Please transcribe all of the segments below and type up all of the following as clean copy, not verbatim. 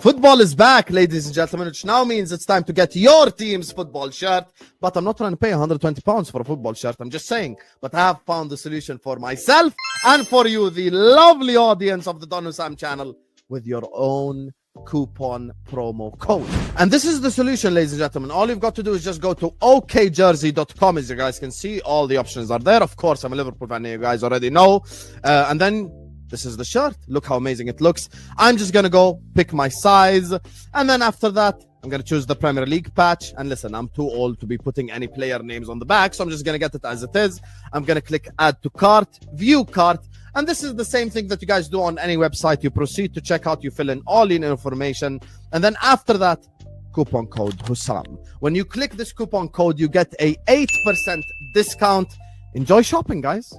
Football is back, ladies and gentlemen, which now means it's time to get your team's football shirt. But I'm not trying to pay £120 for a football shirt. I'm just saying. But I have found the solution for myself and for you, the lovely audience of the Don Husam channel, with your own coupon promo code. And this is the solution, ladies and gentlemen. All you've got to do is just go to okjersey.com. As you guys can see, all the options are there. Of course, I'm a Liverpool fan, you guys already know. And then this is the shirt. Look how amazing it looks. I'm just going to go pick my size. And then after that, I'm going to choose the Premier League patch. And listen, I'm too old to be putting any player names on the back. So I'm just going to get it as it is. I'm going to click add to cart, view cart. And this is the same thing that you guys do on any website. You proceed to checkout. You fill in all your information. And then after that, coupon code Husam. When you click this coupon code, you get a 8% discount. Enjoy shopping, guys.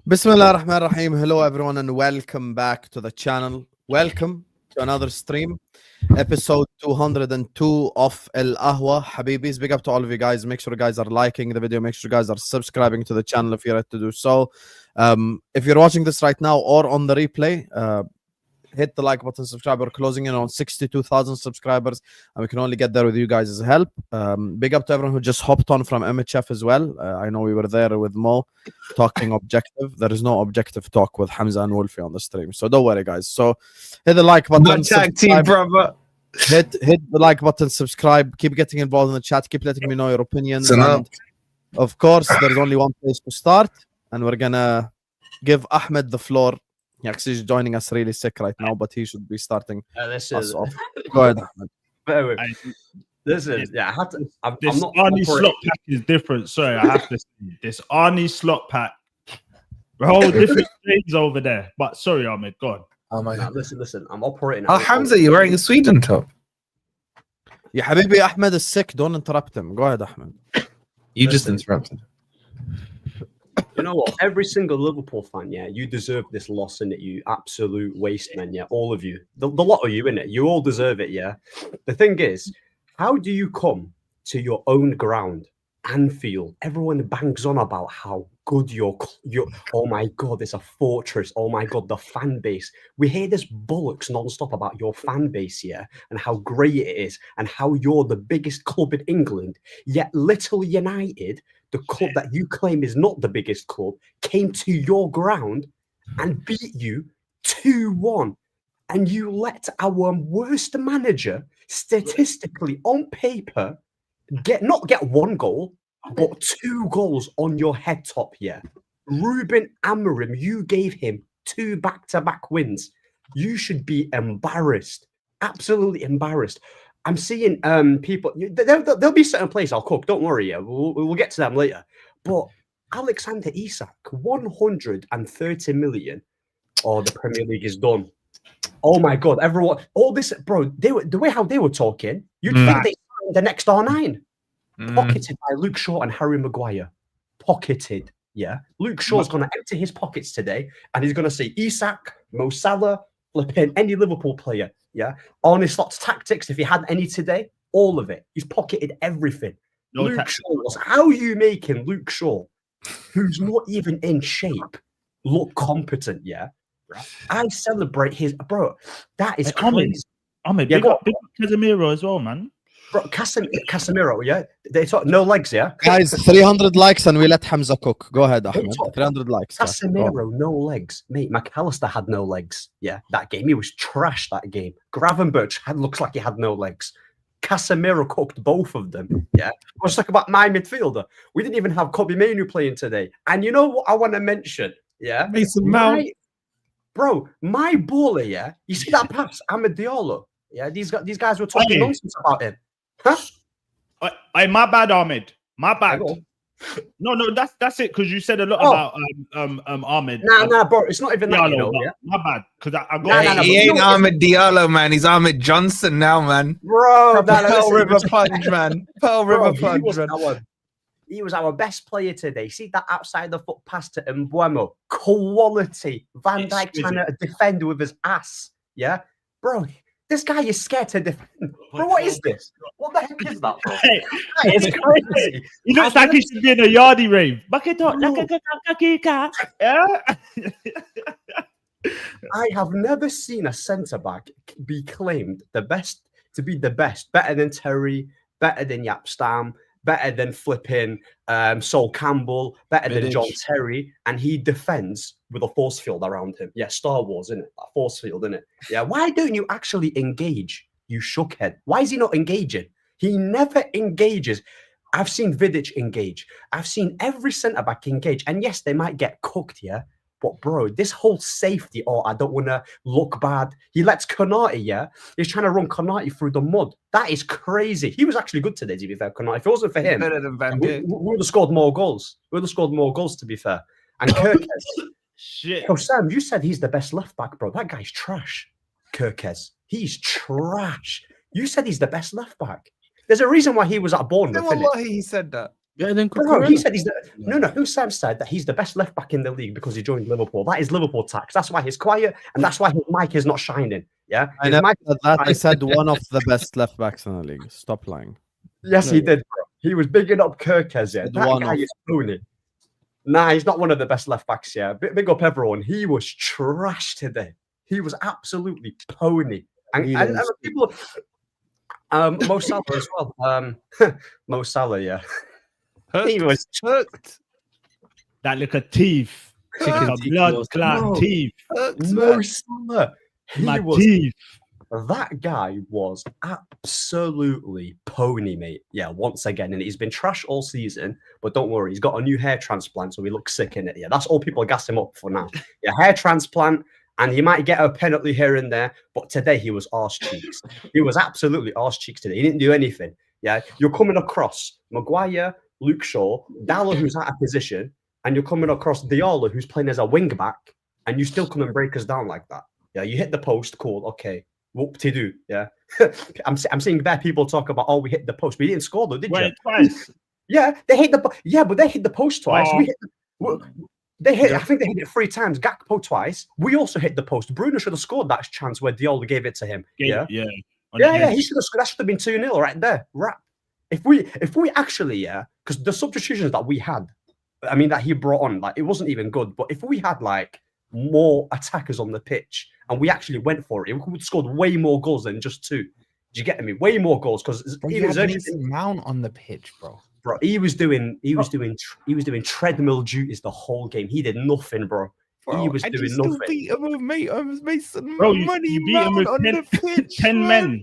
Bismillah ar-Rahman ar-Rahim. Hello everyone and welcome back to the channel. Welcome to another stream, episode 202 of Ahwa. Habibis, big up to all of you guys. Make sure you guys are liking the video. Make sure you guys are subscribing to the channel if you're ready to do so. If you're watching this right now or on the replay, hit the like button, subscribe. We're closing in on 62,000 subscribers and we can only get there with you guys' help. Big up to everyone who just hopped on from MHF as well. I know we were there with Mo talking objective. There is no objective talk with Hamza and Wolfie on the stream, so don't worry, guys. So hit the like button, tag team, brother. Hit the like button, subscribe, keep getting involved in the chat, keep letting me know your opinions. And of course, there's only one place to start, and we're gonna give Ahmed the floor. He's joining us really sick right now, but he should be starting us off. Go ahead, Ahmed. Listen, yeah, I had to. This Arnie slot pack is different. Sorry, I have to say this Arnie slot pack. Whole different things over there. But sorry, Ahmed, go on. Oh my God! Listen. I'm operating. Oh, Hamza, you're wearing a Sweden top. Yeah, Habibi, Ahmed is sick. Don't interrupt him. Go ahead, Ahmed. You just interrupted. You know what? Every single Liverpool fan, yeah, you deserve this loss, innit? You absolute waste men, yeah, all of you. The lot of you, innit? You all deserve it, yeah. The thing is, how do you come to your own ground, Anfield? Everyone bangs on about how good your oh my God, it's a fortress. Oh my God, the fan base. We hear this bollocks non-stop about your fan base, yeah, and how great it is, and how you're the biggest club in England. Yet Little United, the club that you claim is not the biggest club, came to your ground and beat you 2-1. And you let our worst manager, statistically on paper, not get one goal, but 2 goals on your head top here. Ruben Amorim, you gave him 2 back-to-back wins. You should be embarrassed. Absolutely embarrassed. I'm seeing people. There'll be certain places I'll cook. Don't worry. Yeah, we'll get to them later. But Alexander Isak, 130 million. Oh, the Premier League is done. Oh my God! Everyone, all this, bro. The way how they were talking. You'd think they signed the next R9, pocketed by Luke Shaw and Harry Maguire. Pocketed. Yeah, Luke Shaw's gonna empty his pockets today, and he's gonna say Isak, Mo Salah, flipping any Liverpool player. Yeah, on his Slot's tactics, if he had any today, all of it. He's pocketed everything. No Luke Shaw, how are you making Luke Shaw, who's not even in shape, look competent? Yeah, I celebrate his bro. That is crazy. Ahmed, big up Casemiro as well, man. Bro, Casemiro, yeah, they talk no legs, yeah. Guys, 300 likes and we let Hamza cook. Go ahead, Ahmed. 300 likes. Casemiro, no legs, mate. McAllister had no legs. Yeah, that game he was trash. That game. Gravenberch looks like he had no legs. Casemiro cooked both of them. Yeah, let's talk about my midfielder. We didn't even have Kobe Mainu playing today. And you know what I want to mention? Yeah, Mason Mount. Bro, my baller. Yeah, you see that pass, Amad Diallo. Yeah, these guys were talking nonsense about him. Huh? My bad, Ahmed. My bad. No, that's it. Because you said a lot about Ahmed. Nah, bro. It's not even that. You know, yeah? My bad. Because I got. He ain't Ahmed Diallo, man. He's Ahmed Johnson now, man. Bro, Pearl River Plunge, man. Pearl River Plunge, man. He was our best player today. See that outside the foot pass to Mbuemo. Quality. Van Dijk trying to defend with his ass. Yeah, bro. This guy is scared to defend. Bro, what is this? What the heck is that? Hey, it's crazy. He looks like he should be in a yardie rave. I have never seen a centre back be claimed the best to be the best, better than Terry, better than Yapstam, better than flipping Sol Campbell, better than John Terry, and he defends with a force field around him. Yeah, Star Wars, isn't it? A force field, isn't it? Yeah. Why don't you actually engage, you shookhead? Why is he not engaging? He never engages. I've seen Vidic engage. I've seen every centre back engage, and yes, they might get cooked, yeah. But bro, this whole safety, I don't want to look bad. He lets Konate, yeah? He's trying to run Konate through the mud. That is crazy. He was actually good today, to be fair, Konate. If it wasn't for him, we would have scored more goals. We would have scored more goals, to be fair. And Kirkes. Shit. Oh, Sam, you said he's the best left back, bro. That guy's trash. Kirkes. He's trash. You said he's the best left back. There's a reason why he was at Bournemouth. He said that. Yeah, then no, he said he's the Husam said that he's the best left back in the league because he joined Liverpool. That is Liverpool tax. That's why he's quiet, and that's why his mic is not shining. Yeah, I never said that. He said one of the best left backs in the league. Stop lying. Yes, he did. Bro. He was bigging up Kirkes. Yeah, that guy is pony. Nah, he's not one of the best left backs. Yeah, big up everyone. He was trash today. He was absolutely pony. And people, Mo Salah as well. Mo Salah, yeah. He was hooked. That little teeth. Blood clot teeth. Mo Salah. Teeth. That guy was absolutely pony, mate. Yeah, once again. And he's been trash all season. But don't worry, he's got a new hair transplant, so he looks sick in it. Yeah, that's all people gas him up for now. Yeah, hair transplant. And he might get a penalty here and there. But today he was arse cheeks. He was absolutely arse cheeks today. He didn't do anything. Yeah, you're coming across Maguire, Luke Shaw, Dalla, who's out of position, and you're coming across Diallo, who's playing as a wing back, and you still come and break us down like that. Yeah, you hit the post, cool, okay. Whoop-de-doo, yeah. I'm seeing bad people talk about, we hit the post. We didn't score though, did you? Twice. Yeah, they hit but they hit the post twice. We hit I think they hit it 3 times. Gakpo twice. We also hit the post. Bruno should have scored that chance where Diallo gave it to him. He should have scored. That should have been 2-0 right there. Right. If we actually, because the substitutions that we had, I mean, that he brought on, like, it wasn't even good. But if we had like more attackers on the pitch and we actually went for it, we would have scored way more goals than just 2. Do you get me? Way more goals because even Mount on the pitch, bro. Bro, he was doing treadmill duties the whole game. He did nothing, bro. He was doing nothing. Beat him with mate. I was making bro, money. You beat him with on the pitch. 10 men.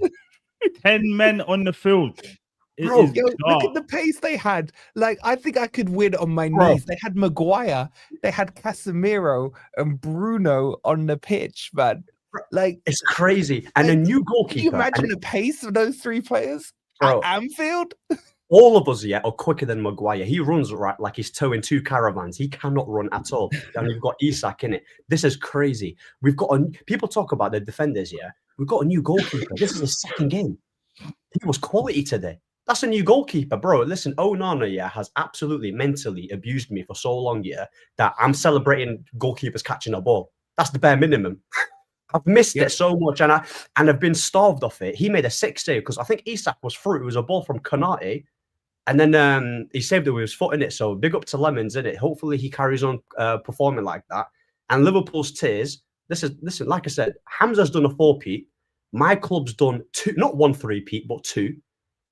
10 men on the field. Bro, look at the pace they had. Like, I think I could win on my knees. They had Maguire, they had Casemiro and Bruno on the pitch, man. Like, it's crazy. And a new goalkeeper. Can you imagine the pace of those 3 players at Anfield? All of us, are quicker than Maguire. He runs right like he's towing 2 caravans. He cannot run at all. And we've got Isak in it. This is crazy. We've got people talk about the defenders, We've got a new goalkeeper. This is his 2nd game. He was quality today. That's a new goalkeeper, bro. Listen, Onana, has absolutely mentally abused me for so long, that I'm celebrating goalkeepers catching a ball. That's the bare minimum. I've missed it so much, and I've been starved off it. He made a 6 save because I think Isak was through. It was a ball from Konate, and then he saved it with his foot in it. So big up to Lemons, in it. Hopefully he carries on performing like that. And Liverpool's tears. Listen, like I said, Hamza's done a 4-peat. My club's done 2, not 1 3-peat, but 2.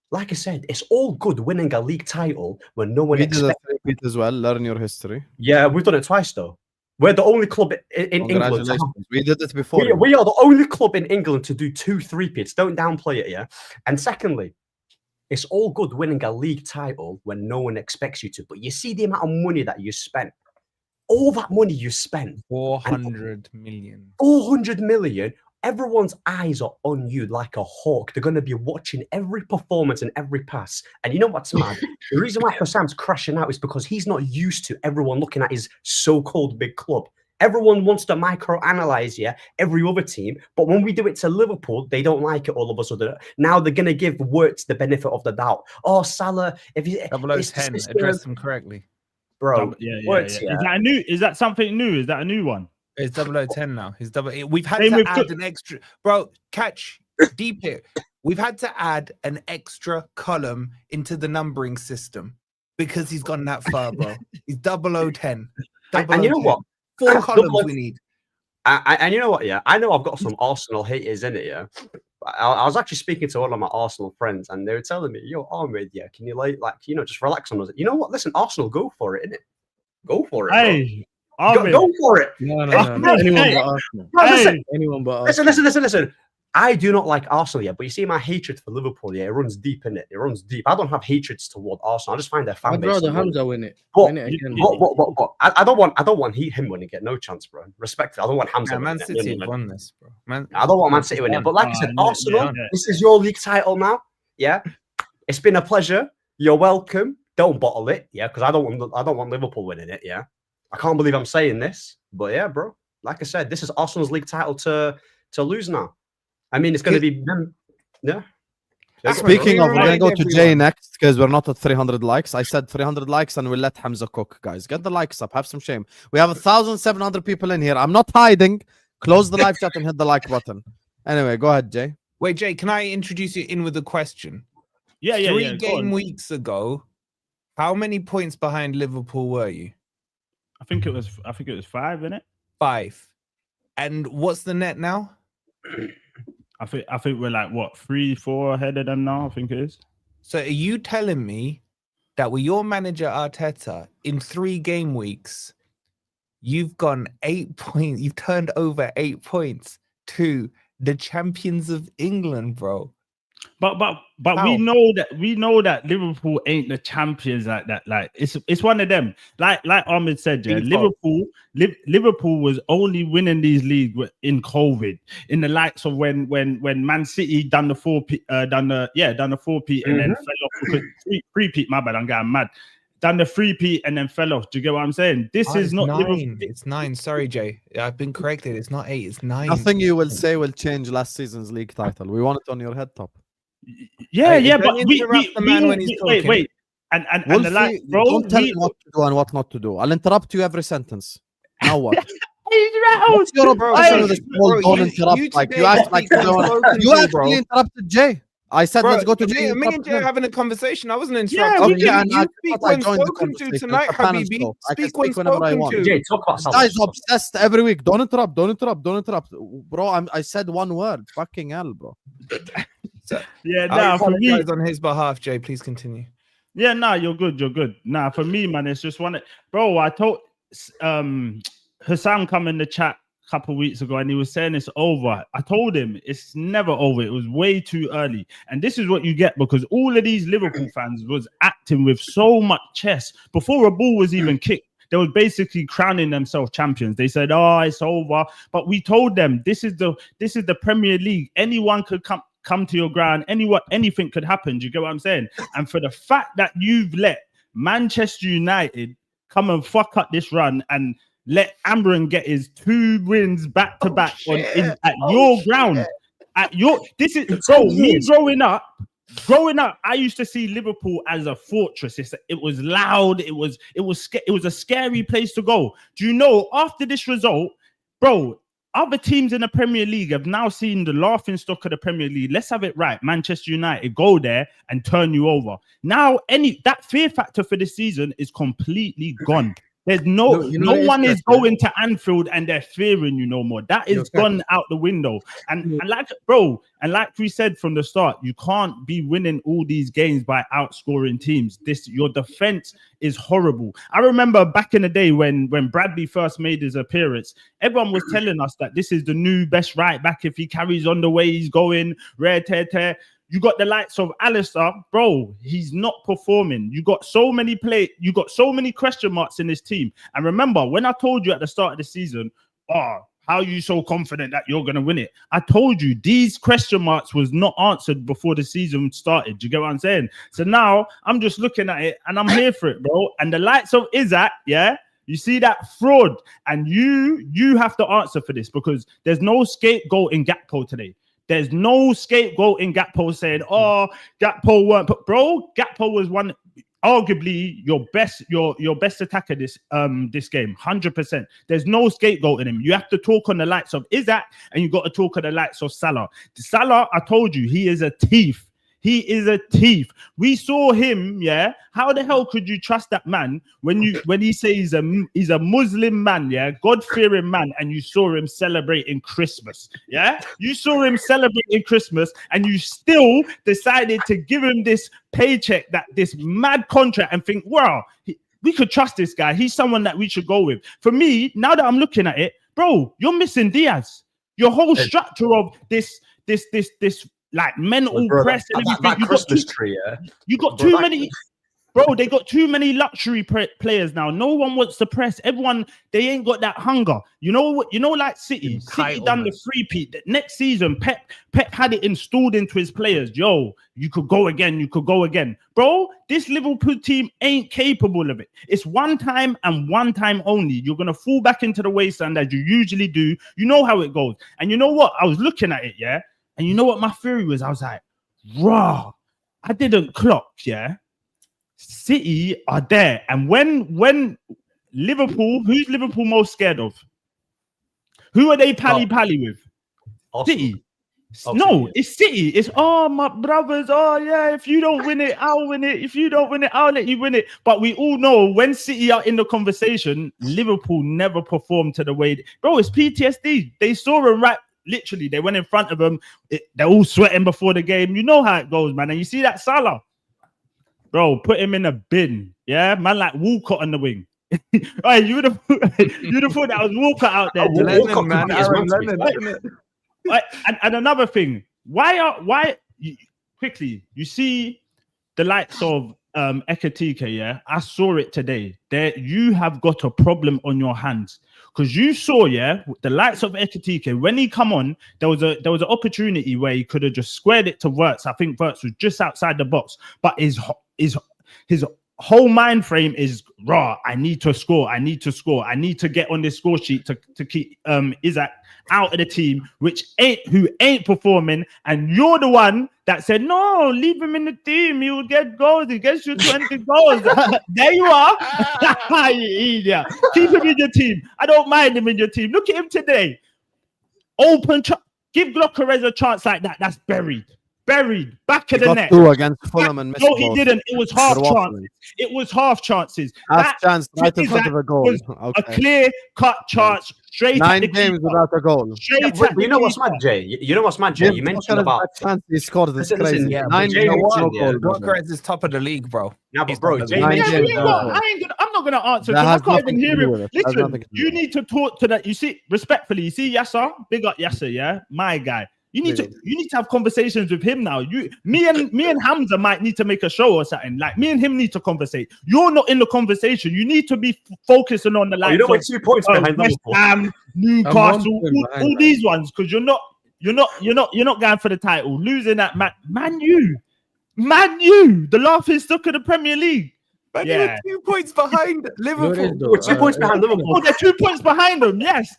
Like I said, it's all good winning a league title when no one expects it as well. Learn your history. Yeah, we've done it twice though. We're the only club in England. We did it before. We are the only club in England to do 2 3-peats. Don't downplay it, And secondly, it's all good winning a league title when no one expects you to. But you see the amount of money that you spent. All that money you spent. 400 million. 400 million. Everyone's eyes are on you like a hawk. They're going to be watching every performance and every pass. And you know what's mad? The reason why Husam's crashing out is because he's not used to everyone looking at his so-called big club. Everyone wants to micro-analyze every other team. But when we do it to Liverpool, they don't like it all of a sudden. Now they're going to give Wirtz the benefit of the doubt. Oh, Salah. If you 0010, address them correctly. Bro, Wirtz, Is that something new? Is that a new one? It's 0010 now. We've had to add an extra, bro. Catch deep here. We've had to add an extra column into the numbering system because he's gone that far, bro. He's 0010. And you know what? 4 columns we need. And you know what? Yeah, I know I've got some Arsenal haters in it. Yeah, I was actually speaking to one of my Arsenal friends, and they were telling me, "Yo, Ahmed, yeah, can you just relax on us? You know what? Listen, Arsenal, go for it, innit? Go for it, bro. Hey, Ahmed. Go for it. No. Bro, Anyone hey, but Arsenal. bro, listen, Anyone but Arsenal. listen. I do not like Arsenal, yeah, but you see my hatred for Liverpool, yeah, it runs deep in it. It runs deep. I don't have hatreds toward Arsenal. I just find their fan I'd base. rather Hamza win it. But, Win it again. but I don't want him winning it. No chance, bro. Respect it. I don't want Hamza. Man winning City it. have won this, bro. I don't want Man City winning. But like I said, Arsenal, this is your league title now. Yeah, it's been a pleasure. You're welcome. Don't bottle it, yeah, because I don't want Liverpool winning it. Yeah, I can't believe I'm saying this, but yeah, bro. Like I said, this is Arsenal's league title to lose now. I mean, it's going to be them. Yeah. Speaking of, we're going to go to Jay next because we're not at 300 likes. I said 300 likes and we'll let Hamza cook, guys. Get the likes up. Have some shame. We have 1,700 people in here. I'm not hiding. Close the live chat and hit the like button. Anyway, go ahead, Jay. Wait, Jay, can I introduce you in with a question? Yeah. 3 game weeks ago, how many points behind Liverpool were you? I think it was 5, innit? 5. And what's the net now? I think we're like what 3-4 ahead of them now. I think it is. So are you telling me that with your manager Arteta in 3 game weeks, you've gone 8 points, you've turned over 8 points to the champions of England, bro? But How? we know that Liverpool ain't the champions like that. Like it's one of them. Like Ahmed said, yeah, Liverpool was only winning these leagues in COVID, in the likes of when Man City done the 4P, done the 4P and then fell off because 3P. My bad, I'm getting mad. Done the 3P and then fell off. Do you get what I'm saying? This is not 9. Liverpool. It's 9. Sorry, Jay. I've been corrected. It's not 8. It's 9. Nothing you will say will change last season's league title. We want it on your head top. Yeah, but wait. And the like, bro, don't tell me what to do and what not to do. I'll interrupt you every sentence. Now what? What's your obsession with this whole don't interrupt? Like you act like you actually interrupted Jay. I said let's go to Jay. Me and Jay are having a conversation. I wasn't interrupting. Yeah, you speak when spoken to tonight, Habibi. Speak when spoken to. Jay, talk about this guy's obsessed every week. Don't interrupt. Bro, I said one word. Fucking hell, bro. I apologize on his behalf, Jay. Please continue. Yeah, you're good. Nah, for me, man, it's just one. Bro, I told Husam come in the chat a couple of weeks ago and he was saying it's over. I told him it's never over. It was way too early. And this is what you get because all of these Liverpool fans was acting with so much chest before a ball was even kicked. They were basically crowning themselves champions. They said, "Oh, it's over." But we told them this is the Premier League. Anyone could come to your ground, anything could happen. Do you get what I'm saying? And for the fact that you've let Manchester United come and fuck up this run and let Amberin get his 2 wins back to back at your ground, me growing up, I used to see Liverpool as a fortress. It was loud. It was a scary place to go. Do you know after this result, bro? Other teams in the Premier League have now seen the laughing stock of the Premier League. Let's have it right. Manchester United go there and turn you over. Now, that fear factor for this season is completely gone. There's no one is going to Anfield and they're fearing you no more. That is gone out the window. And like we said from the start, you can't be winning all these games by outscoring teams. Your defense is horrible. I remember back in the day when Bradley first made his appearance, everyone was telling us that this is the new best right back if he carries on the way he's going. Rare tear. You got the likes of Alistair, bro. He's not performing. You got so many question marks in this team. And remember, when I told you at the start of the season, how are you so confident that you're going to win it? I told you these question marks was not answered before the season started. Do you get what I'm saying? So now I'm just looking at it and I'm here for it, bro. And the likes of Isaac, yeah. You see that fraud, and you have to answer for this because there's no scapegoat in Gakpo today. There's no scapegoat in Gakpo saying, Gakpo weren't. But bro, Gakpo was arguably your best attacker this game, 100%. There's no scapegoat in him. You have to talk on the likes of Isaac, and you got to talk on the likes of Salah. Salah, I told you, he is a thief. He is a thief. We saw him, yeah. How the hell could you trust that man when he says he's a Muslim man, yeah, God-fearing man, and you saw him celebrating Christmas, yeah? You saw him celebrating Christmas, and you still decided to give him this paycheck, this mad contract, and think, wow, we could trust this guy. He's someone that we should go with. For me, now that I'm looking at it, bro, you're missing Diaz. Your whole structure of this like mental press and everything. That Christmas tree, yeah. You got too many. Bro, they got too many luxury players now. No one wants to press. Everyone, they ain't got that hunger. You know what? You know, like City done the three-peat. Next season, Pep had it installed into his players. Yo, you could go again. You could go again. Bro, this Liverpool team ain't capable of it. It's one time and one time only. You're going to fall back into the wasteland as you usually do. You know how it goes. And you know what? I was looking at it, yeah? And you know what my theory was? I was like, raw. I didn't clock, yeah? City are there, and when Liverpool, who's Liverpool most scared of? Who are they pally with? City. No, it's City. It's my brothers. Oh yeah, if you don't win it, I'll win it. If you don't win it, I'll let you win it. But we all know when City are in the conversation, Liverpool never performed to the way. Bro, it's PTSD. They saw him right. Literally, they went in front of them. They're all sweating before the game. You know how it goes, man. And you see that Salah. Bro, put him in a bin. Yeah, man, like Walcott on the wing. Right, you'd have thought that was Walcott out there. Right, and another thing, quickly, you see the likes of Ekatike, yeah? I saw it today. There, you have got a problem on your hands. Because you saw, yeah, the likes of Ekatike, when he come on, there was an opportunity where he could have just squared it to Wirtz. I think Wirtz was just outside the box, but his whole mind frame is raw. I need to score. I need to get on this score sheet to keep Isaac out of the team, who ain't performing. And you're the one that said, no, leave him in the team. He will get goals. He gets you 20 goals. There you are. You idiot. Keep him in your team. I don't mind him in your team. Look at him today. Give Glockerez a chance like that. That's buried. Back of the net. Two against Fulham and no, he didn't. It was half chances. It was half chances. Half chance right in front of a goal. A clear cut chance straight. 9 games without a goal. But you know what's mad, Jay? You know what's mad, Jay? You mentioned about chance he scored this crazy. Yeah, 9 games. Glockerez is top of the league, bro. Yeah, but bro, Jay, I'm not gonna answer. I can't even hear him. Listen, you need to talk to that. You see, respectfully, you see Yasser, big up Yasser, yeah, my guy. You need to have conversations with him now. Me and Hamza might need to make a show or something. Like me and him need to conversate. You're not in the conversation. You need to be focusing on the line. We're 2 points behind West Ham, Newcastle, all these ones, because you're not going for the title. Losing that Man U, the laughing stock of the Premier League. Yeah. You're 2 points behind Liverpool. We're 2 points behind Liverpool. Oh, they're 2 points behind them. Yes.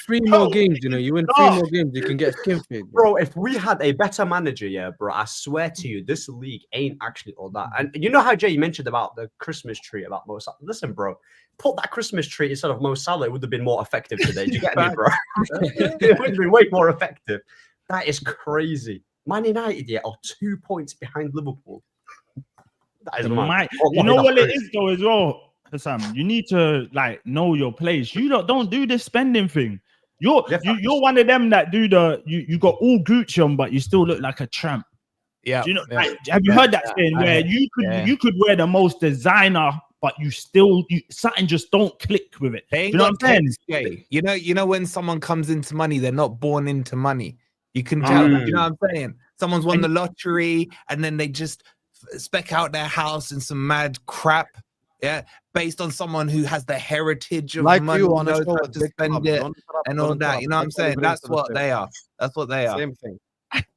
Three more games, you win 3 more games, you can get skin fit. Bro, if we had a better manager, yeah, bro, I swear to you, this league ain't actually all that. And you know how Jay mentioned about the Christmas tree about Mo Salah? Listen, bro, put that Christmas tree instead of Mo Salah, it would have been more effective today. Do you get me, bro? It would have been way more effective. That is crazy. Man United, yeah, are 2 points behind Liverpool. That is mad. You know what it is though as well, Husam? You need to know your place. You don't do this spending thing. You're one of them that do you got all Gucci on, but you still look like a tramp. Yeah. Do you know? Have you heard that saying where you could wear the most designer, but something just don't click with it. You know what I'm saying? You know when someone comes into money, they're not born into money. You can tell. You know what I'm saying? Someone's won the lottery and then they just spec out their house in some mad crap, based on someone who has the heritage of money, you on knows a show how to spend it and all that. You know what I'm saying? That's what they are. Same thing.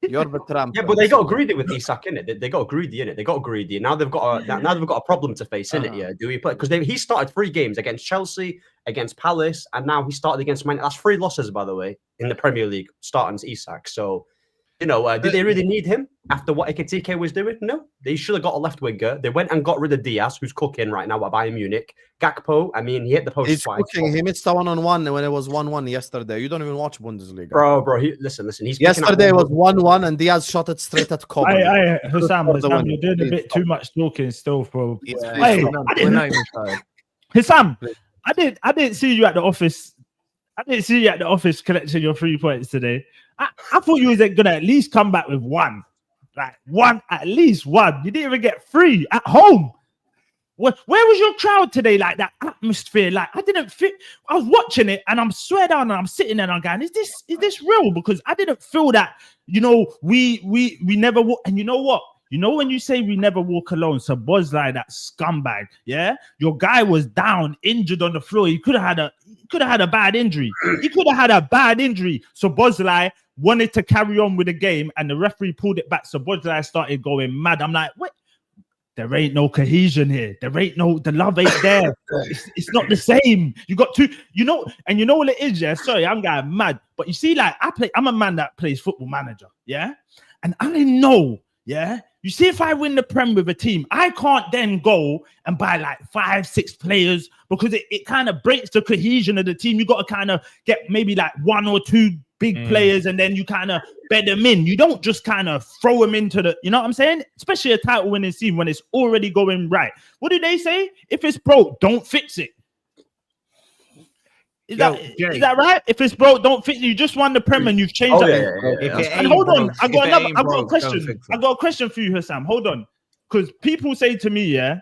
You're the tramp. Yeah, but they got greedy with Isak, innit? They got greedy, innit? They got greedy. Now they've got a problem to face, innit? Yeah, do we play? Because he started 3 games against Chelsea, against Palace, and now he started against Man. That's 3 losses, by the way, in the Premier League, starting as Isak. So You know, did they really need him after what Ekitike was doing? No, they should have got a left winger. They went and got rid of Diaz, who's cooking right now at Bayern Munich. Gakpo, I mean, he hit the post He's twice. cooking. He missed a 1-on-1 when it was 1-1 yesterday. You don't even watch Bundesliga. Bro, listen. He's yesterday was 1-1 and Diaz shot it straight at Cobb. Husam, you're doing a bit too much talking still, bro. Husam, I didn't see you at the office. I didn't see you at the office collecting your 3 points today. I thought you was gonna at least come back with one. Like at least one. You didn't even get 3 at home. Where was your crowd today? Like that atmosphere? Like I didn't fit. I was watching it and I'm swear down and I'm sitting there and I'm going, is this real? Because I didn't feel that, you know, we never walk. And you know what? You know when you say we never walk alone, so Bosley, that scumbag, yeah, your guy was down, injured on the floor. He could have had a bad injury. So Bosley wanted to carry on with the game, and the referee pulled it back. So Bosley started going mad. I'm like, what? There ain't no cohesion here. The love ain't there. It's not the same. You got two, you know, and you know what it is, yeah. Sorry, I'm going mad. But you see, like I'm a man that plays Football Manager, yeah, and I know, yeah. You see, if I win the Prem with a team, I can't then go and buy like 5-6 players because it kind of breaks the cohesion of the team. You got to kind of get maybe like 1 or 2 big players and then you kind of bed them in. You don't just kind of throw them into the, you know what I'm saying? Especially a title winning team when it's already going right. What do they say? If it's broke, don't fix it. Is that right? If it's broke, don't fix it. You just won the Prem and you've changed it. And hold on, I got a question. I got a question for you, Husam. Hold on. Because people say to me, yeah,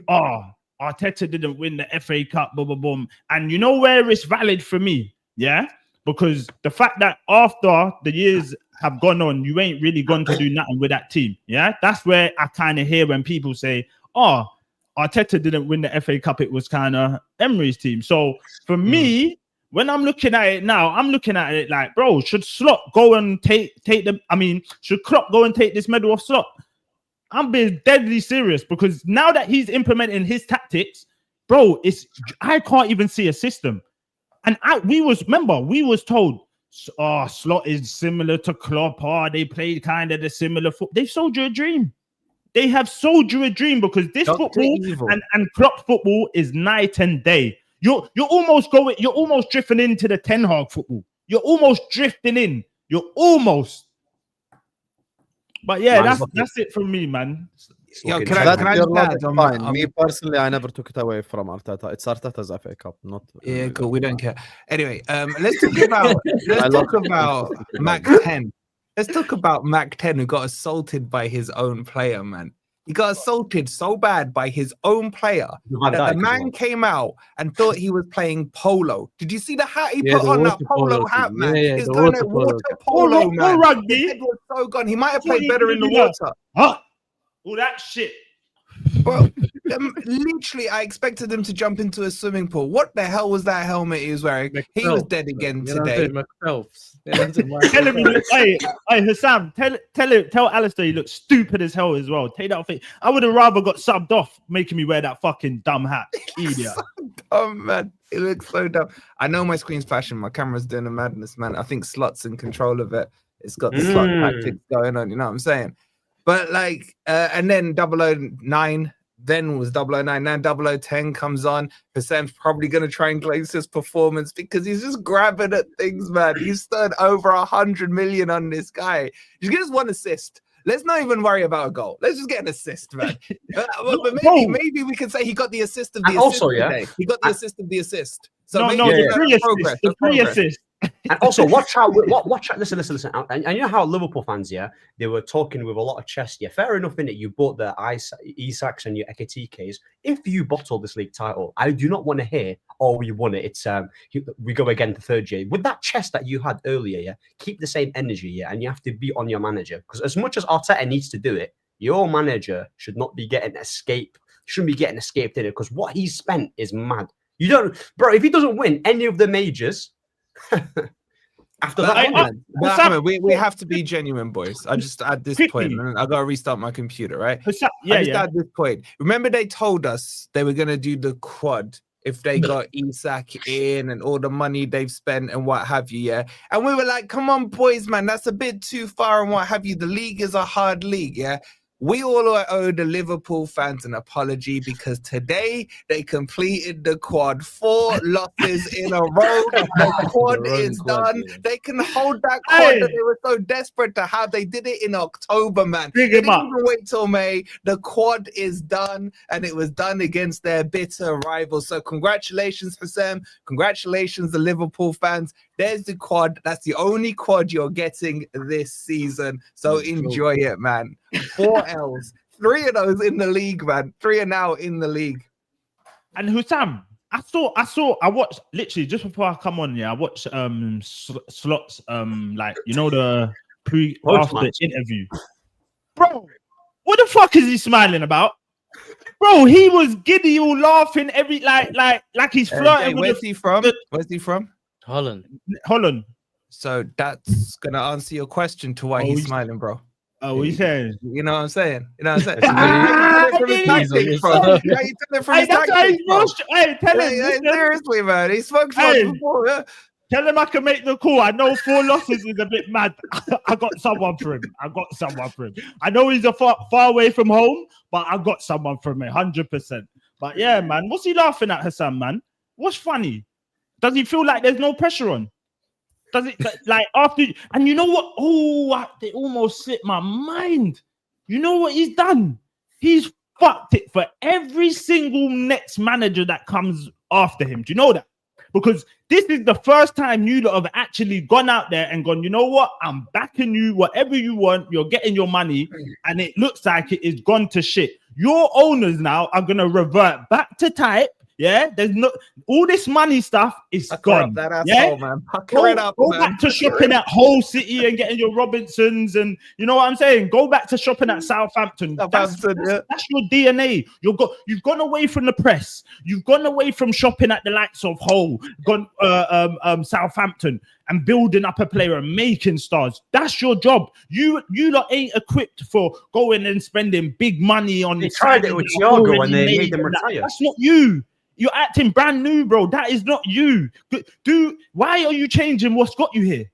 Arteta didn't win the FA Cup, boom, boom, boom. And you know where it's valid for me, yeah? Because the fact that after the years have gone on, you ain't really gone to do nothing with that team, yeah? That's where I kind of hear when people say, Arteta didn't win the FA Cup, it was kind of Emery's team. So for me, when I'm looking at it now, I'm looking at it like, bro, should Slot go and take should Klopp go and take this medal off Slot? I'm being deadly serious because now that he's implementing his tactics, bro, I can't even see a system. And we was told, Slot is similar to Klopp, they played kind of the similar football. They've sold you a dream. They have sold you a dream because this football and Klopp football is night and day. You're almost drifting into the Ten Hag football. You're almost drifting in. But yeah, that's it from me, man. Yo, can I just add fine. Me personally, I never took it away from Arteta. It's Arteta's FA Cup, not. Yeah, cool. We don't care. Anyway, let's talk about Mac 10. Let's talk about Mac 10, who got assaulted by his own player, man. He got assaulted so bad by his own player that the man came out and thought he was playing polo. Did you see the hat he put on? That polo hat, man. He's going at water polo, man. Rugby. His head was so gone. He might have played better in the water. All that shit. Bro, literally, I expected him to jump into a swimming pool. What the hell was that helmet he was wearing? He was dead again today. Tell him, hey, Husam, tell Alistair he looks stupid as hell as well. Take that off. I would have rather got subbed off making me wear that fucking dumb hat. Idiot. Oh man, it looks so dumb. I know my screen's flashing. My camera's doing a madness, man. I think Slot's in control of it. It's got the Slot tactics going on. You know what I'm saying? But like, and then 009, then was 009, now 010 comes on. Husam's probably going to try and glaze his performance because he's just grabbing at things, man. He's done over 100 million on this guy. He's just 1 assist. Let's not even worry about a goal. Let's just get an assist, man. But maybe we can say he got the assist of the assist today. He got the assist of the assist. So the pre-assist. And also, watch out. Listen. And you know how Liverpool fans, yeah, they were talking with a lot of chest. Yeah, fair enough, innit? You bought the Isaks and your Ekitikes. If you bottle this league title, I do not want to hear, we won it. It's we go again the third year. With that chest that you had earlier, yeah, keep the same energy, yeah, and you have to be on your manager. Because as much as Arteta needs to do it, your manager should not be getting escaped in it. Because what he's spent is mad. You don't, bro. If he doesn't win any of the majors. We have to be genuine, boys. I just at this point, I gotta restart my computer, right? At this point. Remember, they told us they were gonna do the quad if they got Isak in and all the money they've spent and what have you, yeah. And we were like, come on, boys, man, that's a bit too far and what have you. The league is a hard league, yeah. We all owe the Liverpool fans an apology because today they completed the quad. 4 losses in a row. The quad is done. They can hold that quad that they were so desperate to have. They did it in October, man. They didn't even wait till May. The quad is done, and it was done against their bitter rivals. So congratulations, Husam. Congratulations, the Liverpool fans. There's the quad. That's the only quad you're getting this season. So enjoy it, man. 4 L's. 3 of those in the league, man. 3 are now in the league. And Husam, I watched literally just before I come on. Yeah, I watched slots. Like you know the after interview. Bro, what the fuck is he smiling about? Bro, he was giddy, all laughing, like he's flirting. Where's he from? Where's he from? Holland. So that's gonna answer your question to why he's smiling, bro. Oh, what you saying? You know what I'm saying? You know what I'm saying? Seriously, man. He smokes before. Yeah. Tell him I can make the call. I know 4 losses is a bit mad. I got someone for him. I know he's far away from home, but I got someone for him, 100%. But yeah, man, what's he laughing at, Husam, man? What's funny? Does he feel like there's no pressure on? Does it like after? And you know what? Oh, they almost slipped my mind. You know what he's done? He's fucked it for every single next manager that comes after him. Do you know that? Because this is the first time you lot have actually gone out there and gone, you know what? I'm backing you. Whatever you want, you're getting your money. And it looks like it is gone to shit. Your owners now are going to revert back to type. Yeah, there's no all this money stuff is gone. That asshole, yeah, man. Go back to shopping at Hull City and getting your Robinsons, and you know what I'm saying. Go back to shopping at Southampton. That's your DNA. You've gone away from the press. You've gone away from shopping at the likes of Hull, Southampton, and building up a player and making stars. That's your job. You lot ain't equipped for going and spending big money on. They tried it with Thiago when they made them retire. That's not you. You're acting brand new, bro. That is not you. Why are you changing what's got you here?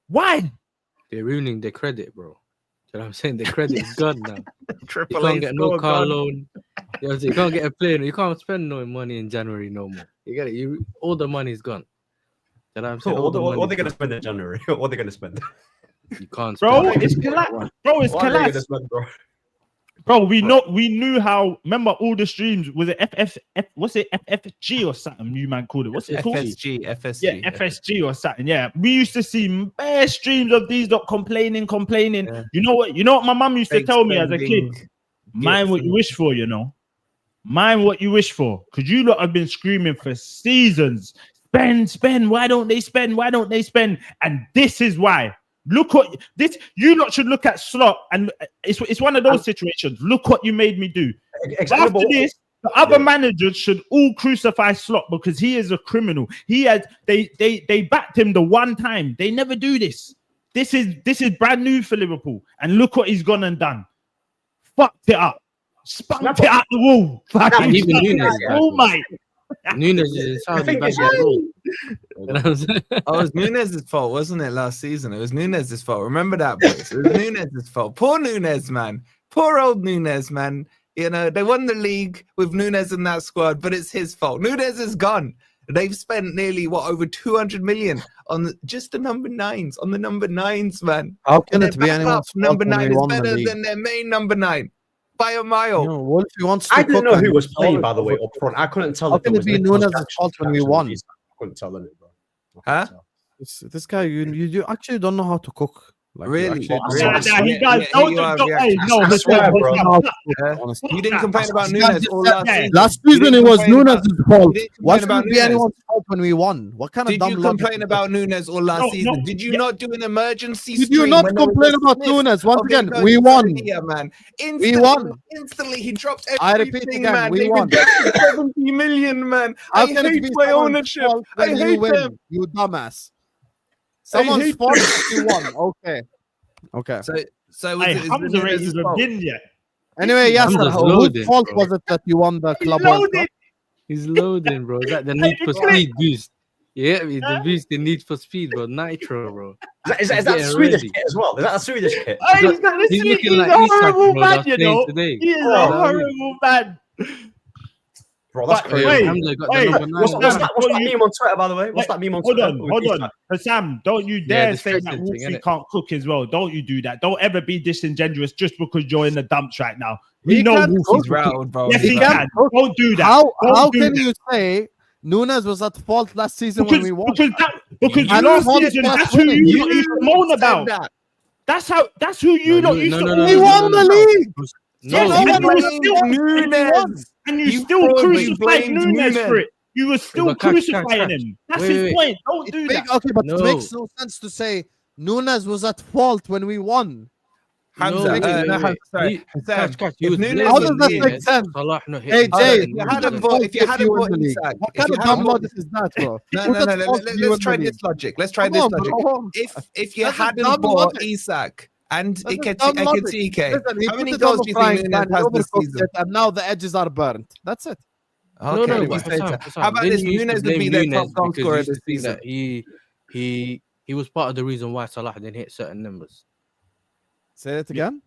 Why? They're ruining their credit, bro. You know what I'm saying? Their credit is gone now. You You can't get no car loan. You can't get a plane. You can't spend no money in January no more. You get it. All the money is gone. You know what I'm saying? What are they going to spend in January? What are they going to spend? You can't spend. Bro, it's collapse. Bro, we knew how. Remember all the streams? Was it what's it? FFG or something? You man called it. What's it called? FSG. Yeah, FSG or something. Yeah, we used to see bare streams of these lot complaining. Yeah. You know what my mum used to tell me as a kid. Mind what you wish for. You know, mind what you wish for, because you lot have been screaming for seasons. Spend. Why don't they spend? And this is why. Look what this. You lot should look at Slot, and it's one of those situations. Look what you made me do. After this, the other managers should all crucify Slot because he is a criminal. They backed him the one time. They never do this. This is brand new for Liverpool, and look what he's gone and done. Fucked it up, spunked it out the wall. Nunes is it was Nunes' fault, wasn't it, last season? It was Nunes' fault. Remember that, boys? It was Nunes' fault. Poor Nunes, man. Poor old Nunes, man. You know, they won the league with Nunes in that squad, but it's his fault. Nunes is gone. They've spent nearly, over 200 million on just the number 9s, man. How can it be anyone's number 9 is better than their main number 9. By a mile. Wolf, I didn't know who was playing, by the way, up front. I couldn't tell. How can it be Nunes' fault when we won? I couldn't tell it, bro. Huh? This guy, you actually don't know how to cook. Like, really? He does. I swear, bro. You didn't complain about Nunes all last season. Last season it was Nunes' fault. Why should it be anyone's fault when we won? What kind of Did you complain about Nunes all last season? Did you not do an emergency stream? Did you not complain about Nunes? Once again, we won. We won. Instantly, he dropped everything, I repeat again, man. we won. 70 million, man. I hate my ownership. I hate them. You dumbass. Someone's fault you won. Okay. So Hamza rated him yet. Anyway, Yasser, whose fault was it that you won the Club World Cup? He's loading, bro. Is that the need for speed boost? Yeah, the boost, the need for speed, bro. Nitro, bro. Is that a Swedish kit as well? Is that a Swedish kit? He's looking like a Isak, horrible bro, man, that's you playing know. today. He is a horrible man. Bro, that's crazy. Wait, Hamza got the wait, number 9. What's that meme on Twitter, by the way? What's that meme on Hold Twitter? on. Husam, don't you dare the say that stressing thing, Wolfie innit? can't cook as well. Don't you do that. Don't ever be disingenuous just because you're in the dumps right now. He We know can't Wolfie's He's cook. rattled, bro. Yes, He's he rattled. can. Don't do that. How Don't do can that. you say Nunes was at fault last season when we won? Because And last won season, plus that's who winning. you used to moan said about. that. That's who you lot used to no, always He no, won the league. Yes, No, and one you were blamed still- and you You still probably crucified blamed Nunes Nunes. for it. You were still but catch. crucifying him. That's his Wait. point. Don't do that. Okay, but No. it makes no sense to say Nunes was at fault when we won. Hamza, wait. sorry. Catch. He If was Nunes How was does that Nunes- make sense? Salah not Hey, hitting. Jay, if you hadn't bought if you won bought the league. Isak, What if kind you of hadn't dumb bought- logic is that, bro? No, Who's at fault if you let's won try the this league? logic. Let's try Come this on, logic. bro. If you That's a hadn't dumb bought logic. Isak and That's a Ekitike, dumb logic. Listen, he how put many it on goals the do you frying think pan, Nunes he has this overcooked season? it, and now the edges are burnt. That's it. Okay, No, we but say Husam, so. How about didn't this? you used to Nunes would blame be their top Nunes goal because you scorer used to this think season. that he was part of the reason why Salah didn't hit certain numbers. Say it again.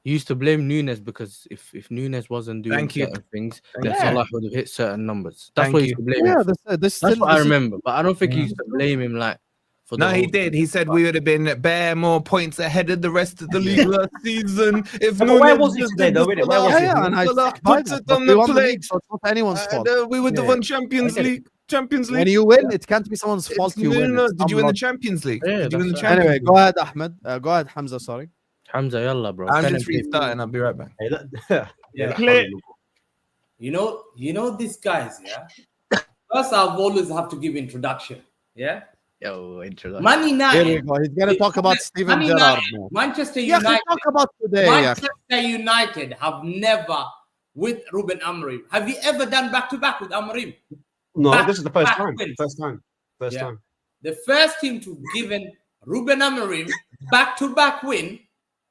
You used to blame Nunes because if Nunes wasn't doing Thank you. certain things, Thank then you. Salah would have hit certain numbers. That's Thank what you you. used to blame him Yeah, for. this That's what I this is- remember. But I don't think you used to blame him like for the No, he whole- did. He said we would have been bare more points ahead of the rest of the league last season if But where Nunes was he just today, did though, the innit? Where was Salah- he? Yeah, and I Salah stick by puts that, it but on we the won the plate. league, so it's not anyone's fault. We would have Yeah. won Champions I get it. League. Champions When League. you win, it can't be someone's It's fault you win. Nunes. It's Did you win the some Champions League? Yeah, Did you win the that's Champions Anyway, League? go ahead, Ahmed. Go ahead, Hamza. Sorry. Hamza, yalla, bro. I'm Pen just and paper. restarting. I'll be right back. Hey, that's Click. You know these guys, yeah. First, I've always have to give introduction, yeah. Yo, introduction. Man Here we United, go. He's gonna talk about Steven Man Gerrard United, now. Manchester Yeah, United, talk about today. Yeah. Manchester United have never with Ruben Amorim. Have you ever done back to back with Amorim? No, Back- this is the first back time. wins. First time. Yeah. The first team to given Ruben Amorim back to back win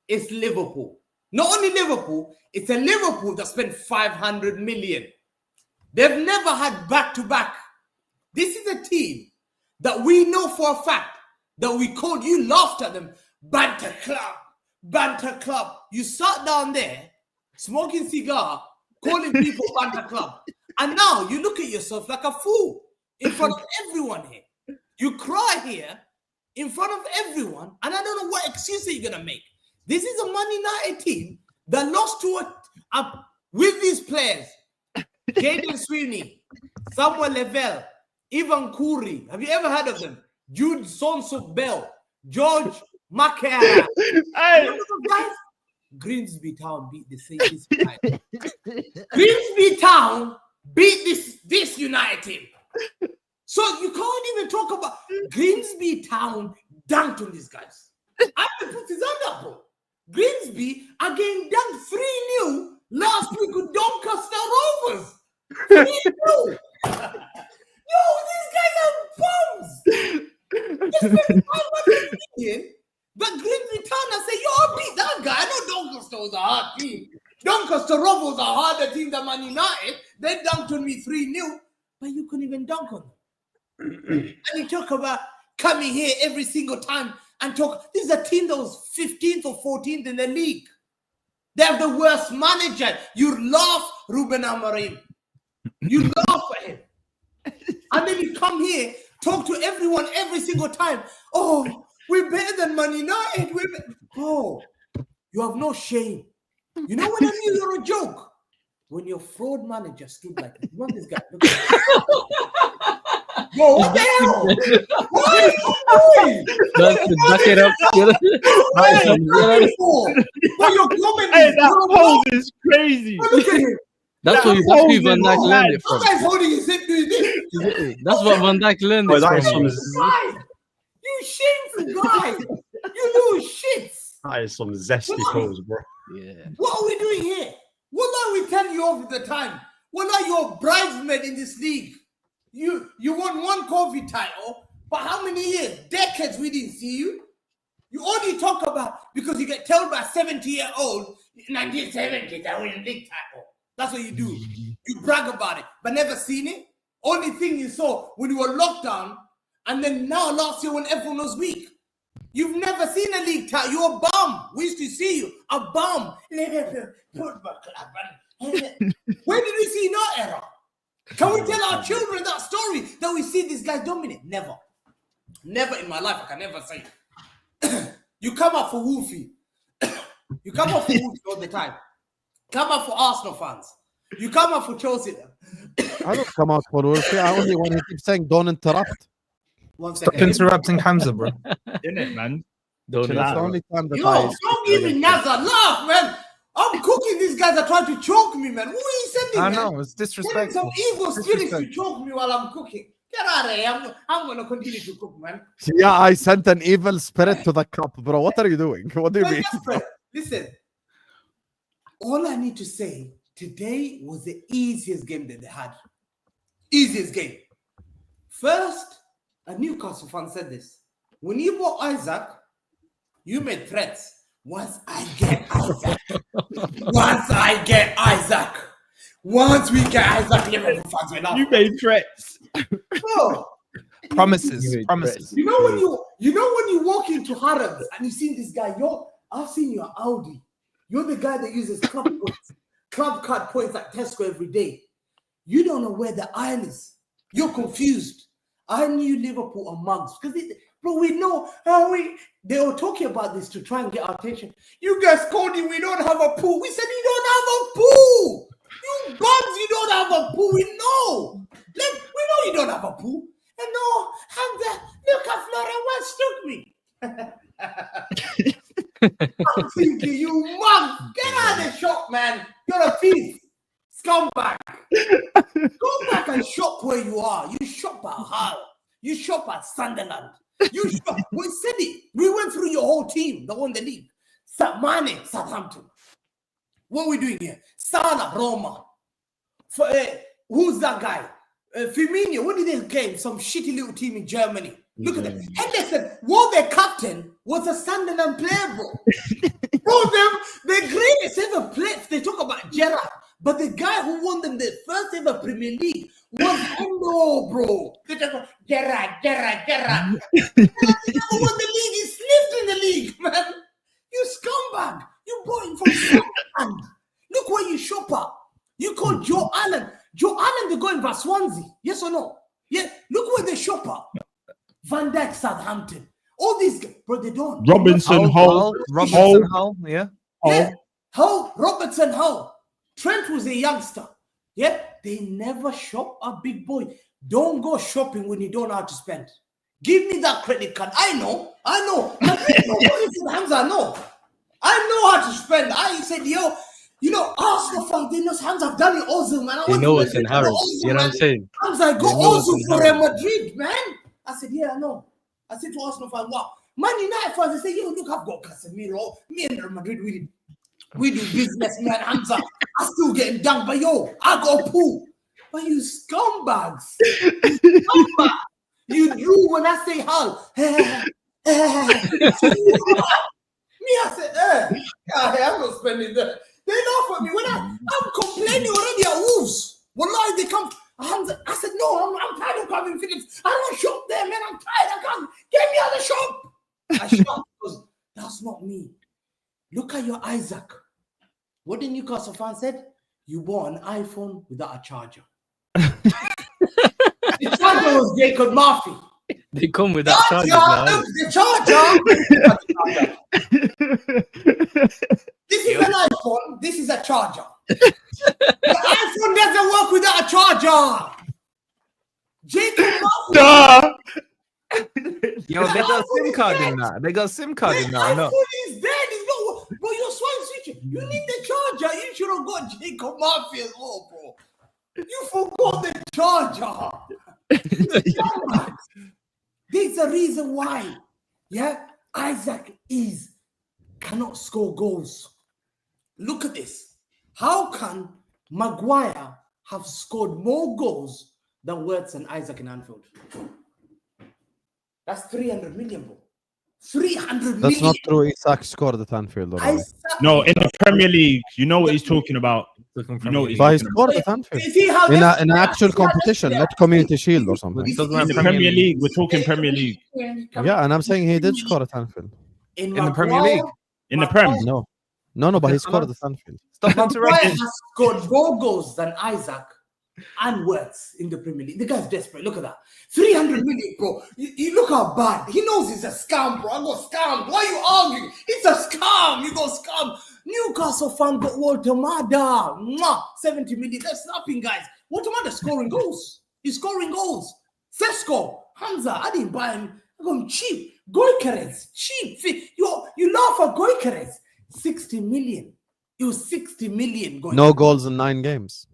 is Liverpool. Not only Liverpool, it's a Liverpool that spent 500 million. They've never had back to back. This is a team that we know for a fact that we called, you laughed at them, banter club. You sat down there, smoking cigar, calling people banter club. And now you look at yourself like a fool in front of everyone here. You cry here in front of everyone, and I don't know what excuse you're going to make. This is a Man United team that lost to with these players. Jaden Sweeney, Samuel Lavelle, Ivan Kuri. Have you ever heard of them? Jude Sonsuk Bell, George Mackay. Hey, Guys, Grimsby Town beat the Saints. Grimsby Town beat this United team. So you can't even talk about Grimsby Town dunked on these guys. I have to put his hand up, bro. Grimsby are getting dunked 3-0 last week with Doncaster Rovers. 3-0. Yo, these guys are bums. They spent 500 million. But Grimsby Town, I say, yo, I beat that guy. I know Doncaster was a hard team. Doncaster Rovers are harder team than Man United. They dunked on me 3-0, but you couldn't even dunk on them. And you talk about coming here every single time and talk. This is a team that was 15th or 14th in the league. They have the worst manager. You laugh, Ruben Amorim. You laugh at him. And then you come here, talk to everyone every single time. Oh, we're better than Man United. Bro, you have no shame. You know when I knew you're a joke? When your fraud manager stood like this. You want this guy? Look at him. Bro, what the hell? What are you doing? Back it up. What are you for? But your comment hey, is that pose is crazy. Look at him. That's That where pose Van is Dijk learned mad. it from. That guy's holding his hip doing this. That's what Van Dijk learned Oh, it that is from. some, Guys, you shameful guy. You little shits. that is some zesty pose, bro. Yeah. What are we doing here? What are we telling you all the time? What are your bridesmaid in this league? You won one coffee title, but how many years? Decades we didn't see you. You only talk about because you get told by a 70-year-old 1970s I win a league title. That's what you do. You brag about it, but never seen it. Only thing you saw when you were locked down, and then now last year when everyone was weak. You've never seen a league tie. You're a bum. We used to see you, a bum. Where did we see no error? Can we tell our children that story that we see this guy dominate? Never. Never in my life. I can never say. You come up for Wolfie. You come up for Wolfie all the time. Come up for Arsenal fans. You come up for Chelsea. I don't come out for Wolfie. I only want to keep saying don't interrupt. One Stop second. interrupting Hamza, bro. Innit, man? Don't Chill That's out. the only time that Yo, I. don't give me Nazar. Laugh, man. I'm cooking. These guys are trying to choke me, man. Who are you sending, I man? know, it's Sending disrespectful. some evil spirits to Disrespect. choke me while I'm cooking. Get out of here. I'm going to continue to cook, man. Yeah, I sent an evil spirit to the cup, bro. What are you doing? What do you But mean? Yasser, listen. All I need to say, today was the easiest game that they had. Easiest game. First, a Newcastle fan said this. When you bought Isaac, you made threats. Once I get Isaac, once we get Isaac, Liverpool fans will laugh. You made threats. Bro, Promises. You Promises. you know when you walk into Harrods and you see this guy, I've seen your Audi. You're the guy that uses club points, club card points at Tesco every day. You don't know where the aisle is. You're confused. I knew Liverpool are mugs because bro, we know how they were talking about this to try and get our attention. You guys called you, we don't have a pool. We said you don't have a pool. You bugs, you don't have a pool. We know. We know you don't have a pool. And no, Hamza, look at Flora once took me. I'm thinking, you mug, get out of the shop, man. You're a thief. Scumbag. Go back and shop where you are. You shop at Hull. You shop at Sunderland. You shop. We said it. We went through your whole team that won the league. Mane, Southampton. What are we doing here? Salah, Roma. Who's that guy? Firmino. What did they get? Some shitty little team in Germany. Look at that. Henderson, their captain was a Sunderland player, bro. Bro, the greatest ever player. They talk about Gerrard. But the guy who won them the first ever Premier League was Ange, bro. They talk about Gerrard. He never won the league. He slipped in the league, man. You scumbag. You bought him from Scotland. Look where you shop at. You call Joe Allen. Joe Allen, they're going by Swansea. Yes or no? Yeah. Look where they shop at. Van Dijk, Southampton. All these guys, bro, they don't. Robinson, Hull. Robertson, Hull, yeah. Yeah. Hull, Robertson, Hull. Trent was a youngster. Yeah, they never shop a big boy. Don't go shopping when you don't know how to spend. Give me that credit card. I know. I know how to spend. I said, Arsenal fans, they know Hamza have done it Ozil, man. They know what's in Harrods. You know what I'm saying? Hamza, I got Ozil for Real Madrid, man. I said, yeah, I know. I said to Arsenal fans, wow. Man United fans, they say, look, I've got Casemiro. Me and Real Madrid, we do business, man. Hamza, I'm still getting dunked, but I got a pool. But you scumbags. You drew when I say Hull. Me, I said, I'm not spending that. They laugh at me when I'm complaining already at Wolves. Wallahi, they come. I said, no, I'm tired of Calvin Phillips. I don't shop there, man. I'm tired. I can't. Get me out of the shop. I shop because that's not me. Look at your Isaac. What the Newcastle fan said? You bought an iPhone without a charger. The charger was Jacob Murphy. They come with that charger now. The charger. This is an iPhone. This is a charger. The iPhone doesn't work without a charger. Jacob Murphy. Duh. Yo, they got SIM card in that. They got SIM card in The that. No. iPhone is dead. It's not. Bro, you're swine switching. You need the charger. You should have got Jacob Murphy as well, bro. You forgot the charger. There's a reason why. Yeah, Isaac cannot score goals. Look at this. How can Maguire have scored more goals than Wirtz and Isaac in Anfield? That's 300 million, bro. 300 That's million. not true. Isak scored at Anfield already. No, in the Premier League, you know what he's talking about. You know what he's But he talking about. scored at Anfield. See how In this- an actual competition, not Community Shield or something. We're talking In about the Premier League, we're talking Premier League. Yeah, and I'm saying he did score at Anfield. in In the Premier League. In the Prem. No, but he scored at Anfield. Stop Maguire interrupting. has scored more goals than Isaac and Wirtz in the Premier League. The guy's desperate. Look at that. 300 million, bro. You look how bad. He knows it's a scam, bro. I got scammed. Why are you arguing? It's a scam. You got scammed. Newcastle fan got Walter Mada. 70 million. That's nothing, guys. Walter Mada scoring goals. He's scoring goals. Sesko, Hamza, I didn't buy him. I got him cheap. Goykeres, cheap. You laugh at Goykeres. 60 million. It was 60 million. No goals in 9 games.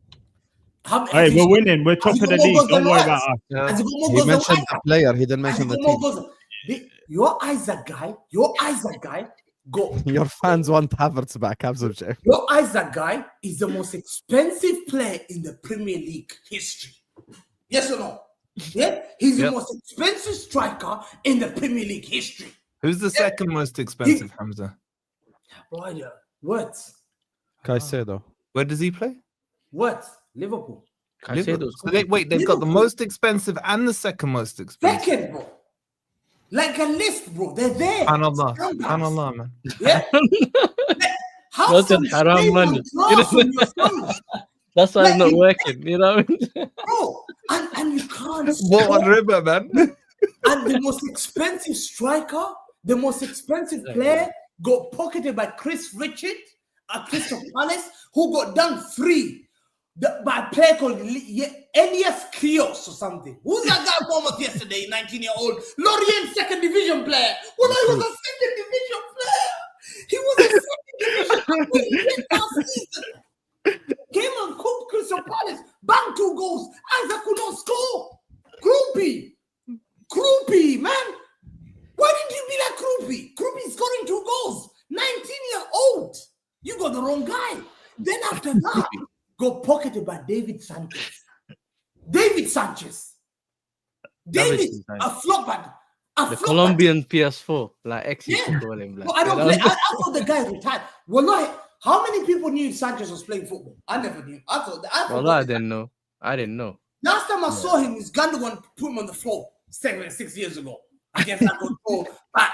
Hey, we're winning. We're top of the league. Don't worry about us. Has he got more He goals than mentioned Isaac? the player. He didn't Has he mention the got more team. goals than- Your Isaac guy got Your fans want Havertz back. Absolutely. your Isaac guy is the most expensive player in the Premier League history. Yes or no? Yeah, he's the Yep. most expensive striker in the Premier League history. Who's the second most expensive, Hamza? Right, What? Caicedo. Where does he play? Liverpool. Liverpool. So they've got the most expensive and the second most expensive. Second, bro. Like a list, bro. They're there. Subhanallah. Scumbags. Subhanallah, man. Yeah. Have That's some just haram shame money. and class on your sons, That's why it's not Like- working. You know what I mean? bro. And you can't. What on score. river, man? And the most expensive striker, the most expensive player got pocketed by Chris Richard at Crystal Palace, who got done free by a player called Elias Krios or something. Who's that guy Bournemouth yesterday, 19-year-old? Lorient second division player. Well, he was a second division player. He was a second division player last season. Came and cooked Crystal Palace, banged 2 goals. Isaac could not score. Kroopy, man. Why did you be like Kroopy? Kroopy scoring 2 goals. 19-year-old. You got the wrong guy. Then after that, got pocketed by David Sanchez. David, a flop bad. The Colombian PS4, like X used to call him. Like, No, I don't play. I thought the guy retired. Wallahi, how many people knew Sanchez was playing football? I never knew. I thought Well, I didn't know. Last time I saw him, his Gundogan put him on the floor 6 years ago against that goal. But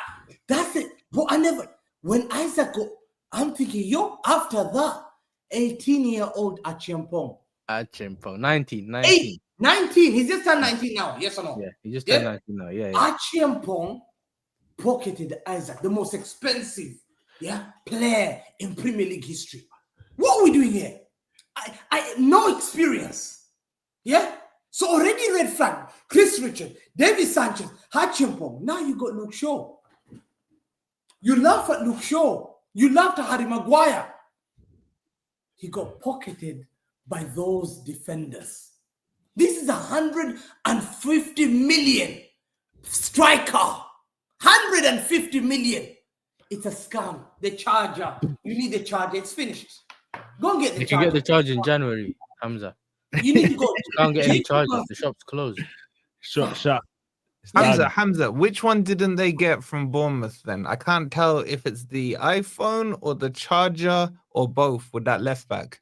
that's it. But I never. When Isaac go, I'm thinking, after that, 18-year-old Achiampong. 19. 19. He's just turned 19 now. Yes or no? Yeah, he just turned 19 now. Yeah. Achiampong pocketed Isaac, the most expensive player in Premier League history. What are we doing here? I no experience. Yeah? So already red flag. Chris Richard, David Sanchez, Achiampong. Now you got Luke Shaw. You laugh at Luke Shaw. You laughed at Harry Maguire. He got pocketed by those defenders. This is 150 million striker. 150 million. It's a scam. The charger. You need the charger. It's finished. Go and get the You charger. can get the charge in January, Hamza. You need to go. You can't get any charges. The shop's closed. Shut. Hamza, which one didn't they get from Bournemouth then? I can't tell if it's the iPhone or the charger or both with that left back.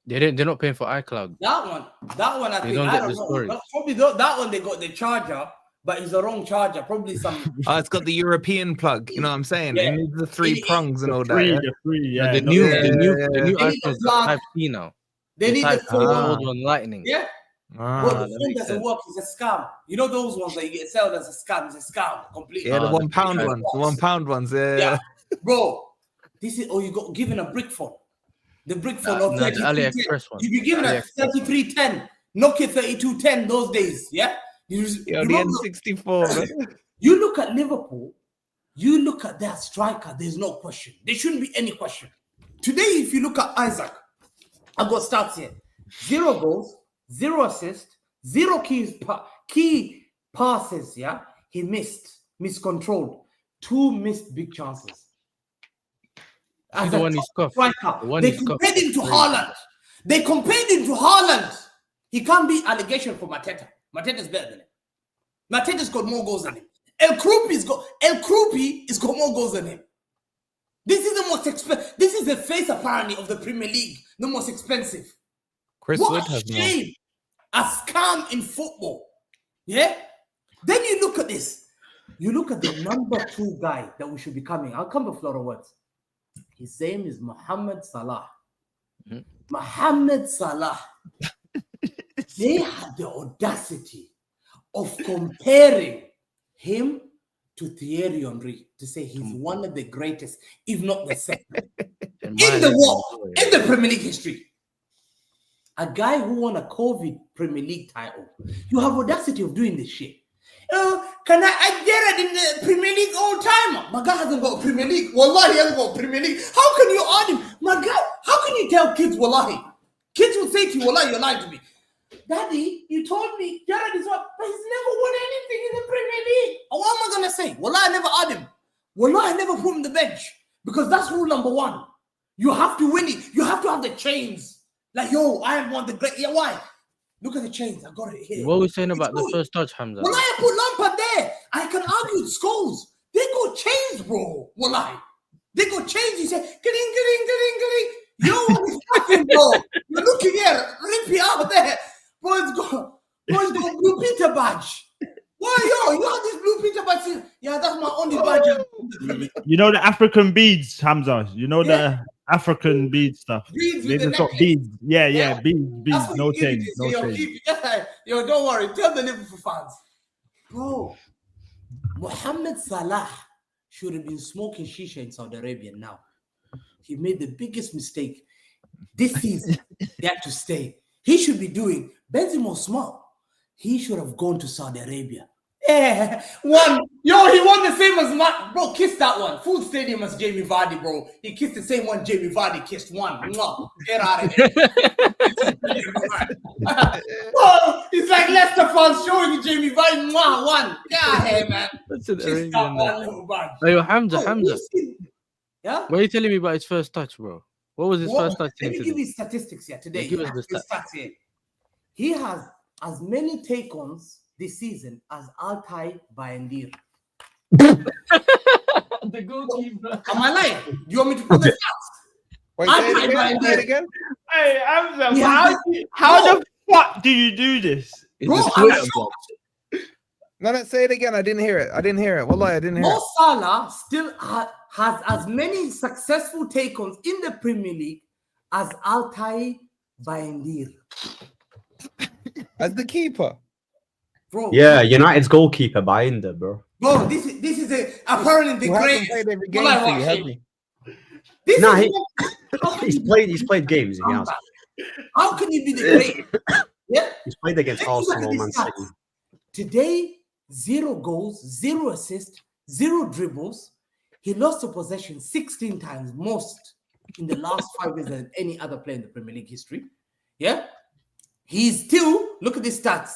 They're not paying for iCloud. That one, I think. don't I get don't the know. storage. But probably that one, they got the charger, but it's the wrong charger. Probably some. Oh, it's got the European plug. You know what I'm saying? Yeah. It needs the 3 prongs and all that. Free, Yeah? the free, Yeah, yeah. the no, new yeah, yeah. iPhone's got Type C now. They need the Type full. old one Lightning. Yeah. Ah, But that the phone makes doesn't sense. work. It's a scam. You know those ones that you get sold as a scam. It's a scam completely. yeah, the Ah, £1 the ones. The £1 ones. Yeah. Yeah. Bro, this is you got given a brick phone. The brick phone of No, the 3310. AliExpress one. You be given a AliExpress one. 3310, Nokia 3210 those days. Yeah. You Yeah, the remember- N64. Man. You look at Liverpool, you look at their striker, there's no question. There shouldn't be any question. Today, if you look at Isaac, I've got stats here. 0 goals, 0 assists, 0 key passes, yeah? He miscontrolled. 2 missed big chances. He's the one he scuffed. Striker, The one they he scuffed. compared him to Haaland. He can't be allegation for Mateta. Mateta's better than him. Mateta's got more goals than him. El Kroupi has got more goals than him. This is the most expensive. This is the face apparently of the Premier League, the most expensive. Chris Wood What a has more. shame! A scam in football. Yeah. Then you look at this. You look at the number 2 guy that we should be coming. I'll come with Flora words. His name is Mohamed Salah. Mohamed Salah. They had the audacity of comparing him to Thierry Henry to say he's one of the greatest, if not the second, in the Premier League history. A guy who won a COVID Premier League title. You have audacity of doing this shit. Can I get it in the Premier League all time? My guy hasn't got a Premier League. Wallahi, he hasn't got a Premier League. How can you add him? My guy, how can you tell kids Wallahi? Kids will say to you, Wallahi, you're lying to me. Daddy, you told me Jared is what, but he's never won anything in the Premier League. What am I going to say? Wallahi, I never add him. Wallahi, I never put him on the bench. Because that's rule number 1. You have to win it. You have to have the chains. Like, yo, I am one of the great. Yeah, why? Look at the chains. I got it here. What are we saying about the first touch, Hamza? Wallahi, I put Lampard there. I can argue with Scholes. They got chains, bro. Wallahi. They got chains. You say, getting. Yo, it's nothing, bro. You're looking here. Rip it out there. Bro, it's got Blue Peter badge. Why, yo, you have this Blue Peter badge? Yeah, that's my only badge. You know the African beads, Hamza. You know the African bead stuff. Beads They with the just got necklace. beads. Yeah, Yeah. beads. That's what No you give change. it. No Yo, change. keep it. Yo, don't worry. Tell the Liverpool fans. Bro, Mohamed Salah should have been smoking shisha in Saudi Arabia now. He made the biggest mistake this season. He had to stay. He should be doing Benzema smart. He should have gone to Saudi Arabia. Yeah, one. Yo, he won the same as Mark. Bro, kiss that one. Full stadium as Jamie Vardy, bro. He kissed the same one Jamie Vardy kissed. One. Mwah. Get out of here. Bro, it's like Leicester fans showing you Jamie Vardy. Mwah. One. Get out of here, man. That's an Kiss Arabian that one, man. little man. Hey, Hamza, Bro, Hamza. you see- Yeah? What are you telling me about his first touch, bro? What was his first touch? Let me today? give you statistics here today. Give us Yeah, the his stats here. He has as many take-ons this season as Altay Bayendir. The goalkeeper. Am I lying? Do you want me to put the stats? Wait, I say it can't again. mind Say it it. again. Hey, Hamza, Yeah, how the fuck do you do this? Bro, It's a I'm Twitter shocked. bot. No, say it again. I didn't hear it. Wallahi, I didn't hear Mo it. Salah still has as many successful take-ons in the Premier League as Altay Bayendir. As the keeper. Bro, Yeah, United's goalkeeper behind it, bro. bro, this is apparently the Who hasn't greatest. played every game Wallahi, for you, watch has him. he? This Nah, is He's played games. He has. How can you be the greatest? Yeah. He's played against Let's look at Arsenal, these Man stats. City. Today, 0 goals, 0 assists, 0 dribbles. He lost a possession 16 times, most in the last 5 years than any other player in the Premier League history. Yeah. He's still, look at these stats.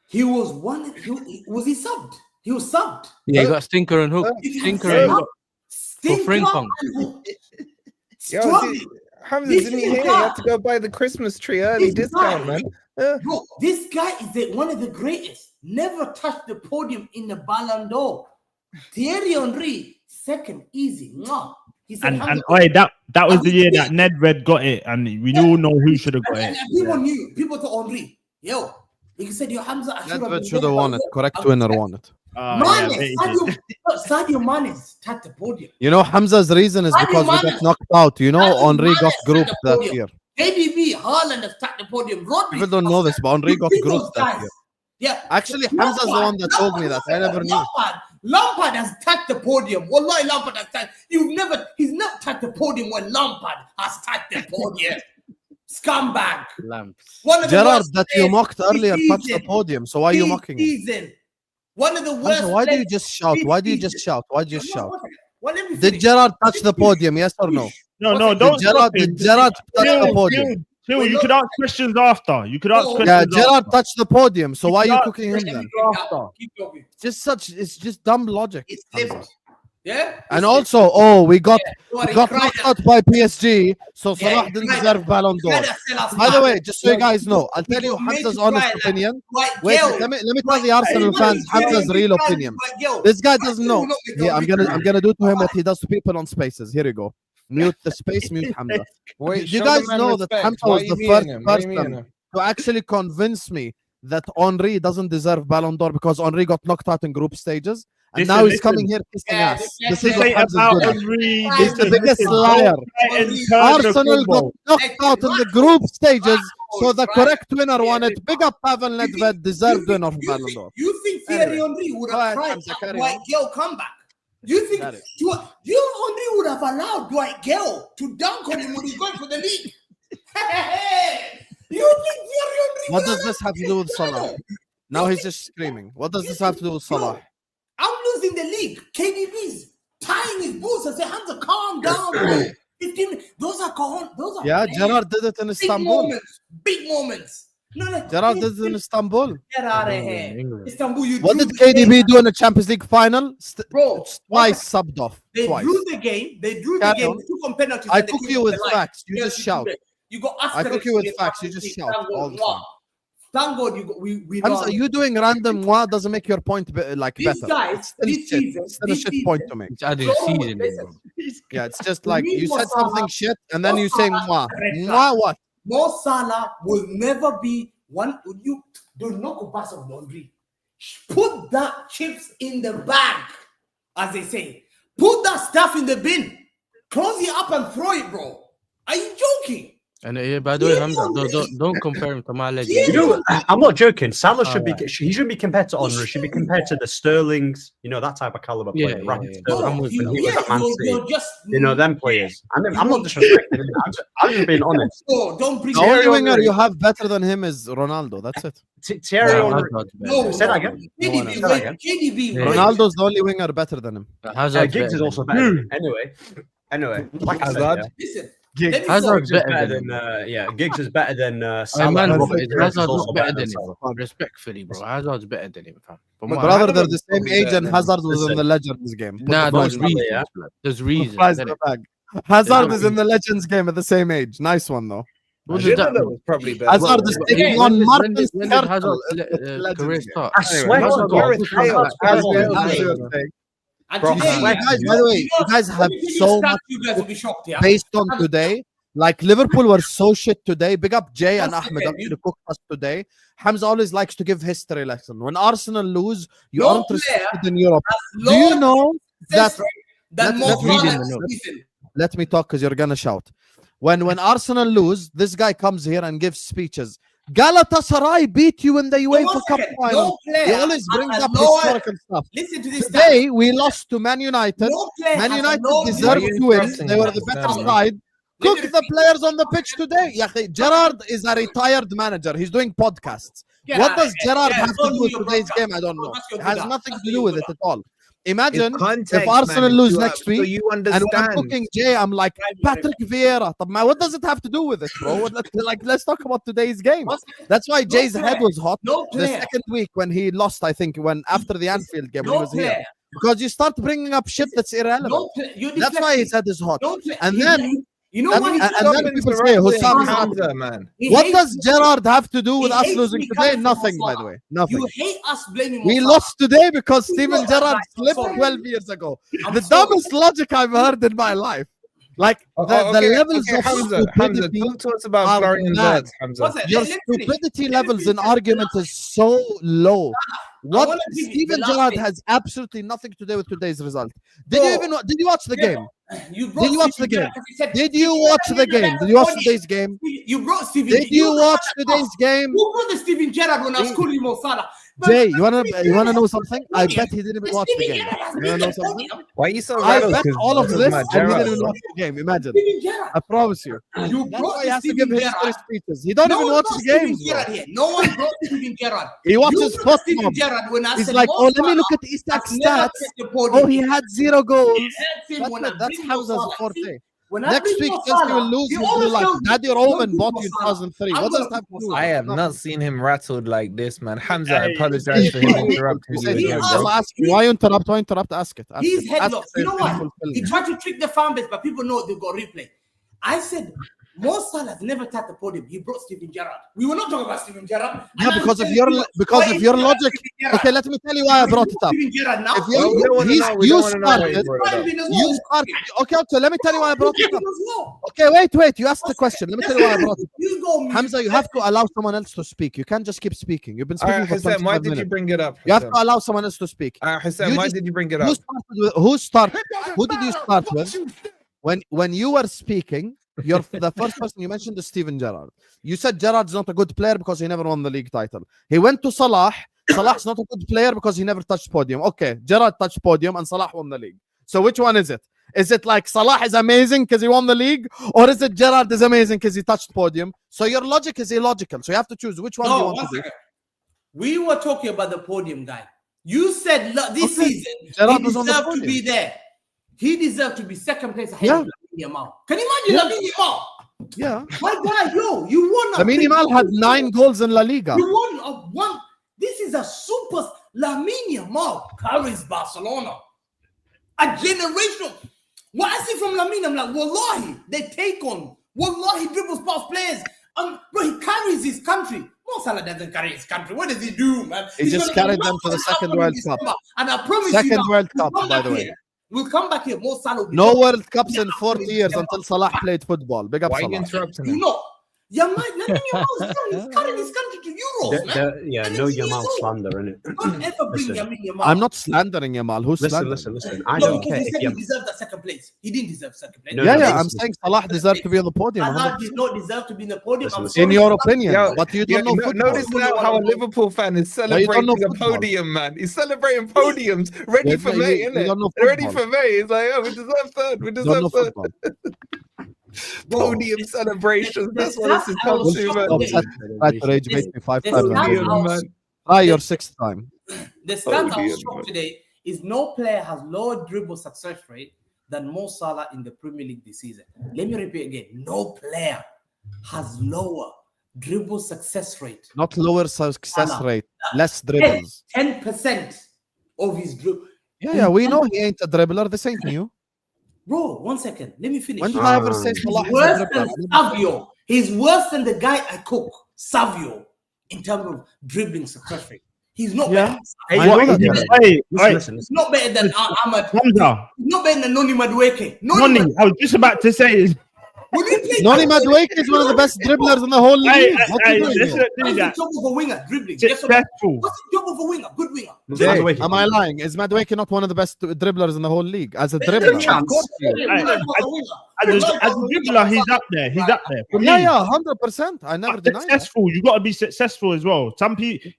He was subbed? He was subbed. Yeah, you got Stinker and Hook. Stinker and Hook. Stinker Frimpong. and Hook. Yo, Struggling. Hamza, This didn't is you a hear? You guy. had to go buy the Christmas tree early This discount, guy. man. Bro, this guy is one of the greatest. Never touched the podium in the Ballon d'Or. Thierry Henry, second, easy. Mwah. He said, And "Hamza, oi, that was the year that Nedved got it, and we all know who should have got and it. people knew, people thought Henry. Yo, he said, yo, Hamza, I should have Nedved been should there, have won it. but Correct I- winner won it. Oh, Mane, yeah, they did. Sadio Mane touched the podium. You know, Hamza's reason is Sadio because we Mane- got knocked out. You know, Sadio Henri Mane got set grouped the that podium. year. KDB, Haaland has touched the podium. Rodri, People don't know this, but Henri got These grouped that guys. year. Yeah. Actually, Hamza's the one that told me that. I never knew. Lampard has touched the podium. Wallahi, Lampard has touched. He's not touched the podium when Lampard has touched the podium. Scumbag. Lamps. One of the Gerard, worst that you players mocked this earlier, touched the season. podium. So why are you This mocking him? season. One of the worst. Hamza, why do you players just shout? this Why do you season. just shout? Why do you just No, shout? one second. Well, let me Did finish. Gerard touch the podium? Yes or no? No, Did don't stop him. Did Gerard touch the podium? Chill, Wait, you no. could ask questions after. You could ask No. questions Yeah, after. Gerard touched the podium. So why are you Gerard- cooking him then? Keep talking. It's just dumb logic. It's Hamza. flipped. Yeah. And also, we got What he got cried knocked at. out by PSG, so Yeah, Salah he didn't cried deserve at- Ballon he d'Or. tried to sell us By the back. way, just so you guys know, I'll We tell you got made Hamza's to honest cry like opinion. white Wait, girl. let me tell the Arsenal White fans girl, Hamza's real white opinion. girl. This guy White doesn't girl know. will not make Yeah, a I'm gonna do to him what he does to people on spaces. Here you go. Mute the space, mute Hamza. Wait, Do you show guys the man know that respect. Hamza Why was you the muting first him? Why you muting person him? to actually convince me that Henry doesn't deserve Ballon d'Or because Henry got knocked out in group stages, and now he's coming here kissing Yeah, ass. this This This is what ain't Hamza's about good at. Henry. He's the biggest liar. Arsenal got knocked out in the group stages, so the correct winner won it. Big up Pavel Nedved, deserved winner of Ballon d'Or. You think Thierry Anyway, Henry would go have ahead, cried Hamza, at carry Dwight on. Gale comeback? You think Got it. you Henry would have allowed Dwight Gale to dunk on him when he's going for the league? You think Thierry Henry What would does have this have to do with Salah? No. Now he's just screaming. What does this have to do with Salah? I'm losing the league. KDB's tying his boots and say, Hamza, calm down, bro. 15, those are those are Yeah, big Gerard did it in Istanbul. moments. Big moments. No. Gerard did it in Istanbul. Get out of here. England. Istanbul, you What drew did the game. KDB do in the Champions League final? Bro, Twice subbed off. They Twice. drew the game. They drew the Carry game. on. They took on penalties. I and they cook came you off with the line. facts. You Yes, just you shout. did. You got I cook you with facts. You just shout all the time. Thank God you got, we Hamza, lost. you doing random what doesn't make your point like These better. guys, It's still this shit. season, It's still a this shit season, point to make. It's adding Bro, season, listen. bro. Yeah, it's just To like me, you Mo said Salah- something shit and then Mo you say Salah moi. red flag. Moi what? Mo Salah will never be one. You do not go pass on laundry. Put that chips in the bag, as they say. Put that stuff in the bin. Close it up and throw it, bro. Are you joking? And by the way, Hamza, don't compare him to my legend. You know, I'm not joking. Salah should be. Alright. He shouldn't be compared to Henry. He should be compared to the Sterlings. You know, that type of caliber player. Yeah, Raheem yeah. Sterling. I'm with When he you. was at Man City. You're just. You know, them players. I'm not disrespecting him. I'm just being honest. No, don't bring The only Thierry winger Henry. you have better than him is Ronaldo. That's it. Thierry Yeah, Henry. Hazard's No, better. Say that again. KDB, Say that again. KDB, Yeah. Ronaldo's the only winger better than him. Hazard's Giggs is better. also better. than him. Anyway, like I said, Hazard. Listen, Giggs. let me Hazard's go. Giggs is better better than Giggs is better than Salah. Man, and but Robert Pires is Hazard's also not better than Salah. him. Respectfully, bro. Hazard's better than him, fam. From But what brother, I- they're the same Probably age better and than Hazard was in Listen. the Legends game. Put Nah, the there's prize back. reasons. yeah. blood. There's Put reasons. the prize innit? back. Hazard There's is in the Legends game at the same age. Nice one though. What does Ginola that mean? was probably better. Hazard is taking on Martin When did Skrtel Hazard's at the Legends career game. start? I swear Hazard to got God. a push on that. As Come we- on, as man. we were saying. And Bro, today, I Guys, by the way, you guys have let me give you so stats, much you guys will be shocked, yeah? based on today. Like Liverpool were so shit today. Big up Jay and That's Ahmed it, actually cooked us today. Hamza always likes to give history lesson. When Arsenal lose, you No aren't player respected in Europe. As Do you long know that? as that let- Mo let me Salah read in the this notes. season. Let me talk because you're gonna shout. When Arsenal lose, this guy comes here and gives speeches. Galatasaray beat you in the No, UEFA one Cup second. final. No player. He always brings has up lower- historical stuff. Listen to this. stat. Today we lost to Man United. No player Man has United lower- deserved Why are you to win. interrupting They were me? the better Understand, side. Let Cook me the repeat. players on the pitch today. Ya akhi, Gerard is a retired manager. He's doing podcasts. Get What out does of here. Gerard Yeah, have to don't do do with your today's broadcast. game? I don't know. That's your It has Buddha. nothing That's to your do with it Buddha. at all. Imagine Context, if Arsenal man, lose so- next so week you and when I'm understand. cooking Jay, I'm like, Patrick Vieira. What does it have to do with it, bro? Let's talk about today's game. What's- That's why No Jay's player. head was hot. No The player. second week when he lost, I think, when after the Anfield game when he No was here. player. Because you start bringing up shit that's irrelevant. No player. You That's why his head is hot. No player. And He- then- you know and- what? and then people say Husam is not. Hamza, man. What does Gerard have to do with he us hates losing me today? coming from Nothing, by Salah. the way. Nothing. You hate us blaming We Mo lost today because You Steven know that, Gerrard right? I'm slipped sorry. 12 years ago. I'm The sorry. dumbest logic I've heard in my life. Like the levels of Hamza, stupidity. talk to us about are Florian mad. Wirtz, Hamza. What's that? Your Let me finish. stupidity Let me levels finish. in argument is so low. What wanna give you Steven the last Gerrard thing. has absolutely nothing to do with today's result. Did you watch the game? You Did you watch the game? Did you watch the game? Did you watch today's game? You brought Steven. Did you watch today's game? Who brought the Steven Gerrard when I was calling Mo Salah? Jay, you wanna know something? I bet he didn't even watch the game. You wanna know something? Why are you so I rattled? bet 'Cause all of this is this my and he Gerrard, didn't even bro. watch the game. Imagine. Steven Gerrard. I promise you. You That's brought why he has to Steven give history Gerrard. speeches. He don't No even one watch brought the games, Steven bro. Gerrard here. No one brought Steven Gerrard. He watches You brought Steven Tottenham. Gerrard when I He's said like, Mo oh, let me Salah look at Isak's has never stats. checked the podium. Oh, he had 0 goals. That's him when I That's bring Mo Hamza's Salah. forte. See, When I Next bring week, Mo Chelsea will Salah, lose. he You'll be always like, tells me, Daddy "Don't Roman do bought Mo you in Salah." 2003. I'm What gonna does that put do? Mo I Salah. have not seen him rattled like this, man. Hamza, I Hey, apologize for him Hey, interrupting you you said he again, asked- bro. so ask me. Why interrupt? Why interrupt? Ask it. Ask He's it. Ask headlock. it. You know what? Fulfill He me. tried to trick the fan base, but people know they've got replay. I said, Mo Salah has never tapped the podium. He brought Steven Gerrard. We were not talking about Steven Gerrard. Yeah, because of your logic. Okay, let me tell you why I brought it up. Steven Gerrard now. If Well, we don't want to he's- know. We you don't want to know why you started- brought it up. You started. Okay, let me tell you why I brought it up. No. Okay, wait. You asked the question. Let me tell you why I brought it up. You go, mute. Hamza, you have to allow someone else to speak. You can't just keep speaking. You've been All speaking right, for Husam, why 25 did you minutes. bring it up? You have Husam? to allow someone else to speak. Husam, You why just- did you bring it Who up? started with? Who did you start with? When you were speaking, the first person you mentioned is Steven Gerrard. You said Gerrard's not a good player because he never won the league title. He went to Salah. Salah's not a good player because he never touched podium. Okay, Gerrard touched podium and Salah won the league. So which one is it? Is it like Salah is amazing because he won the league, or is it Gerrard is amazing because he touched podium? So your logic is illogical. So you have to choose which one you No, want one to do. second. We were talking about the podium guy. You said this Okay. season Gerrard he was on the deserved to podium. be there. He deserved to be second place ahead Yeah. of Lamine Yamal. Can you imagine Lamine Yamal? Yeah. My guy, you won. Lamine Yamal had 9 goals in La Liga. You won a one. This is a super. Lamine Yamal carries Barcelona. A generation. What I see from Lamine, I'm like, wallahi, they take on. Wallahi, dribbles past players. Bro, he carries his country. Mo Salah doesn't carry his country. What does he do, man? He He's just gonna carried go them to the knock second out World in Cup. December. And I promise you Second now, World we'll Cup, come by back the way. here. We'll come back here. Mo Salah will be No top. World Cups in 40 years until Salah played football. Big up Why are you Salah. interrupting You him? know, Lamine Yamal is carrying his country to Euros, man. Yeah, And no it's years Yamal old. slander, innit? Don't ever bring Listen. Lamine Yamal. I'm not slandering Yamal. Who's slandering? Listen. I No, don't because care he if said he Yamal. deserved that second place. He didn't deserve second place. No, Yeah, no, I'm listen. saying Salah deserved to be on the podium. Salah 100%. did not deserve to be in the podium. Listen, I'm listen. In sorry. your opinion, Yo, but you don't know football. Notice now how a Liverpool fan is you don't know celebrating a football. podium, man. He's celebrating podiums, ready Yeah, for you- May, you isn't don't know it? Ready football. for May. He's like, oh, we deserve third. We You don't know deserve third. football. Podium celebrations. That's what this is I was come to, shocked man. today. Try to rage bait me 5 This times. guy- and Podium, lose. man. Try your 6th time. The stats I was Podium, shocked man. today is no player has lower dribble success rate than Mo Salah in the Premier League this season. Let me repeat again. No player has lower dribble success rate. Not lower success Salah. rate, less dribbles. 10% of his dribble. Yeah, we know he ain't a dribbler. This ain't new. Bro, 1 second. Let me finish. When did I ever say Salah He's is a worse dribbler? than Savio. He's worse than the guy I cook, Savio, in terms of dribbling success rate. He's not Yeah. better. Hey, I know that. listen. He's not better than Ahmad. Hamza, He's not better than Noni Madueke. Noni, I was just about to say, Will you play? Noni Madueke is one of the best dribblers in the whole hey, league. What you doing let's here? not do What's the that. job of a winger? Dribbling. Yes or no? Successful. What's the job of a winger? Good winger. Jay, am I lying? Is Madueke not one of the best dribblers in the whole league? As a dribbler, chance. of course he is. As a dribbler, he's up there. He's up there. For me, Yeah, 100%. I never denied that. successful. You got to be successful as well.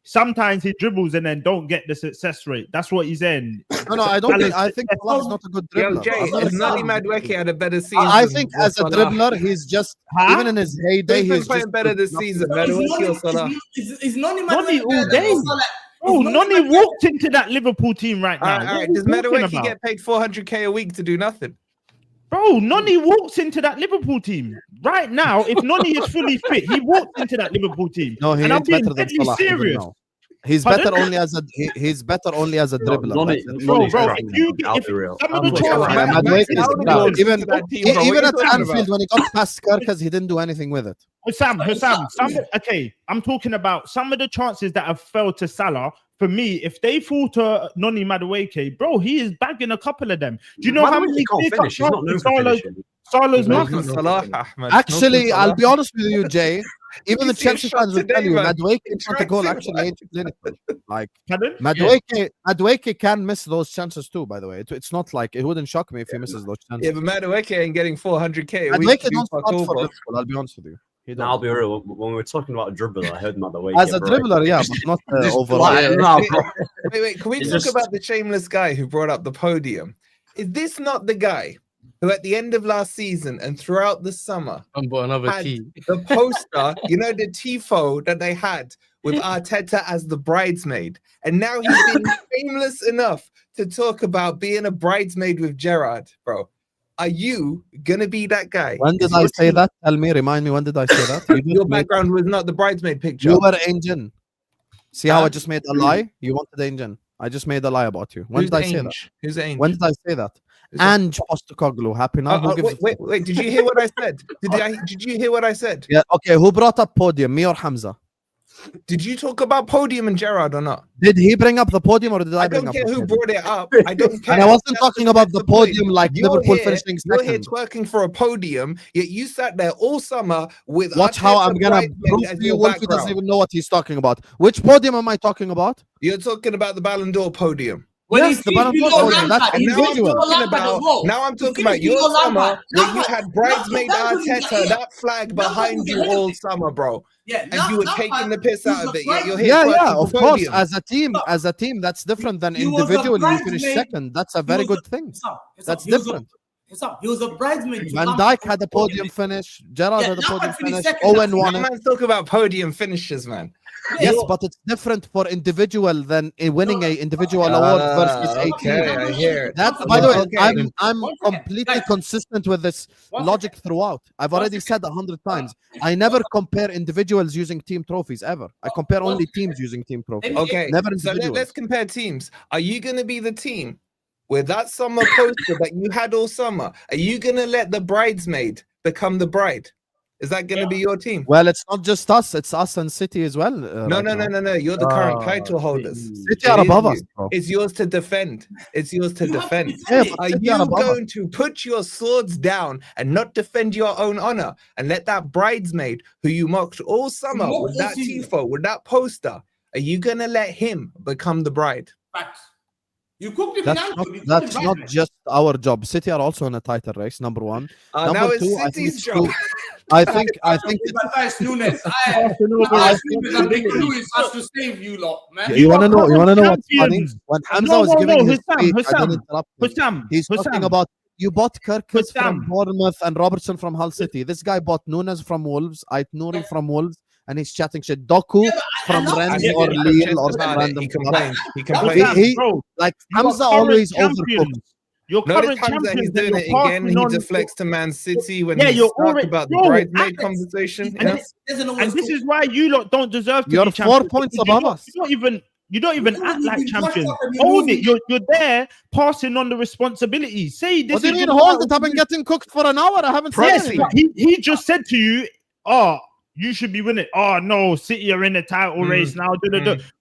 Sometimes he dribbles and then don't get the success rate. That's what he's in. No, I don't think. I think Salah is not a good Yo, dribbler. Jay, I'm not if Nani saying- Madueke had a better season. I think than as a Salah, dribbler, he's just Huh? even in his heyday, who's been he's playing just better this not- season, Madueke or Salah? Is Noni Noni all day. Oh, Noni Noni walked into that Liverpool team right now. All right. What Does are you talking Madueke about? get paid 400k a week to do nothing? Bro, Noni walks into that Liverpool team right now. If Noni is fully fit, he walks into that Liverpool team. No, he and I'm ain't being better than deadly Salah. even serious. now. He's Pardon? better only as a he's better only as a dribbler. Noni- That's it. Noni's Bro, crap, if you I'll if be real. some of the Bro, chances Yeah, Matt- Madueke Matt is Downing crap. walks Even into that team, bro. What even are you at talking Anfield about? when he got past Kerkez, he didn't do anything with it. Husam, okay, I'm talking about some of the chances that have fell to Salah. For me, if they fall to Noni Madueke, bro, he is bagging a couple of them. Do you know how Madueke many can't clear-cut finish. He's not known chances for Salah's finishing. Salah's No, missed? not Salah, Ahmed. Actually, No, I'll Salah. be honest with you, Jay. Even You the see a Chelsea shot fans will today, tell you, man. Madueke in front of Right, goal so actually ain't clinical. Like Pardon? Madueke can miss those chances too. By the way, it's not like it wouldn't shock me if he misses those chances. Yeah, but Madueke ain't getting 400k a week. Madueke to do don't fuck start all, for bro. Liverpool. I'll be honest with you. He Now, I'll don't. be real. When we were talking about a dribbler, I heard Madueke. As a dribbler, yeah, but not overall. Like, no, bro. Wait, can we It's talk just- about the shameless guy who brought up the podium? Is this not the guy who at the end of last season and throughout the summer And bought another had tea. the poster, the tifo that they had with Arteta as the bridesmaid, and now he's been shameless enough to talk about being a bridesmaid with Gerrard, bro. Are you gonna be that guy? When did It's I your say team. that? Tell me, remind me, when did I say that? You Your just made- background was not the bridesmaid picture. You were Ange. See how I Huh? just made a lie? You wanted Ange. I just made a lie about you. When Who's did I say that? Ange? Who's Ange? When did I say that? Who's that? Ange Postecoglou. Happy now? Who gives wait. Did you hear what I said? Did you hear what I said? Yeah, okay. Who brought up podium? Me or Hamza? Did you talk about podium and Gerrard or not? Did he bring up the podium or did I I bring don't up care the who podium? brought it up. I don't care. And I wasn't That's talking the- about that's the point. podium like You're Liverpool here- finishing You're here second. twerking for a podium, yet you sat there all summer with. Watch how Arteta I'm gonna bridesmaid prove as to you your Wolfie doesn't background. even know what he's talking about. Which podium am I talking about? You're talking about the Ballon d'Or podium. When Yes, he the beat Ballon d'Or Villa podium, that's Lampard, And he now beat I'm individual. Villa talking Lampard as about well. now I'm He talking beat about your Villa summer Lampard. where you Lampard- had bridesmaid Lampard was Arteta, ahead. that flag behind was you ahead of all it. summer, bro. Yeah, And you were taking the piss out of it. Yet you're here Yeah, twerking of for course. podium. As a team, that's different than He was a individually. You finish bridesmaid. second. That's a very good thing. That's different. He was a bridesmaid. to Van Lampard. Dijk had a podium finish. Gerrard Yeah, had a podium Lampard finished finish. second, Owen that's won That it. man's talking about podium finishes, man. Yes, but it's different for individual than winning a individual award versus a Okay, team. I hear it. That's, by the way, Okay. I'm One second, completely guys. consistent with this One logic throughout. I've already said 100 times. I never compare individuals using team trophies ever. I compare only teams using team trophies. Okay, Never so individuals. let's compare teams. Are you going to be the team with that summer poster that you had all summer? Are you going to let the bridesmaid become the bride? Is that going to be your team? Well, it's not just us; it's us and City as well. No. You're the current title holders. City are It is above you. us, bro. It's yours to defend. It's yours to defend. Yeah, but Are City are you above us. going to put your swords down and not defend your own honor and let that bridesmaid who you mocked all summer Mocked with all that season. tifo, with that poster, are you going to let him become the bride? Facts. You cooked him in That's Anfield, not, you cooked that's him not bridesmaid. just our job. City are also in a title race. Number one. Now Number it's two, I think City's it's job. true. I think Matthias Nunes. Arsenal Matthias were- Nunes and Victor Lewis has to save you lot, man. you want to know? You want to know what's funny? champions. When Hamza No, was no, giving no, his Husam, speech, I Husam, didn't interrupt him. Husam, He's talking Husam. about you bought Kirkus from Husam. Bournemouth and Robertson from Hull City. This guy bought Nunes from Wolves, Ait Nouri from Wolves, and he's chatting shit. Doku Yeah, but from I love- Rennes Yeah, or yeah, Lille or Francesco some had it. random He club. complained. He He- complained. he- Bro, Like you are Hamza current always champions. overcooked. Your Notice current Hamza, he's champions doing and it you're again. He passing on- deflects to Man City when Yeah, he you're talks already- about the Bro, bridesmaid Alex, conversation. And Yeah. doesn't always And this cook. is why you lot don't deserve to You're be 4 champions. points because above you us. You don't even You act don't like even dress champions. up and you're Own moving. it. You're there passing on the responsibility. Say this What do you is mean your hold it? part. I've been getting cooked for an hour. I haven't said Yes, anything. but he just said to you, "Oh, you should be winning." Oh no, City are in the title race now.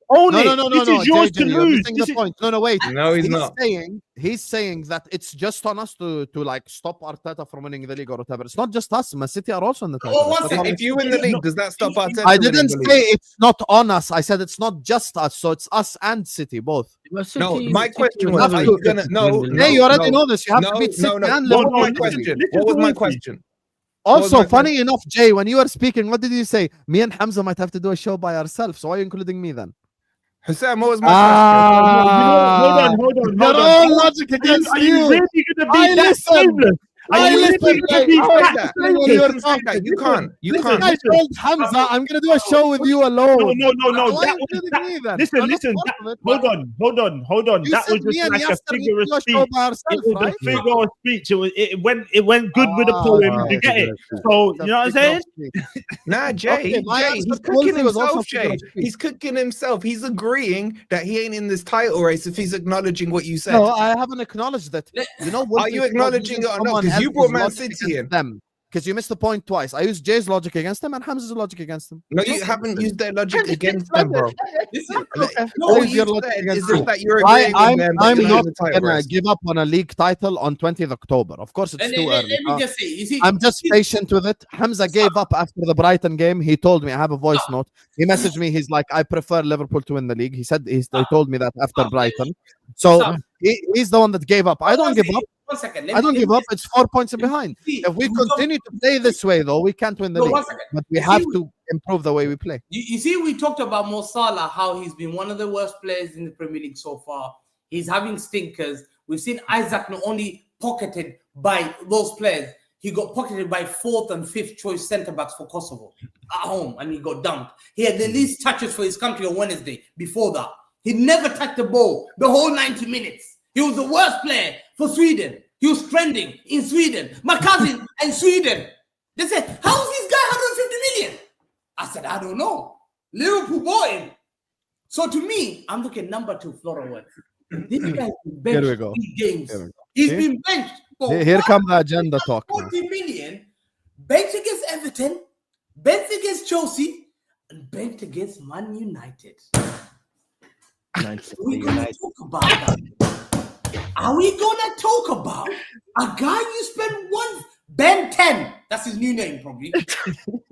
Own No, it. no, no, no, This no. is yours JJ, to you're lose. missing This the is- point. No, wait. No, he's not. He's saying that it's just on us to like stop Arteta from winning the league or whatever. It's not just us. Man City are also in the title. Oh, one That's second. all If you win the league, does that stop Arteta? I winning didn't the league? say it's not on us. I said it's not just us. So it's us and City both. No, my question was, was, are are you you gonna? No, Hey, you already know this. You have to no, beat City no, no. and What was Liverpool. my listen, question? listen What was to my Wolfie. question? Also, my funny enough, Jay, when you were speaking, what did you say? Me and Hamza might have to do a show by ourselves. So why are you including me then? Husam, what was my Hold on. Your own logic against Are you you. really gonna be I that listen. shameless? Are I you really listen, gonna Jay. be How question? is that? You When you're can say that. talking. You can't. You Listen, can't. I told Hamza I'm gonna do a show with you alone. No. Why are That you was including that. me then? Listen, I'm not listen. part That, of it. hold on. You That said was me just and like a Yasser need figure to of do a speech. show by It ourselves, was right? a figure of speech. It went good with the poem. You get it? So you know what I'm saying? Nah, Jay, Okay, my Jay, answer he's to Wolfie cooking was also himself, figure Jay. of speech. He's cooking himself. He's agreeing that he ain't in this title race if he's acknowledging what you said. No, I haven't acknowledged it. You know, Are you acknowledging it or not? Because you brought Man City in. them. Because you missed the point twice. I used Jay's logic against them and Hamza's logic against them. No, you haven't used their logic against them, bro. Listen, All Use you your logic said against is you. just that you're agreeing with them. that I'm you're not in the title gonna race. give up on a league title on 20th October. Of course, it's too early. let me just say, you see, I'm just patient with it. Hamza gave up after the Brighton game. He told me, I have a voice note. He messaged me. He's like, I prefer Liverpool to win the league. He said, he told me that after Brighton. So he's the one that gave up. I don't give up. 1 second. I don't give up. It's 4 points behind. If we continue to play this way, though, we can't win the league. 1 second. But we have to improve the way we play. You see, we talked about Mo Salah, how he's been one of the worst players in the Premier League so far. He's having stinkers. We've seen Isaac not only pocketed by those players, he got pocketed by 4th and 5th choice centre backs for Kosovo at home, and he got dumped. He had the least touches for his country on Wednesday. Before that, he never touched the ball the whole 90 minutes. He was the worst player for Sweden. He was trending in Sweden. My cousin in Sweden. They said, how is this guy 150 million? I said, I don't know. Liverpool bought him. So to me, I'm looking number 2, Flora Worth. This guy's been benched Here we go. 3 games. Here we go. He's See? been benched for Here come the agenda talk. Now. 40 million, benched against Everton, benched against Chelsea, and benched against Man United. We're going to talk about that. Are we going to talk about a guy you spend Ben 10? That's his new name, probably.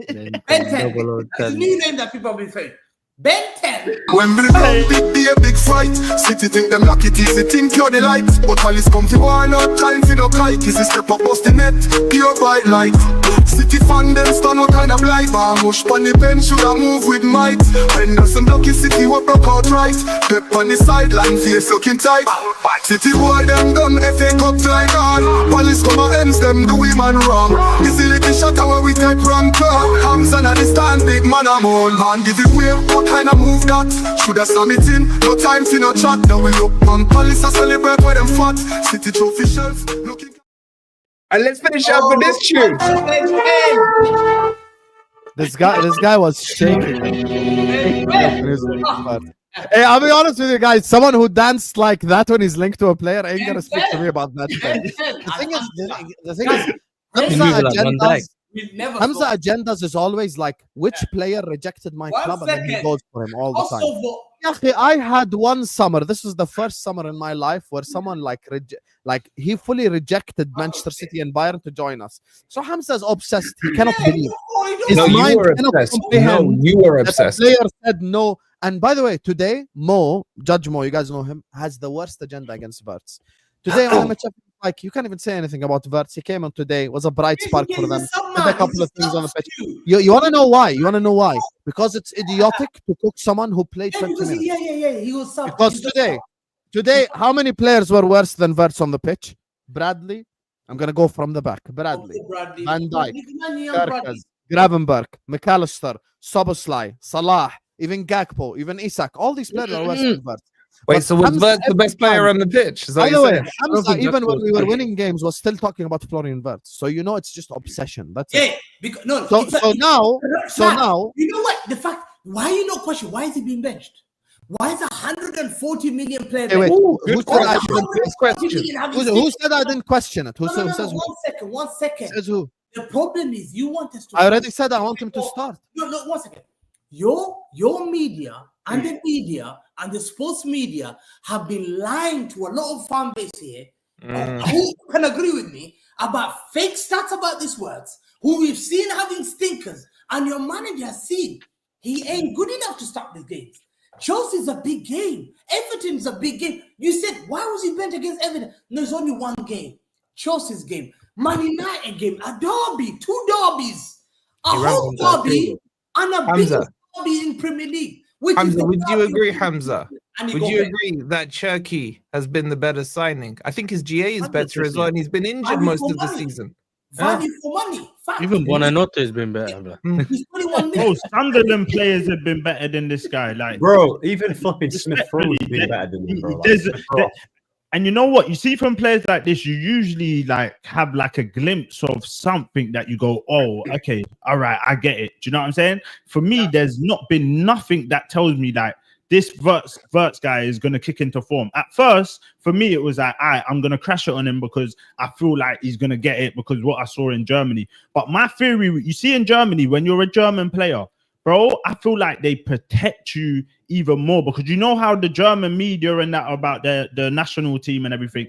Ben 10. That's his new name that people have been saying. Ben 10. When we come, be a big fight. City think them lucky, easy think you're the light. But while it's come to war, not time for no kite. This is step up, bust the net, pure white light. City fan, them stand no kind of light. Bamush on the bench, should I move with might. Henderson lucky City, what broke out right. Pep on the sideline, face looking tight. City boy, them done, FA Cup like on. Police come and ends them, do we man wrong. This is little shot where we take wrong car. Hams and the stand, big man, I'm on. And give it way, what kind of move that? Should I slam it in? No time for no chat. Now we look on police a celebrate with them fat. City trophy shelves looking. And let's finish up with this tune. This guy was shaking. Hey, I'll be honest with you guys. Someone who danced like that when he's linked to a player ain't gonna speak to me about that. The thing is, Hamza agendas is always like, which player rejected my club, and then he goes for him all the time. I had one summer. This was the first summer in my life where someone like he fully rejected Manchester City and Bayern to join us. So Hamza's obsessed. He cannot believe. His mind cannot comprehend you were that obsessed. the player said no. And by the way, today Judge Mo, you guys know him, has the worst agenda against Verts. Today on MHF, like, you can't even say anything about Verts. He came on today, was a bright spark for them. Did a couple of things on the pitch. You want to know why? You want to know why? Because it's idiotic to cook someone who played 20 minutes. Yeah. He was soft. Because today, how many players were worse than Verts on the pitch? Bradley. I'm gonna go from the back. Bradley, Van Dijk, Kerkez, Gravenberg, McAllister, Soboslai, Salah, even Gakpo, even Isak. All these players are worse than Verts. Wait, so was Verts the best player on the pitch? By the way, Hamza, even when we were winning games, was still talking about Florian Verts. So you know it's just obsession. That's it. Because, no. So now, you know what? The fact, why you not question? Why is he being benched? Why is 140 million players? Hey, wait, who said I didn't question it? Who says one second. Says who? The problem is you want us to. I already said I want him to start. No, 1 second. Your media and the media and the sports media have been lying to a lot of fan base here who can agree with me about fake stats about these words, who we've seen having stinkers, and your manager has seen he ain't good enough to start these games. Chelsea's a big game. Everton's a big game. You said, why was he bent against Everton? No, there's only one game. Chelsea's game. Man United game. A derby. 2 derbies. A home derby and a big derby in Premier League. Hamza, would you agree, Hamza? Would you agree that Cherki has been the better signing? I think his GA is better as well, and he's been injured most of the season. Value for money. Fact. Even Buonanotte has been better. He's 21 minutes. Sunderland players have been better than this guy. Like, bro, even fucking Smith Rowe's been better than him, bro. And you know what? You see from players like this, you usually like have like a glimpse of something that you go, oh, okay, all right, I get it. Do you know what I'm saying? For me, there's not been nothing that tells me like this Verts guy is going to kick into form. At first, for me, it was like, I'm going to crash it on him because I feel like he's going to get it because what I saw in Germany. But my theory, you see in Germany, when you're a German player, bro, I feel like they protect you even more because you know how the German media and that about the national team and everything,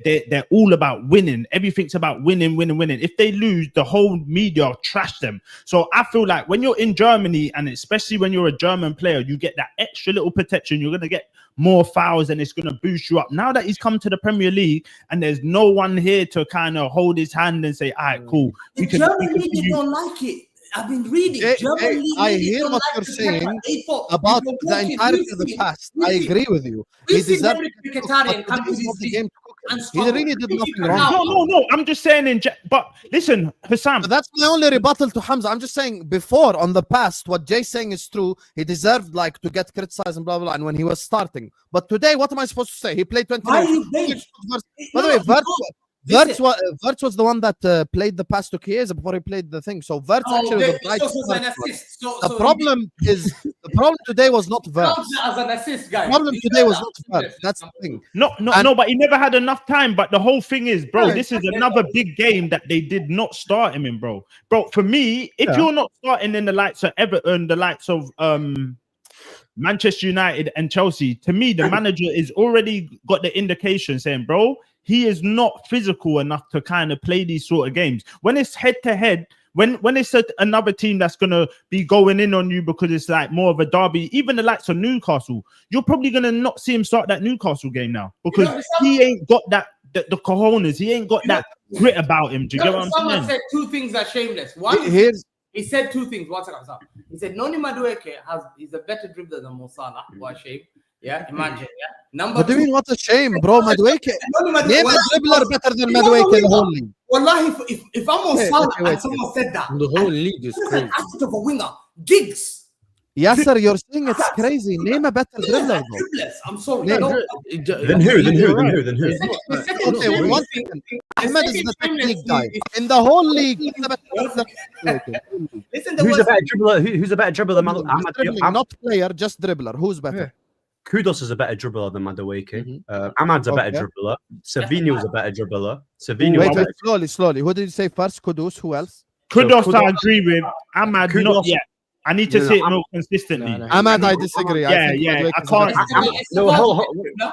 they're all about winning. Everything's about winning. If they lose, the whole media trash them. So I feel like when you're in Germany, and especially when you're a German player, you get that extra little protection. You're going to get more fouls and it's going to boost you up. Now that he's come to the Premier League and there's no one here to kind of hold his hand and say, all right, cool. The German media don't like it. I've been reading. I hear what you're saying about the entirety of the past. I agree with you. He deserved the game to cook him. He really did nothing wrong. No. I'm just saying, but listen, Husam. That's my only rebuttal to Hamza. I'm just saying before on the past, what Jay's saying is true. He deserved like to get criticized and blah blah. And when he was starting, but today, what am I supposed to say? He played 20 minutes. By the way, Wirtz was the one that played the pass to Chiesa before he played the thing. So Wirtz actually was the bright an spark. assist. The problem today was not Wirtz. Counts as an assist, guys. The problem today was not Wirtz. That's the thing. No, but he never had enough time. But the whole thing is, bro, this is another big game that they did not start him in, bro. Bro, for me, if you're not starting in the likes of Everton, the likes of Manchester United and Chelsea, to me, the manager is already got the indication saying, bro, he is not physical enough to kind of play these sort of games. When it's head to head, when it's another team that's gonna be going in on you because it's like more of a derby, even the likes of Newcastle, you're probably gonna not see him start that Newcastle game now because he ain't got that the cojones, he ain't got that grit about him. Do you get what I'm saying? Someone said two things that shameless. One, he said two things. One second, he said Noni Madueke is a better dribbler than Mo Salah. What a shame. Yeah, imagine. Yeah. Number what do you mean? What a shame, bro? Madueke. Name a dribbler better than Madueke in the whole league. Wallahi, if I'm on Salah and someone said that, The whole league is crazy. asset of a winger, Giggs. Yasser, you're saying it's crazy. Name a better dribbler, bro. Dribblers. I'm sorry. Yeah, No. Then who? Okay, one second. Ahmed is the technique guy. In the whole league, he's the better dribbler. Listen, Who's a better dribbler? Who's a better dribbler than Ahmed? Dribbling, not player, just dribbler. Who's better? Kudos is a better dribbler than Madueke. Ahmad's a better dribbler. Savinho's a better dribbler. Wait, slowly. Who did you say first? Kudus. Who else? Kudos, I agree with. Ahmad, not yet. I need to see it more consistently. Ahmad, I disagree. Yeah, I can't.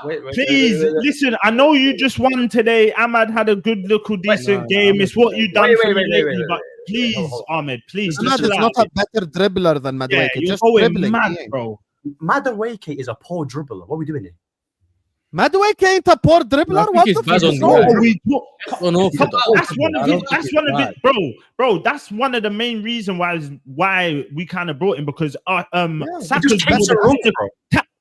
Wait. Please listen. I know you just won today. Ahmad had a good little decent game. It's what you done for me lately. But please, Ahmed, please. Ahmad is not a better dribbler than Madueke. You're just going dribbling, mad, bro. Madueke is a poor dribbler. What are we doing here? Madueke ain't a poor dribbler. What the fuck? Bro. That's one of the main reasons why we kind of brought him because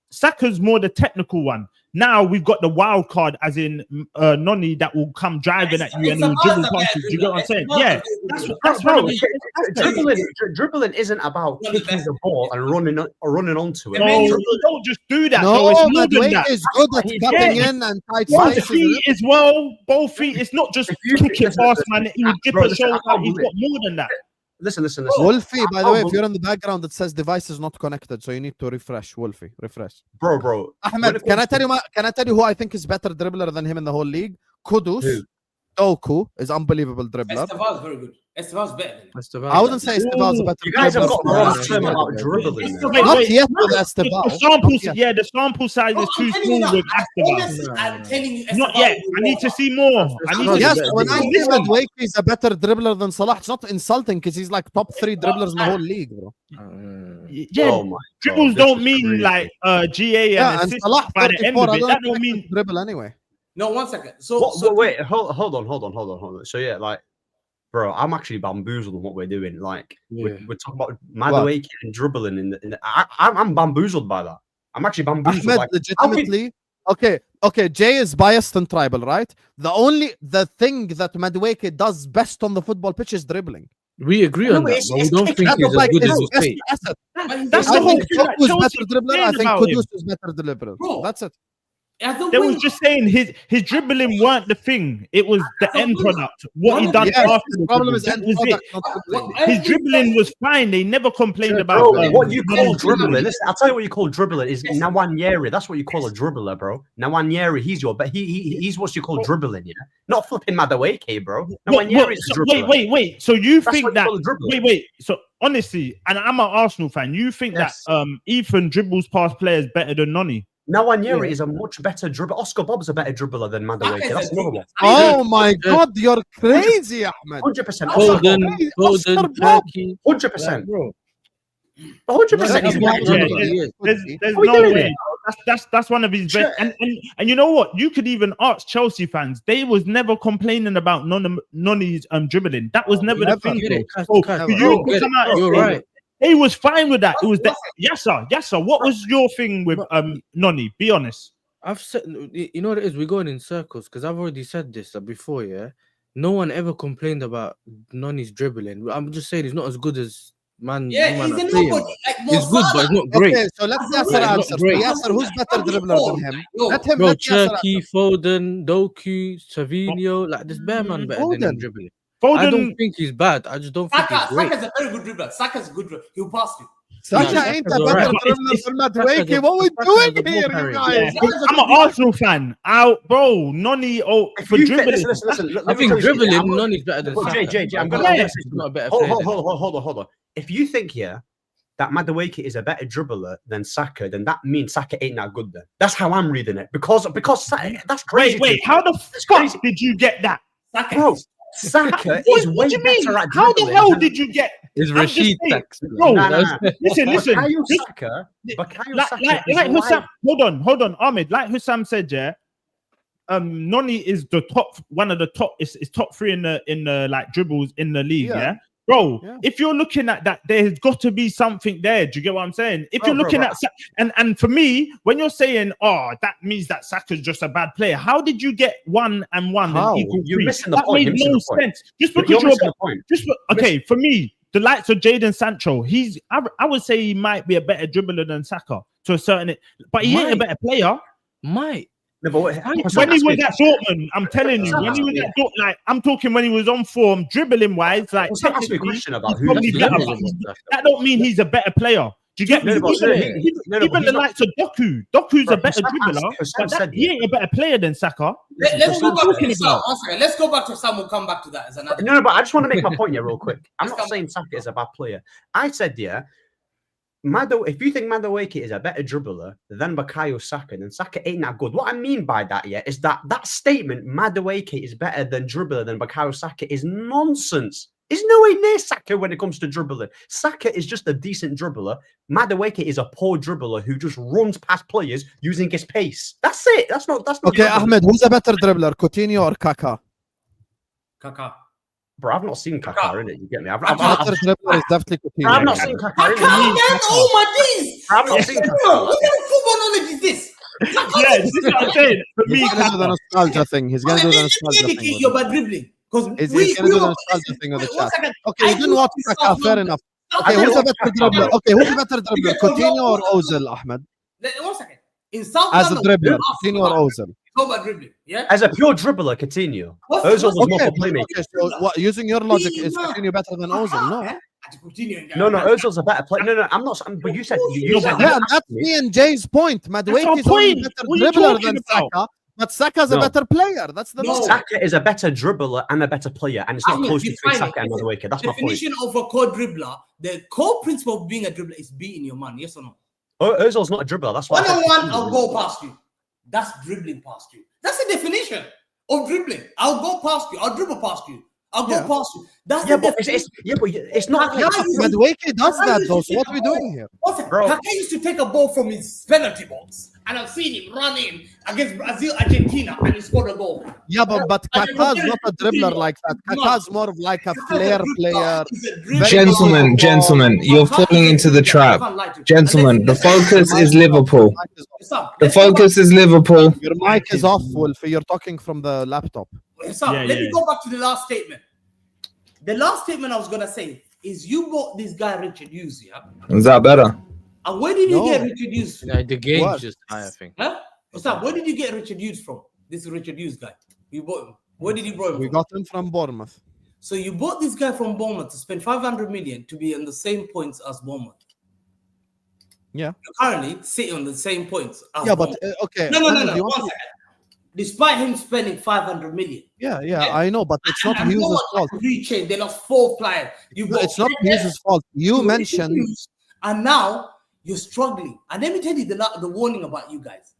Saka's more the technical one. Now we've got the wild card, as in Noni, that will come driving at you and will dribble past you. Do you get what I'm saying? Yeah, that's right. Dribbling isn't about kicking the ball and running onto it. No, you don't just do that. No, it's more than that. Madueke is good at cutting in and tight Both spaces. feet as well. Both feet. It's not just kick it fast, man. He would dip a shoulder. He's got more than that. Listen. Wolfie, by the way, if you're in the background, it says device is not connected, so you need to refresh. Wolfie, refresh. Bro. Ahmed, can I tell you who I think is better dribbler than him in the whole league? Kudus. Doku is unbelievable dribbler. Esteval's very good. Esteval's better than him. I wouldn't say Esteval's a better You guys have dribbler. got the wrong term about dribbling. Not yet with Esteval. The sample size is too small with Esteval. I'm telling you, Not yet. I need to see more. Yes, when I say Madueke is a better dribbler than Salah, it's not insulting because he's like top 3 dribblers in the whole league, bro. Dribbles don't mean like GA and And assist Salah by the end of it. That don't mean mean dribble anyway. No, 1 second. Wait, hold on. So yeah, like, bro, I'm actually bamboozled on what we're doing. Like, we're talking about Madueke and dribbling. I'm bamboozled by that. I'm actually bamboozled. Ahmed, Like, legitimately. Okay. Jay is biased and tribal, right? The thing that Madueke does best on the football pitch is dribbling. We agree on that, but we don't think he's as good as his face. that's I the whole think thing. Doku is better dribbler. I think Kudus Kudus is better dribbler. Bro. That's it. They was just saying his dribbling weren't the thing. It was the end product. What he done after the problem is that end was product, it. not dribbling. His dribbling was fine. They never complained about bro, what you call dribbling? Listen, I'll tell you what you call dribbling is Nawanyeri. That's what you call a dribbler, bro. Nawanyeri, he's what you call dribbling, yeah. Not flipping Madueke, bro. Nawanyeri is a dribbler. Wait. So you That's think what you that? call a dribbler. Wait. So honestly, and I'm an Arsenal fan. You think that Ethan dribbles past players better than Noni? Nawanyeri is a much better dribbler. Oscar Bob's a better dribbler than Madueke. That's another one. Oh my God, you're crazy, Ahmed. 100%. Foden, Turkey. 100%. Bro. 100%. He's a better dribbler. There's no way. That's one of his best. And you know what? You could even ask Chelsea fans. They was never complaining about Noni's dribbling. That was never the thing. You're right. He was fine with that. It was Yasser. What was your thing with Noni? Be honest. I've said, you know what it is? We're going in circles because I've already said this before. Yeah, no one ever complained about Noni's dribbling. I'm just saying he's not as good as Man, Yeah, you man he's are a playing. nobody. Like He's good, but he's not great. Okay, so let Yasser Not answer. great. Yasser, who's better dribbler than him? Let him. Bro, Let Yasser Cherky, answer. Foden, Doku, Savinho, like this bare man better than him Foden. dribbling. Foden, I don't think he's bad. I just don't think he's great. Saka's a very good dribbler. Saka's a good dribbler. He'll pass you. Saka Yeah, ain't a Saka's better alright. dribbler than Saka's Madueke. a- What we Saka's doing a ball here, you carrier. guys? Yeah. I'm an Arsenal fan. Bro, Noni, for dribbling. Listen. I think dribbling, none is better than Well, Saka. JJ, I'm But gonna he's not a better hold player than him. on. If you think here that Madueke is a better dribbler than Saka, then that means Saka ain't that good. Then that's how I'm reading it because that's crazy. Wait, how the fuck did you get that? Saka. Bro, Saka What is do way you mean? better at How the dribbling hell than- did you get? It's I'm just Rashid saying, Tax. bro. Nah. Listen. Bukayo This- Saka, like Husam, hold on, Ahmed. Like Husam said, yeah. Noni is the one of the top. Is top 3 in the like dribbles in the league. Yeah, bro. Yeah. If you're looking at that, there's got to be something there. Do you get what I'm saying? If you're looking at and for me, when you're saying, oh, that means that Saka's just a bad player. How did you get 1 and 1 How? and equal You're 3? missing the That point. made You're missing no the point. sense. Just You're because missing the point. okay, for me, the likes of Jadon Sancho, I would say he might be a better dribbler than Saka to a certain, but he ain't a better player. Might. No, but When he was at Dortmund, I'm telling you, when he was at Dortmund, like I'm talking when he was on form, dribbling wise, like ask me a technically, question about he's who probably that's better, level but that don't mean he's a better player. Do you get me? No, but Even the likes of Doku. Doku's a better dribbler, but he ain't a better player than Saka. Let's go back to talking Sam. Let's go back to Sam. We'll come back to that as another. No, but I just want to make my point here real quick. I'm not saying Saka is a bad player. I said, if you think Madueke is a better dribbler than Bukayo Saka, then Saka ain't that good. What I mean by that, is that statement, Madueke is better than dribbler than Bukayo Saka, is nonsense. He's nowhere near Saka when it comes to dribbling. Saka is just a decent dribbler. Madueke is a poor dribbler who just runs past players using his pace. That's it. That's not. Okay, dribbling. Ahmed, who's a better dribbler, Coutinho or Kaka? Kaka. Bro, I've not seen Kaka, innit? You get me? I've Better dribbler is definitely Coutinho. I've not seen Kaka. Kaka, innit? man! Oh my days! I've not seen Bro, Kaka. what kind of football knowledge is this? Yeah, this is what I'm saying. For me, He's gonna do the nostalgia thing. He's gonna do the nostalgia thing. You're bad dribbling. He's gonna do the nostalgia thing with the chat. Okay, you didn't watch Kaka, fair enough. Okay, who's a better dribbler? Okay, who's a better dribbler, Coutinho or Ozil, Ahmed? 1 second. In South As a London, dribbler, Coutinho or Ozil? go bad dribbling. Yeah. As a pure dribbler, Coutinho. Ozil was more for playmaking. Okay, so what, using your logic, is Coutinho better than Ozil? No. No, Ozil's a better player. No, I'm not. But you said you said Yeah, that's me and Jay's point. Madueke is only better dribbler than Saka, but Saka's a better player. That's the logic. Saka is a better dribbler and a better player, and it's not Ahmed, close between define Saka it. and Madueke. That's my point. Definition of a core dribbler. The core principle of being a dribbler is beating your man. Yes or no? Ozil's not a dribbler. That's why. 1-on-1, I'll go past you. That's dribbling past you. That's the definition of dribbling. I'll go past you. I'll dribble past you. I'll go past you. That's the but definition. it's not. Madueke does that though. So what are we doing here? Bro. Kaka used to take a ball from his penalty box, and I've seen him run in against Brazil, Argentina, and he scored a goal. Yeah, but Kaka's not a dribbler like that. Kaka's more of like a flair player. Gentlemen, you're falling into the trap. Gentlemen, the focus is Liverpool. The focus is Liverpool. Your mic is off, Wolf. You're talking from the laptop. Let me go back to the last statement. The last statement I was gonna say is you bought this guy Richard Hughes, yeah? Is that better? And where did you get Richard Hughes from? The game's just high, I think. Huh? What's up? Where did you get Richard Hughes from? This is Richard Hughes guy. You bought him. Where did you buy him We from? got him from Bournemouth. So you bought this guy from Bournemouth to spend 500 million to be on the same points as Bournemouth. Yeah. You're currently sitting on the same points as Yeah, but Bournemouth. okay. No. One 1 second. Despite him spending 500 million. Yeah, I know, but it's not And no Hughes' one fault. had rechained. They lost 4 players. It's not Hughes' fault. You mentioned. And now you're struggling. And let me tell you the warning about you guys.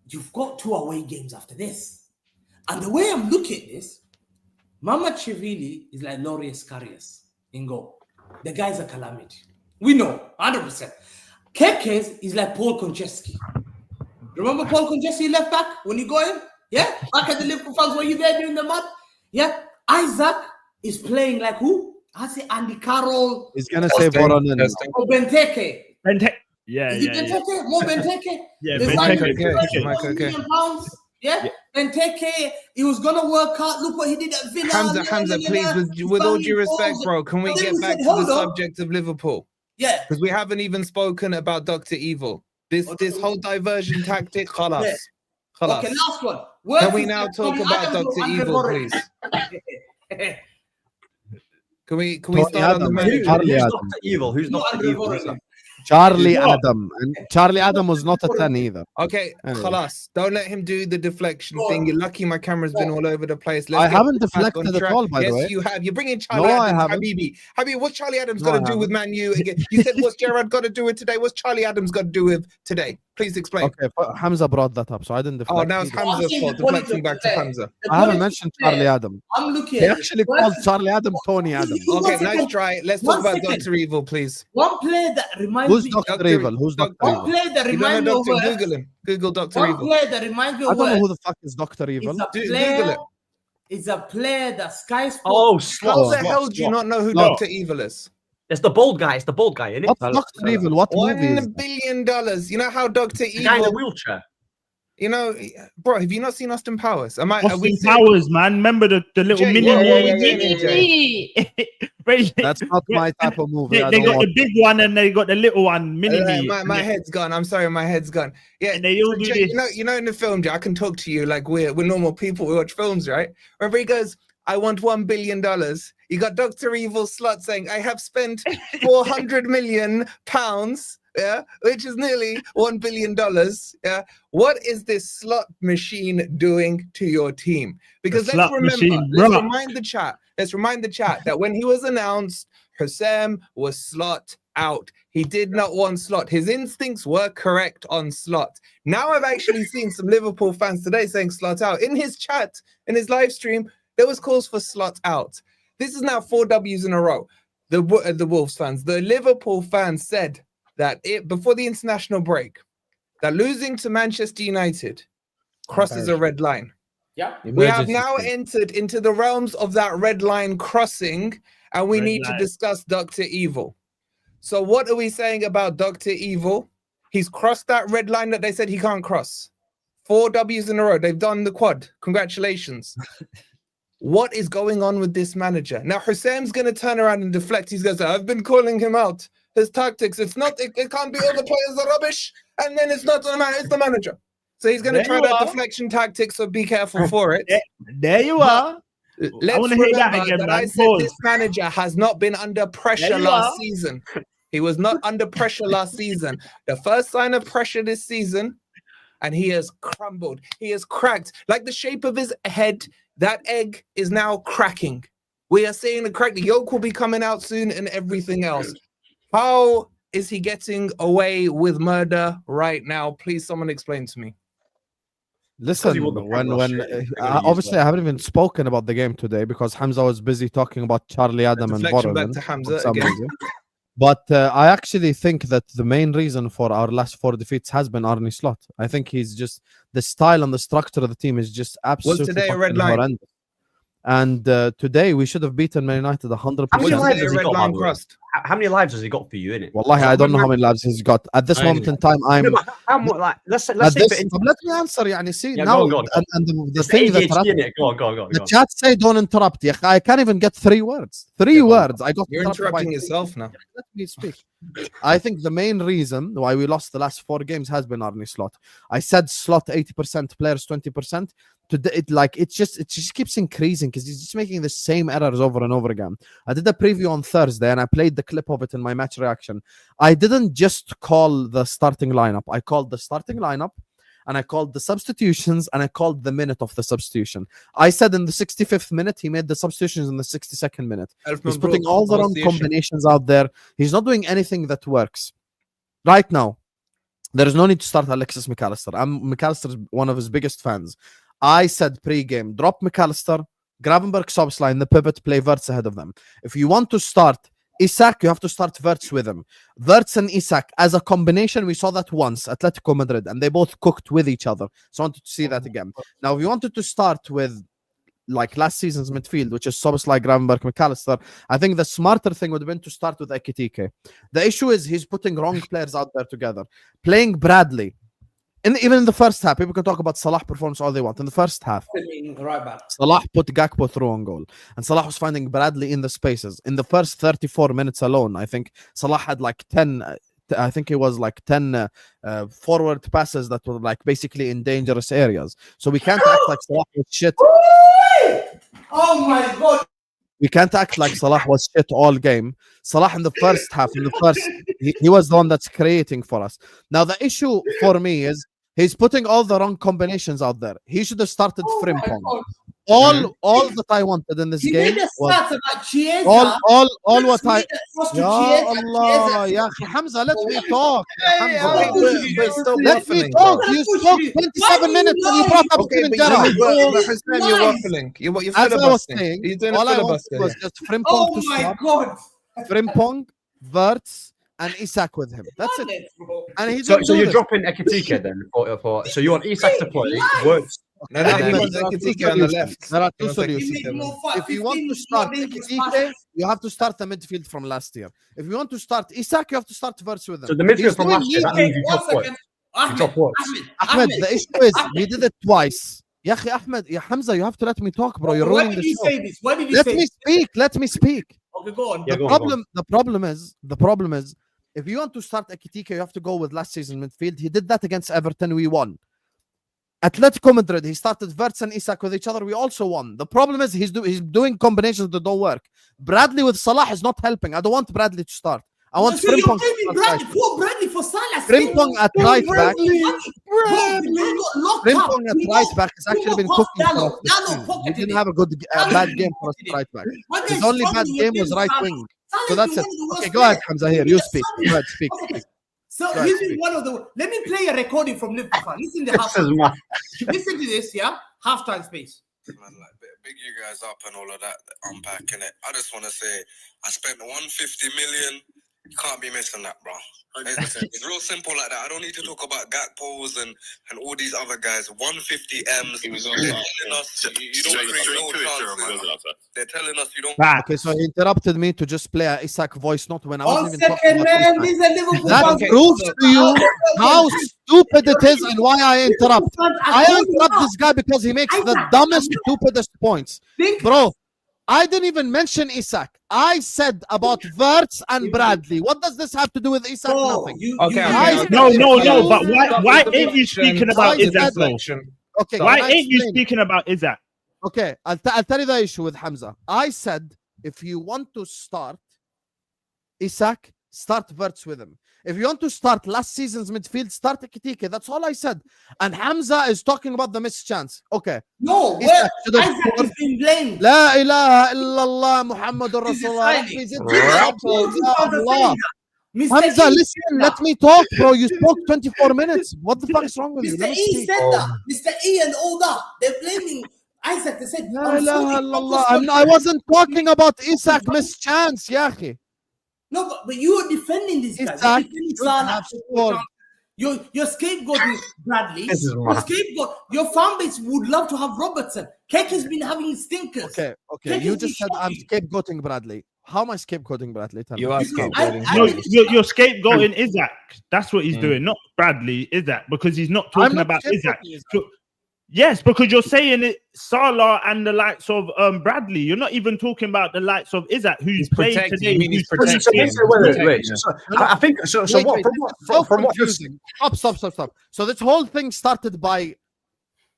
You've got 2 away games after this. And the way I'm looking at this, Mamachishvili is like Loris Karius in goal. The guy's a calamity. We know, 100%. Kekes is like Paul Konchesky. Remember Paul Konchesky left back when you go in? Yeah? Back at the Liverpool fans, were you there during the mud? Yeah? Isaac is playing like who? I say Andy Carroll. He's going to say Voronin. Or Benteke. Yeah. Is it Benteke? More Benteke? Yeah, There's Benteke. like £1 million. Yeah? Then take care. He was gonna work out. Look what he did at Villa. Hamza, please, with all due respect, bro, can we But then get we back said, to the hold on. subject of Liverpool? Yeah. Because we haven't even spoken about Dr. Evil. This whole diversion tactic, khalas. Yeah. Khalas. Okay, last one. Can we now talk about Dr. Evil, please? Can we start on the Adam. manager? Charlie Who's Adam. Dr. Evil? Who's Dr. Evil? Who's that? Charlie What? Adam. And Charlie Adam was not a 10 either. Okay, Anyway. khalas. Don't let him do the deflection Go thing. on. You're lucky my camera's been all over the place. I get haven't back on deflected at track. all, by the yes, way. you have. You're bringing Charlie No, I Adams, haven't. Habibi, what's Charlie Adams No, I got to do with haven't. Man U again? You said what's Gerrard got to do with today? What's Charlie Adams got to do with today? Please explain. Okay, but Hamza brought that up, so I didn't deflect. Oh, now it's either. Hamza's Asking fault. the quality Deflecting of back the to player. Hamza. I haven't mentioned Charlie Adam. I'm looking They at actually it. called Charlie Adam Tony Adam. Okay, nice try. Let's talk One about second. Dr. Evil, please. One player that reminds Who's me. Dr. Dr. Evil? Who's Dr. Dr. One Evil? player that You don't reminds me know of Doctor? work. Google him. Google Dr. One Evil. player that reminds me I of don't know work who the fuck is Dr. Evil. is a Google player. it. Is a player that Sky Sports. Oh, How Slot. the hell do you not know who No. Dr. Evil is? It's the bald guy. It's the bald guy, isn't it? What's Dr. Evil? What movie is $1 billion. You know how Dr. The guy in the Evil. wheelchair. You know, bro, have you not seen Austin Powers? Are we Austin saying- Powers, man. Remember the little Jay, mini yeah, Right. That's not my type of movie. They I got don't the watch. big one and they got the little one, mini me. my head's gone. I'm sorry, my head's gone. Yeah, And they all do Jay, this. you know, in the film, Jay, I can talk to you like we're normal people. We watch films, right? Whenever he goes, I want $1 billion. You got Dr. Evil Slot saying, I have spent 400 million pounds, yeah, which is nearly $1 billion. Yeah. What is this slot machine doing to your team? Because The let's slot remember, machine, let's bruh. remind the chat that when he was announced, Husam was slot out. He did not want slot. His instincts were correct on slot. Now I've actually seen some Liverpool fans today saying slot out. In his chat, in his live stream, there was calls for slot out. This is now 4 W's in a row. The Wolves fans, the Liverpool fans said that before the international break, that losing to Manchester United crosses a red line. Yeah. We have now entered into the realms of that red line crossing, and we Red need line. to discuss Dr. Evil. So what are we saying about Dr. Evil? He's crossed that red line that they said he can't cross. 4 W's in a row. They've done the quad. Congratulations. What is going on with this manager? Now, Husam's going to turn around and deflect. He's going to say, I've been calling him out. His tactics, it can't be all the players are rubbish. And then it's not the man, it's the manager. So he's going to There try you that are. deflection tactic, so be careful for it. There you are. Let's wanna hear that remember again, that man. I said Pause. this manager has not been under pressure There you last are. season. He was not under pressure last season. The first sign of pressure this season, and he has crumbled. He has cracked. Like the shape of his head, that egg is now cracking. We are seeing the crack. The yolk will be coming out soon and everything else. How is he getting away with murder right now? Please, someone explain to me. Listen, he won the when Premier League, they're gonna use obviously that. I haven't even spoken about the game today because Hamza was busy talking about Charlie Adam and Deflection back Borrelin to for Hamza some again. reason. But I actually think that the main reason for our last 4 defeats has been Arne Slot. I think he's just the style and the structure of the team is just absolutely today a red fucking line? horrendous. And today we should have beaten Man United 100%. How many Was lives today a has he red got, by line the way? crossed? How many lives has he got for you, innit? Wallahi, I don't know how many lives he's got. At this I moment know. in time, I'm... No, but how much, like, let's at say this, for let me answer. يعني, see, Yeah, now, go on. and the it's thing that... ADHD, innit? Go on. The chat say don't interrupt. Yeah, I can't even get 3 words. 3 words. I got You're interrupted by interrupting 3. yourself now. Let me speak. I think the main reason why we lost the last 4 games has been Arne Slot. I said Slot 80%, players 20%. It just keeps increasing because he's just making the same errors over and over again. I did a preview on Thursday and I played the clip of it in my match reaction. I didn't just call the starting lineup. I called the starting lineup and I called the substitutions and I called the minute of the substitution. I said in the 65th minute, he made the substitutions in the 62nd minute. He's putting all the wrong combinations out there. He's not doing anything that works. Right now, there is no need to start Alexis McAllister. McAllister's one of his biggest fans. I said pre-game, drop McAllister, Gravenberg, Sobsline, the pivot, play Wirtz ahead of them. If you want to start Isak, you have to start Wirtz with him. Wirtz and Isak as a combination, we saw that once, Atletico Madrid, and they both cooked with each other. So I wanted to see that again. Now, if you wanted to start with like last season's midfield, which is Sobsline, Gravenberg, McAllister, I think the smarter thing would have been to start with Ekitike. The issue is he's putting wrong players out there together. Playing Bradley even in the first half, people can talk about Salah performance all they want. In the first half, Right back. Salah put Gakpo through on goal, and Salah was finding Bradley in the spaces. In the first 34 minutes alone, I think Salah had like 10. I think it was like 10 forward passes that were like basically in dangerous areas. So we can't act like Salah was shit. Oh my God. We can't act like Salah was shit all game. Salah in the first half, he was the one that's creating for us. Now the issue for me is he's putting all the wrong combinations out there. He should have started Frimpong. All that I wanted in this He game made a was start about Chiesa. all what I. Ya Ya Allah, ya akhi, Hamza, let me talk. Hamza. But stop Let me waffling, talk. bro. You spoke 27 minutes and you brought up Okay, Steven but Gerrard. Husam, you're waffling. You're As I was filibustering. saying, You're doing a all I wanted filibuster. was just Frimpong Oh to my start. God. Frimpong, Wirtz, and Isak with him. That's it. And he So didn't do you're this. dropping Ekitike then? So you want Isak to play? Works. No, he Ahmed, wants there are two Ekitike on the solutions. left. There are two He wants solutions. Ekitike. If you want to start Ekitike, you have to start the midfield from last year. If you want to start Isak, you have to start Wirtz with him. So the midfield He's from doing last year, that neither. means you drop what? You drop what? Ahmed, the issue is we did it twice. Ya akhi, Ahmed, ya Hamza, you have to let me talk, bro. You're Why ruining did the you show. say this? Why did you Let say me this? speak. Let me speak. Okay, go on. Yeah, The go on, go problem, the problem is, if you want to start Ekitike, you have to go with last season midfield. He did that against Everton. We won. Atletico Madrid, he started Wirtz and Isak with each other. We also won. The problem is he's doing combinations that don't work. Bradley with Salah is not helping. I don't want Bradley to start. I want So you're Frimpong. blaming Bradley. Poor Bradley for Salah. Frimpong at right back. Frimpong Frimpong at right back has actually been cooking for us this season. He didn't have a bad game for us at right back. His only bad game was right wing. So that's it. Okay, go ahead, Hamza. Here, you speak. Go ahead, speak. So Right, this is one of the. Let me play a recording from Liverpool. Listen to the half. Listen to this, yeah. Halftime space. Man, like big you guys up and all of that, unpacking it. I just want to say, I spent 150 million. You can't be missing that, bro. It's real simple like that. I don't need to talk about Gakpos and all these other guys. 150 M's. They're telling us you don't create no chances. They're telling us you don't. Okay, so he interrupted me to just play a Isak voice note when I wasn't 1 even talking second, about man. Isak. This is a Liverpool. That fan. proves to you how stupid it is and why I interrupt. I interrupt this guy because he makes the dumbest, stupidest points. Bro, I didn't even mention Isak. I said about Wirtz and Bradley. What does this have to do with Isak? Nothing. No, but why ain't you speaking about Isak though? Okay, Why can I ain't you explain? speaking about Isak? Okay, I'll tell you the issue with Hamza. I said if you want to start Isak, start Wirtz with him. If you want to start last season's midfield, start Ekitike. That's all I said. And Hamza is talking about the missed chance. Okay. No, Isak should have Isaac scored. is being blamed. La ilaha illallah Muhammadur This is Rasulullah. silent. Hamza, listen, let me talk, bro. You spoke 24 minutes. What the fuck is wrong with you? Mr. Let me E speak. said that. Mr. E and all that. They're blaming Isaac. They said, La ilaha illallah. I wasn't talking about Isak missed chance, yahi. No, but you are defending this guy. Isak You're defending should Salah. have scored. You're scapegoating Bradley. This is Your mad. scapegoat. Your fan base would love to have Robertson. Keck has been having stinkers. Okay. Keck You has just been said I'm shocking. scapegoating Bradley. How am I scapegoating Bradley? Tell You me. are Because scapegoating. I- No, I- you're scapegoating Isak. That's what he's doing, not Bradley. Isak, because he's not I'm talking not about Isak. scapegoating Isak. So- yes, because you're saying it Salah and the likes of Bradley. You're not even talking about the likes of Isak, who's He's playing protecting. today. You mean he's So protecting? wait. I think so. So Wait, what? wait, From this what? is so From what? Just confusing. Stop. So this whole thing started by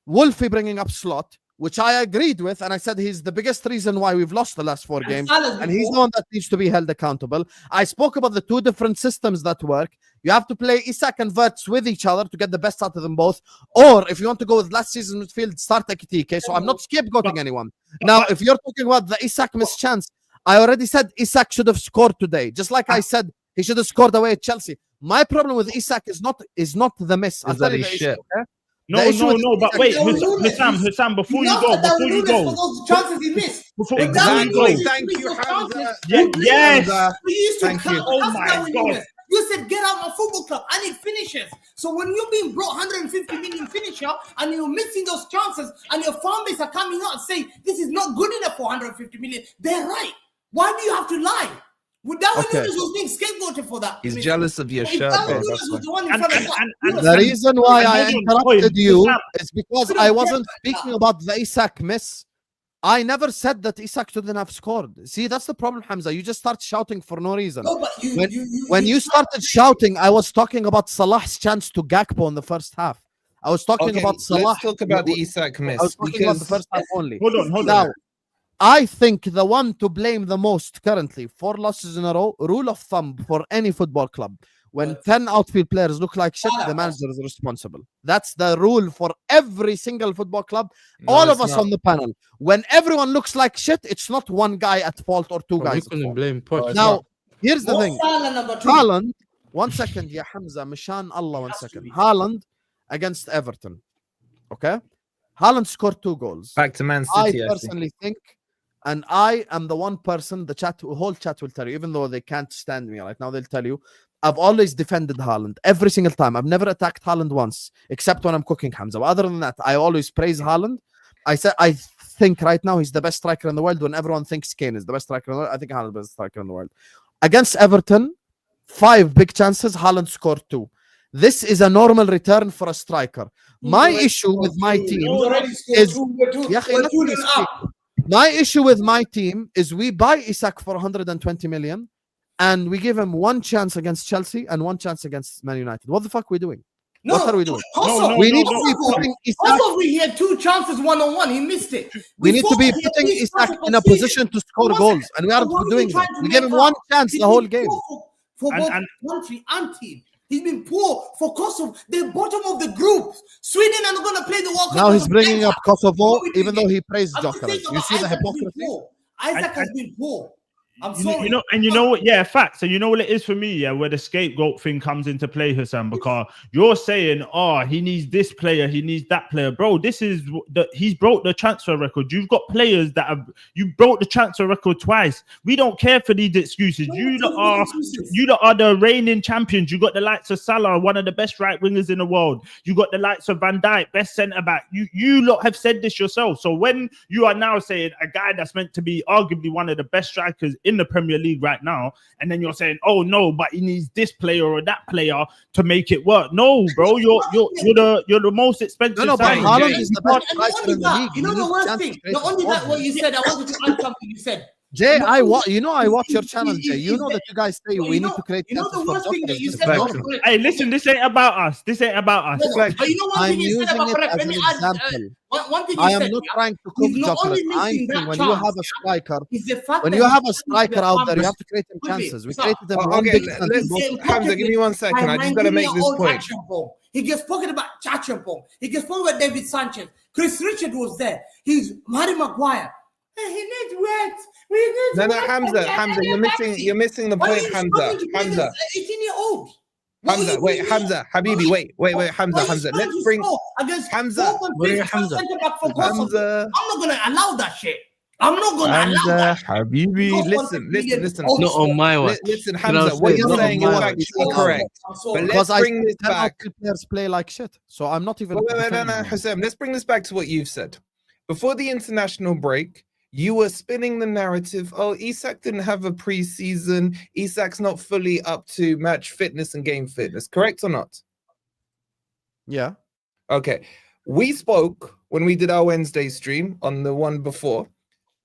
Wolfie bringing up Slot, which I agreed with, and I said he's the biggest reason why we've lost the last 4 games, and he's the one that needs to be held accountable. I spoke about the 2 different systems that work. You have to play Isak and Wirtz with each other to get the best out of them both. Or if you want to go with last season's midfield, start Ekitike. So I'm not scapegoating anyone. Now, if you're talking about the Isak missed chance, I already said Isak should have scored today. Just like I said, he should have scored away at Chelsea. My problem with Isak is not the miss. I'll tell you the issue, okay? No, The issue with but Isak- wait, That was Nunes. Hussam, before you He go, laughed at before you Nunes for go, those chances he missed. before But now exactly. when Nunes Thank missed you, those Hamza. chances, Yes. we used to Thank count you. Oh that's my Darwin God. Nunes. You said get out my football club. I need finishers. So when you're being brought 150 million finisher and you're missing those chances and your fan base are coming out and saying this is not good enough for 150 million, they're right. Why do you have to lie? Darwin Okay. Nunes was being scapegoated for that. He's jealous of your If shirt, Darwin bro. Nunes That's was why. the one in And- front of and- that, and- you know, The reason why And I hold on, interrupted wait, you Husam. is because Could've I kept wasn't like speaking that. about the Isak miss. I never said that Isak shouldn't have scored. See, that's the problem, Hamza. You just start shouting for no reason. No, but When you started shouting, I was talking about Salah's chance to Gakpo in the first half. I was talking Okay, about Salah. let's talk about the Isak miss I was talking about the because first half only. Hold on. Now, I think the one to blame the most currently, 4 losses in a row, rule of thumb for any football club. When 10 outfield players look like shit, the manager is responsible. That's the rule for every single football club. No, All of it's us not. on the panel. When everyone looks like shit, it's not one guy at fault or two You guys at couldn't fault. blame Poch. Now, here's the thing. Salah number 2. Haaland, 1 second, yeah, Hamza, Mishan Allah, 1 second. Haaland against Everton. Okay? Haaland scored 2 goals. Back to Man I City. I see. personally think, and I am the one person, the whole chat will tell you, even though they can't stand me right now, they'll tell you, I've always defended Haaland every single time. I've never attacked Haaland once, except when I'm cooking Hamza. But other than that, I always praise Haaland. I think right now he's the best striker in the world. When everyone thinks Kane is the best striker in the world, I think Haaland is the best striker in the world. Against Everton, 5 big chances, Haaland scored 2. This is a normal return for a striker. My issue with my team is Ya akhi, let me speak. My issue with my team is we buy Isak for 120 million and we give him 1 chance against Chelsea and 1 chance against Man United. What the fuck are we doing? What are we doing? No, We need no, to be putting Isak. Also, he had 2 chances 1-on-1. He missed it. We need to be Before, he had putting 3 Isak chances in a for position to score What's goals, it? and we aren't What are doing you that. trying to We give make him 1 up? chance He's the whole been game. poor for both And- country and team. He's been poor for Kosovo. They're bottom of the group. Sweden are going to play the World Cup. Now as he's a bringing player. up Kosovo, What are we even doing? though he praised I'm not saying Djokovic. You about see the Isaac has been hypocrisy? poor. Isaac has been poor. I'm You sorry. know, and you know what? Yeah, facts. And you know what it is for me, yeah, where the scapegoat thing comes into play, Husam, because you're saying, oh, he needs this player, he needs that player, bro. This is he's broke the transfer record. You've got players that have you broke the transfer record twice. We don't care for these excuses. You that are the reigning champions. You got the likes of Salah, one of the best right wingers in the world. You got the likes of Van Dijk, best centre back. You lot have said this yourself. So when you are now saying a guy that's meant to be arguably one of the best strikers in the Premier League right now, and then you're saying, "Oh no, but he needs this player or that player to make it work." No, bro, you're the most expensive. No, but signing. Haaland is the best And not striker only in the that, league. you know He the needs worst chance thing. to create Not only a that, score. what you said, I wanted to add something. You said, Jay, I watch your Is- channel, Jay. You is know that you guys say No, we you need know- to create you know chances the for worst thing that Djokovic. you This said. is Facts. normal. Hey, listen, this ain't about us. This ain't about us. Like, But you know one I'm thing you said using about it Correct. as Let an me add example. one thing you I said. am not yeah? trying to He's cook not only Djokovic. I'm missing saying that when you have a chance, striker, is the fact when that you he's have a not striker out there, you have to create him Quickly, chances. We sir. created them Oh, one okay, big chance. let's- both- Hamza, give me 1 second. I just gotta make this point. He gets pocketed about Chachampong. He gets pocketed by David Sanchez. Chris Richard was there. He's Harry Maguire. He needs wet. No, Hamza, you're missing the point, Hamza. 18-year-old. Hamza, wait, Hamza, Habibi, wait, Hamza. Let's bring Hamza. Hamza. I'm Hamza. not gonna allow that shit. I'm not gonna allow Hamza, that. Habibi, Because listen. Not on my watch. Listen, You know, Hamza, what you're not saying on is my actually watch. correct. I'm sorry. But Because let's I bring see this 10 back. outfield players play like shit. So I'm not even. No, defending them. Husam, let's bring this back to what you've said. Before the international break, you were spinning the narrative. Oh, Isak didn't have a preseason. Isak's not fully up to match fitness and game fitness. Correct or not? Yeah. Okay. We spoke when we did our Wednesday stream on the one before,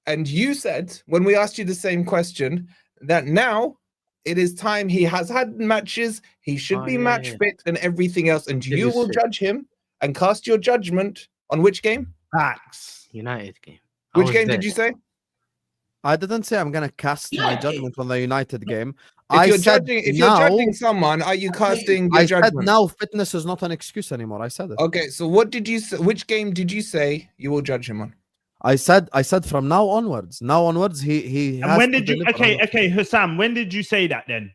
and you said when we asked you the same question that now it is time. He has had matches. He should be match fit and everything else, and Did you you will say- judge him and cast your judgment on which game? Facts. United game. Which game did you say? I didn't say I'm gonna cast my judgment on the United game. If you're said judging someone, are you casting your I said judgment? now fitness is not an excuse anymore. I said it. Okay, so what did you say? Which game did you say you will judge him on? I said from now onwards. Now onwards, he. And has when to did you? deliver. Okay, Husam. When did you say that then?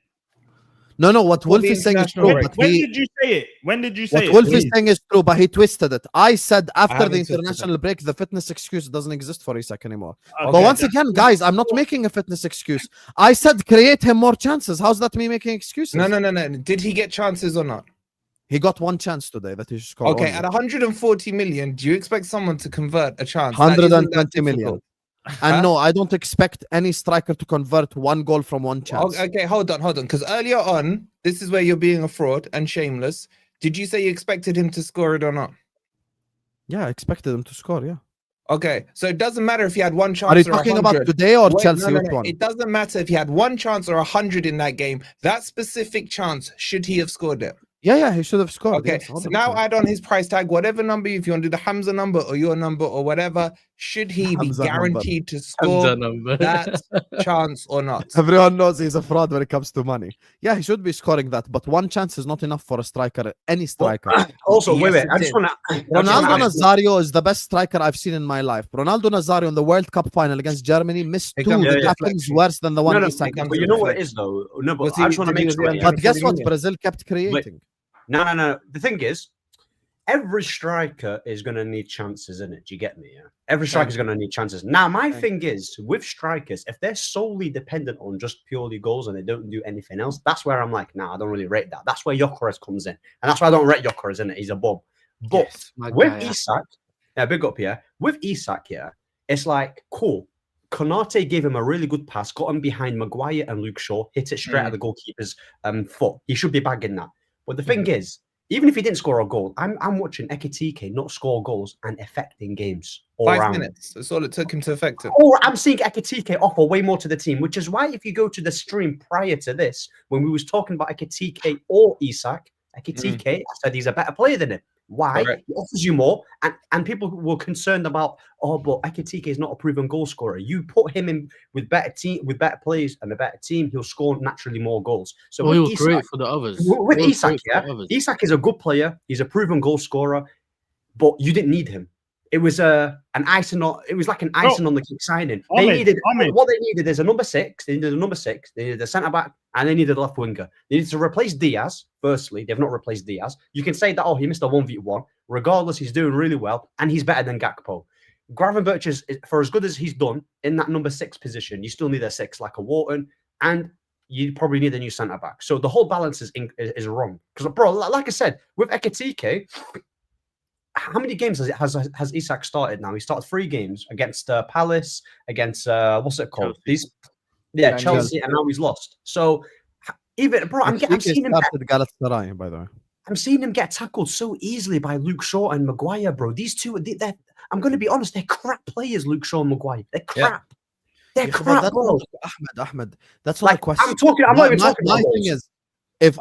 No, what For Wolf the is saying is international true, break. but When he. did you say it? When did you say What it? Wolf is saying is true, but he twisted it. I said after haven't the twisted international break, the fitness excuse doesn't exist for Isak anymore. Okay, But once that's- again, guys, I'm not making a fitness excuse. I said create him more chances. How's that me making excuses? No. Did he get chances or not? He got 1 chance today that he scored. Okay, only. at 140 million, do you expect someone to convert a chance? That isn't that 120 million. difficult? And no, I don't expect any striker to convert one goal from one chance. Okay, hold on. Because earlier on, this is where you're being a fraud and shameless. Did you say you expected him to score it or not? Yeah, I expected him to score, yeah. Okay, so it doesn't matter if he had one chance. Are you or talking 100. about today or Wait, Chelsea? no, Which one? It doesn't matter if he had one chance or 100 in that game. That specific chance, should he have scored it? Yeah, he should have scored. Okay, yes, so now add on his price tag, whatever number, if you want to do the Hamza number or your number or whatever, should he be Hamza guaranteed to score that chance or not? Everyone knows he's a fraud when it comes to money. Yeah, he should be scoring that, but one chance is not enough for a striker, any striker. Also, Yes, wait. it I just is. want to. Ronaldo Nazario is the best striker I've seen in my life. Ronaldo Nazario in the World Cup final against Germany missed It two. comes The with tackles deflection. worse than the one No, Isak. but you know what it is though. No, but Was I he- just want to did he make was sure. the Yeah. But guess what? 40 million. Brazil kept creating. No. The thing is, every striker is going to need chances, isn't it? Do you get me? Yeah. Every striker is going to need chances. Now, my thing is with strikers, if they're solely dependent on just purely goals and they don't do anything else, that's where I'm like, nah, I don't really rate that. That's where Gyökeres comes in, and that's why I don't rate Gyökeres, in it. He's a bum. But Yes, my with guy, yeah. Isak, yeah, big up here. With Isak, yeah, it's like cool. Konate gave him a really good pass, got him behind Maguire and Luke Shaw, hit it straight at the goalkeeper's foot. He should be bagging that. But the thing is, even if he didn't score a goal, I'm watching Ekitike not score goals and affecting games all 5 around. minutes. That's all it took him to affect it. Or I'm seeing Ekitike offer way more to the team, which is why if you go to the stream prior to this, when we was talking about Ekitike or Isak, Ekitike, I said he's a better player than him. Why? Correct. He offers you more, and people were concerned about, but Ekitike is not a proven goal scorer. You put him in with better players and a better team, he'll score naturally more goals. So Well, he with was Isak, great for the others. with He was Isak, great for yeah, the others. Isak is a good player. He's a proven goal scorer, but you didn't need him. It was an icing on. It was like an icing on the cake signing. Ahmed. What they needed is a number 6. They needed a number 6. They needed a centre back, and they needed a left winger. They needed to replace Diaz. Firstly, they've not replaced Diaz. You can say that he missed a 1v1. Regardless, he's doing really well, and he's better than Gakpo. Gravenberch is for as good as he's done in that number 6 position. You still need a 6 like a Wharton, and you probably need a new centre back. So the whole balance is wrong. Because, bro, like I said, with Ekitike, how many games has Isak started now? He started 3 games against Palace, against what's it called? Chelsea. Chelsea, and now he's lost. So even bro, I'm seeing him. Galatasaray, by the way. I'm seeing him get tackled so easily by Luke Shaw and Maguire, bro. These two, I'm going to be honest, they're crap players, Luke Shaw and Maguire. They're crap. Yeah. They're crap, bro. Ahmed, that's not a question. I'm not even talking my about thing those. is, if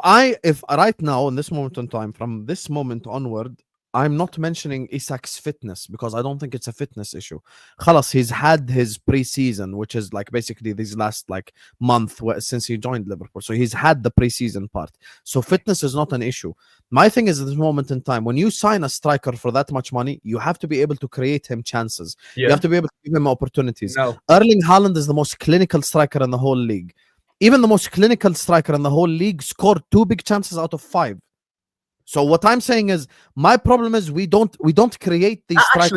right now in this moment in time, from this moment onward, I'm not mentioning Isak's fitness because I don't think it's a fitness issue. Khalas, he's had his preseason, which is like basically this last like month since he joined Liverpool. So he's had the preseason part. So fitness is not an issue. My thing is at this moment in time, when you sign a striker for that much money, you have to be able to create him chances. You have to be able to give him opportunities. No. Erling Haaland is the most clinical striker in the whole league. Even the most clinical striker in the whole league scored 2 big chances out of 5. So what I'm saying is, my problem is we don't create these strikers.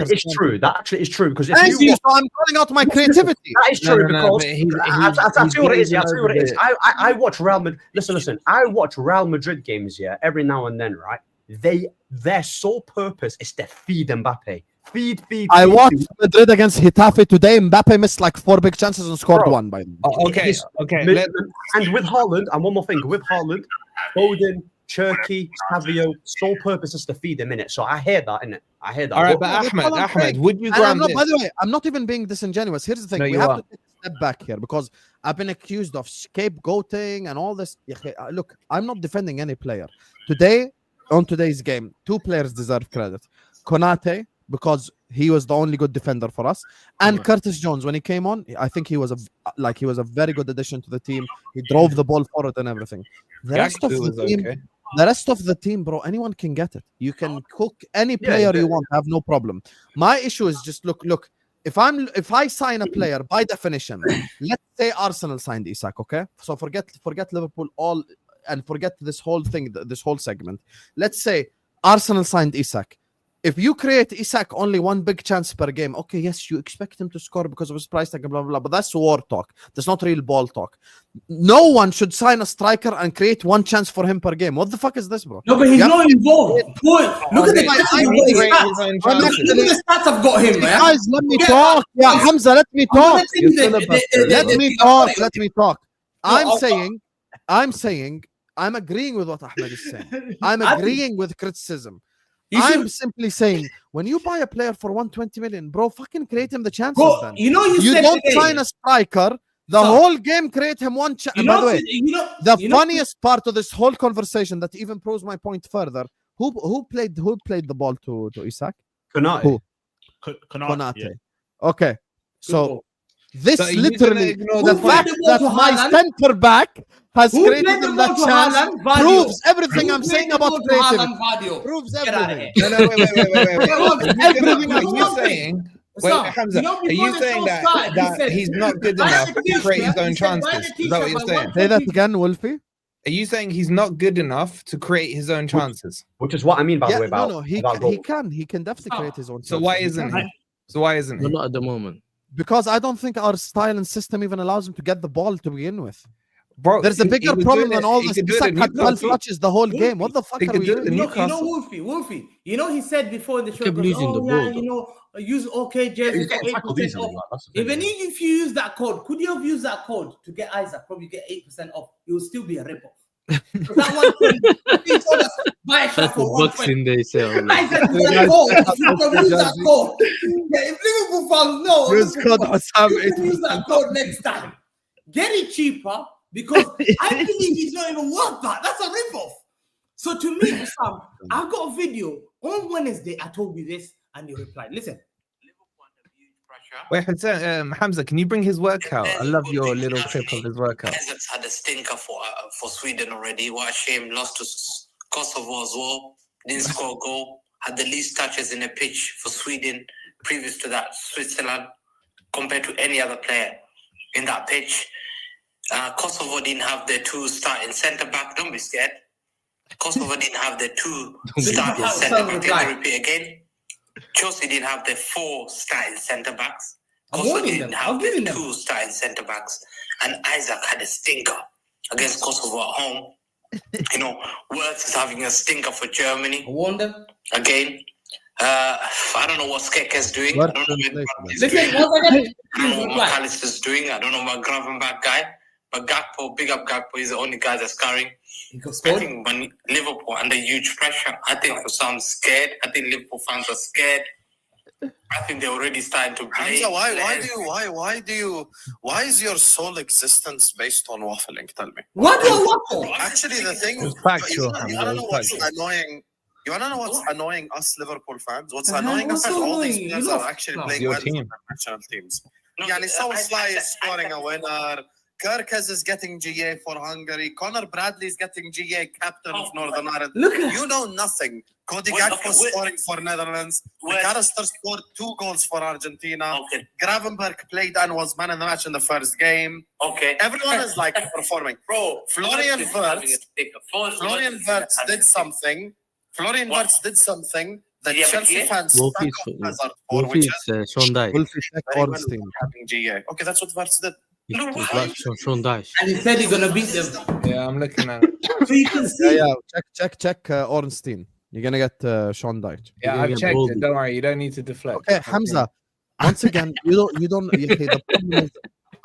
That actually is true because if Thank you. So I'm calling out my creativity. That is true because he's I'll tell you what it is. glazing I'll tell you what it is. over I watch Real Madrid. Listen. I watch Real Madrid games. Yeah, every now and then, right? Their sole purpose is to feed Mbappe. Feed. I watched Madrid against Getafe today. Mbappe missed like 4 big chances and scored 1 by them. Okay. And with Haaland, and one more thing, with Haaland, Foden, Cherky, Savio, sole purpose is to feed him in it. So I hear that, innit? I hear that. All right, but Ahmed, would you grant this? By the way, I'm not even being disingenuous. Here's the thing: No, we you have are. to take a step back here because I've been accused of scapegoating and all this. Look, I'm not defending any player. On today's game, 2 players deserve credit. Konate, because he was the only good defender for us, and Curtis Jones when he came on. I think he was a very good addition to the team. He drove the ball forward and everything. The rest of the team, bro, anyone can get it. You can cook any player you want, have no problem. My issue is just look. If I sign a player, by definition, let's say Arsenal signed Isak, okay? So forget Liverpool all and forget this whole thing, this whole segment. Let's say Arsenal signed Isak. If you create Isak only one big chance per game, okay, yes, you expect him to score because of his price tag and blah, blah, blah, but that's war talk. That's not real ball talk. No one should sign a striker and create one chance for him per game. What the fuck is this, bro? No, but he's not involved. Boy, look at the stats I've got him, man. Guys, let me talk. Yeah, Hamza, let me talk. Let me talk. I'm saying, I'm agreeing with what Ahmed is saying. I'm agreeing with criticism. I'm simply saying, when you buy a player for 120 million, bro, fucking create him the chances. Bro, then. you don't sign a striker. The whole game create him one chance. By the way, the funniest part of this whole conversation that even proves my point further, who played the ball to Isak? Konate. Konate. Okay, so this literally the fact that my centre back has created him that chance proves everything I'm saying about creativity. Proves everything. No, wait. Everything that you're saying. Wait, Hamza, are you saying that he's not good enough to create his own chances? Is that what you're saying? Say that again, Wolfie. Are you saying he's not good enough to create his own chances? Which is what I mean, by the way, about no, he can definitely create his own chances. So why isn't he? So why isn't he? Not at the moment. Because I don't think our style and system even allows him to get the ball to begin with. Bro, there's a bigger problem than all this. Isak had 12 touches the whole game. What the fuck are we doing? You know, Wolfie. You know, he said before in the show, use OKJ. Even if you use that code, could you have used that code to get Isaac? Probably get 8% off. It will still be a rip-off. That one thing, told us, buy a shot for Boxing Day sale. Isaac, use that code. Yeah, if Liverpool fans know, use that code next time. Get it cheaper. Because I believe he's not even worth that. That's a rip-off. So to me, Husam, I've got a video. On Wednesday, I told you this, and you replied. Listen. Wait, Hamza, can you bring his workout? I love your little clip of his workout. It's had a stinker for Sweden already. What a shame. Lost to Kosovo as well. Didn't score a goal. Had the least touches in a pitch for Sweden. Previous to that, Switzerland, compared to any other player in that pitch. Kosovo didn't have their two starting centre-back. Don't be scared. Kosovo didn't have their two starting centre-backs. Let me repeat again. Chelsea didn't have their 4 starting centre-backs. Kosovo didn't have their 2 starting centre-backs. And Isaac had a stinker against Kosovo at home. You know, Wirtz is having a stinker for Germany. I wonder. Again. I don't know what Skeke's doing. I don't know what McAllister's doing. I don't know what Gravenberg guy. But Gakpo, big up Gakpo, he's the only guy that's scoring. I think when Liverpool under huge pressure, I think Husam's scared. I think Liverpool fans are scared. I think they're already starting to play. Hamza, why is your sole existence based on waffling? Tell me. What do you waffle? Actually, the thing is, factual. You wanna know what's annoying? You wanna know what's annoying us Liverpool fans? What's annoying us is all these players are actually playing well for national teams. Yani Szoboszlai is scoring a winner. Kerkez is getting GA for Hungary. Conor Bradley is getting GA, captain of Northern Ireland. You know nothing. Cody Gakpo scoring for Netherlands. McAllister scored 2 goals for Argentina. Gravenberg played and was man of the match in the first game. Everyone is like performing. Bro, Florian Wirtz did something. The Chelsea fans stuck on Hazard for, which is Sean Dyche. having GA. Okay, that's what Wirtz did. Sean Dyche. And he said he's gonna beat them. Yeah, I'm looking at it. So you can see. Check Ornstein. You're gonna get Sean Dyche. Yeah, I've checked it. Don't worry, you don't need to deflect. Okay, Hamza. Once again, you don't. The problem is,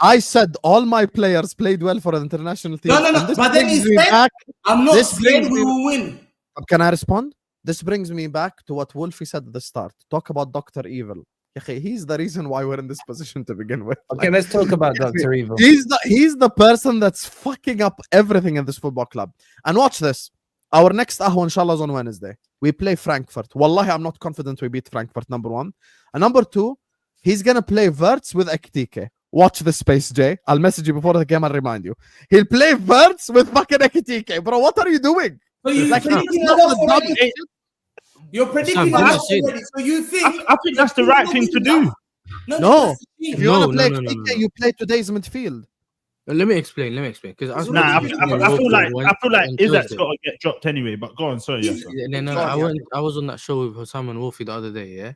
I said all my players played well for an international team. No. But then he said, "I'm not scared we will win." Can I respond? This brings me back to what Wolfie said at the start. Talk about Dr. Evil. He's the reason why we're in this position to begin with. Okay, let's talk about Dr. Evil. He's the person that's fucking up everything in this football club. And watch this. Our next Ahwa, inshallah, is on Wednesday. We play Frankfurt. Wallahi, I'm not confident we beat Frankfurt, number 1. And number 2, he's going to play Wirtz with Ekitike. Watch this space, Jay. I'll message you before the game. I'll remind you. He'll play Wirtz with fucking Ekitike. Bro, what are you doing? So you're predicting that already. So you think? I think that's the right thing to do. No. If you want to play Ekitike, you play today's midfield. Let me explain. Because I Nah, I feel like Isaac's got to get dropped anyway. But go on, sorry. Yes, And then I was on that show with Husam and Wolfie the other day, yeah,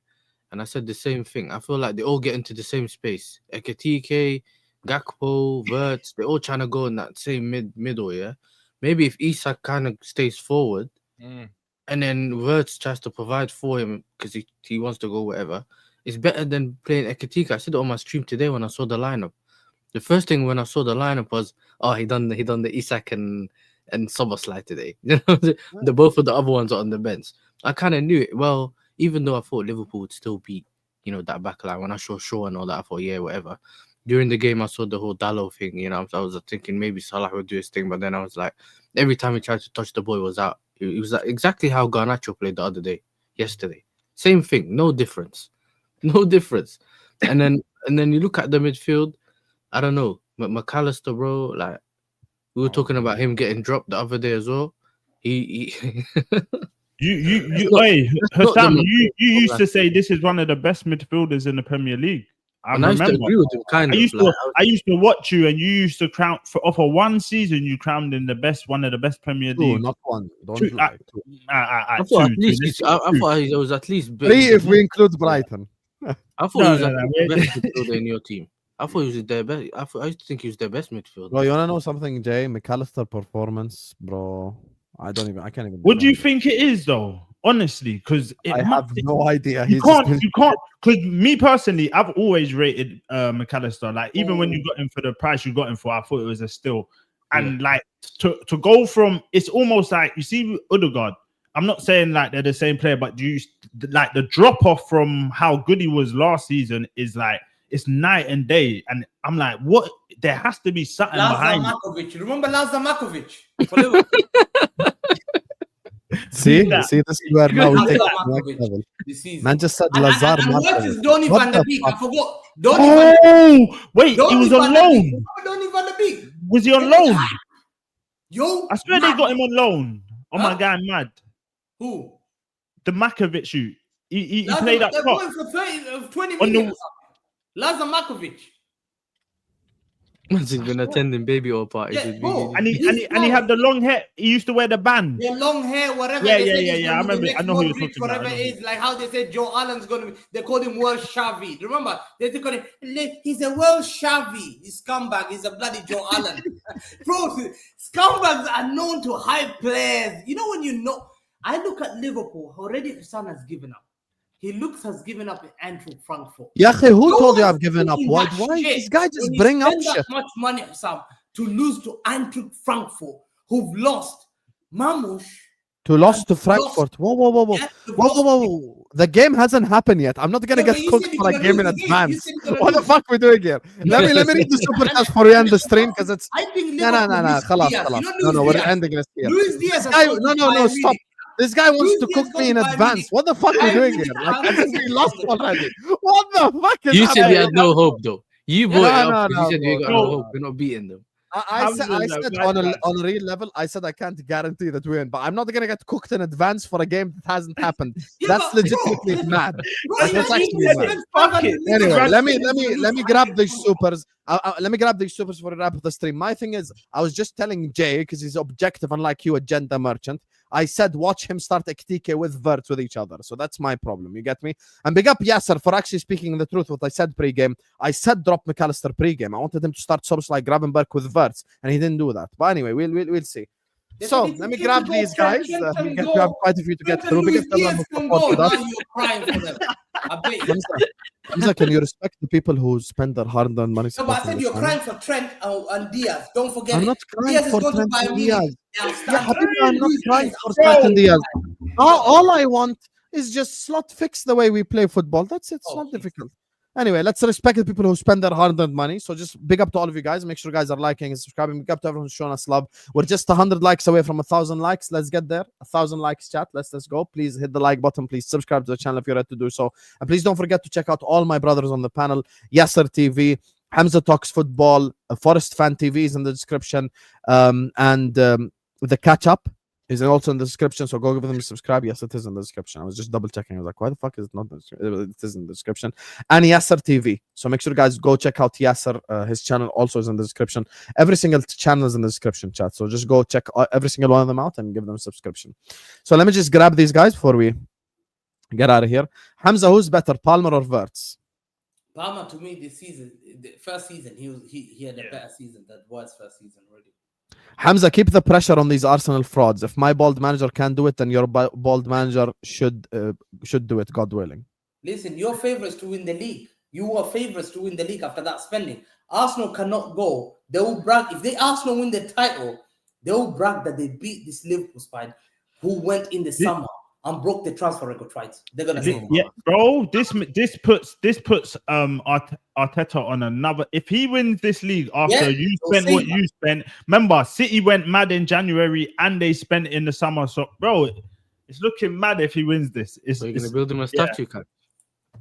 and I said the same thing. I feel like they all get into the same space. Ekitike, Gakpo, Wirtz, they're all trying to go in that same middle, yeah. Maybe if Isak kind of stays forward, and then Wirtz tries to provide for him because he wants to go wherever, it's better than playing Ekitike. I said it on my stream today when I saw the lineup. The first thing when I saw the lineup was, he done the Isak and Soboslai today. You know, the both of the other ones are on the bench. I kind of knew it. Well, even though I thought Liverpool would still beat, that back line. When I saw Shaw and all that, I thought, yeah, whatever. During the game, I saw the whole Dallo thing. I was thinking maybe Salah would do his thing, but then I was like, every time he tried to touch the ball, it was out. It was like exactly how Garnacho played the other day, yesterday. Same thing, no difference. And then you look at the midfield. I don't know, but McAllister, bro, like we were talking about him getting dropped the other day as well. He Husam, you used to say this is one of the best midfielders in the Premier League. I used to agree with him, I used to watch you, and you used to crown for one season. You crowned in one of the best Premier League. Not one. I thought it was at least 3 if we include Brighton. I thought he was the best midfielder in your team. I thought he was their best. I used to think he was their best midfielder. Bro, you wanna know something, Jay? McAllister performance, bro. I can't even. What do you think it is, though? Honestly, because I have no idea. You can't. Because me personally, I've always rated McAllister. Like even when you got him for the price you got him for, I thought it was a steal. And like to go from, it's almost like you see Odegaard. I'm not saying like they're the same player, but like the drop off from how good he was last season is like. It's night and day, and I'm like, what? There has to be something behind it. Remember Lazar Markovic? See, this is where now we take the next level. Man just said Lazar Markovic. What is Donny van der Beek? I forgot. Wait, he was on loan. Donny van der Beek. Was he on loan? Yo, I swear they got him on loan. Oh my God, mad. Who? The Markovic shoot. He played up top. For 20 minutes. Lazar Markovic. He's been attending baby oil parties. And he had the long hair. He used to wear the band. Yeah, long hair, whatever. Yeah. I remember. I know who you're talking about. Whatever it is, like how they said Joe Allen's gonna be. They called him World Xavi. Remember? They call him. He's a World Xavi. He's scumbag. He's a bloody Joe Allen. Bro, scumbags are known to hype players. I look at Liverpool. Already, Husam has given up. He has given up in Eintracht Frankfurt. Yasser, who told you I've given up? Why this guy just bring up shit? That much money, Husam, to lose to Eintracht Frankfurt, who've lost Mamush. To Frankfurt. Whoa. The game hasn't happened yet. I'm not gonna get cooked for a game in advance. What the fuck are we doing here? Let me read the Superchats for you on the stream because it's no, we're ending this here. No, stop. This guy wants to cook me in advance. What the fuck are we doing here? Like, we lost already. What the fuck is You happening? said you had no hope, though. You brought it up. You said you got no hope. We're not beating them. I said on a real level, I said I can't guarantee that we win, but I'm not gonna get cooked in advance for a game that hasn't happened. That's legitimately mad. That's actually mad. Anyway, let me grab these supers. Let me grab these supers for a wrap of the stream. My thing is, I was just telling Jay because he's objective, unlike you, agenda merchant. I said watch him start Ekitike with Wirtz with each other. So that's my problem. You get me? And big up Yasser for actually speaking the truth. What I said pre-game. I said drop McAllister pre-game. I wanted him to start subs like Gravenberg with Wirtz, and he didn't do that. But anyway, we'll see. So let me grab these guys. We have quite a few to get through. Big up Hamza, can you respect the people who spend their hard-earned money? No, but I said you're crying for Trent and Diaz. Don't forget I'm not crying Diaz for Trent and Diaz. Yeah, I'm not crying for Trent and Diaz. All I want is just slot fix the way we play football. That's it. It's not difficult. Anyway, let's respect the people who spend their hard-earned money. So just big up to all of you guys. Make sure you guys are liking and subscribing. Big up to everyone who's showing us love. We're just 100 likes away from 1,000 likes. Let's get there. 1,000 likes, chat. Let's go. Please hit the like button. Please subscribe to the channel if you're ready to do so. And please don't forget to check out all my brothers on the panel. Yasser TV, Hamza Talks Football, Forest Fan TV is in the description. And the catch-up. He's also in the description, so go give them a subscribe. Yes, it is in the description. I was just double checking. I was like, why the fuck is it not in the description? It is in the description. And Yasser TV. So make sure, guys, go check out Yasser. His channel also is in the description. Every single channel is in the description, chat. So just go check every single one of them out and give them a subscription. So let me just grab these guys before we get out of here. Hamza, who's better, Palmer or Wirtz? Palmer, to me, this season, the first season, he had a better season than was first season already. Hamza, keep the pressure on these Arsenal frauds. If my bald manager can do it, then your bald manager should do it, God willing. Listen, your favourites to win the league. You were favourites to win the league after that spending. Arsenal cannot go. They will brag. If they Arsenal win the title, they will brag that they beat this Liverpool side who went in the summer and broke the transfer record twice. They're gonna say, yeah, bro. This puts Arteta on another. If he wins this league after you spent what you spent, remember City went mad in January and they spent it in the summer. So, bro, it's looking mad if he wins this. You're gonna build him a statue,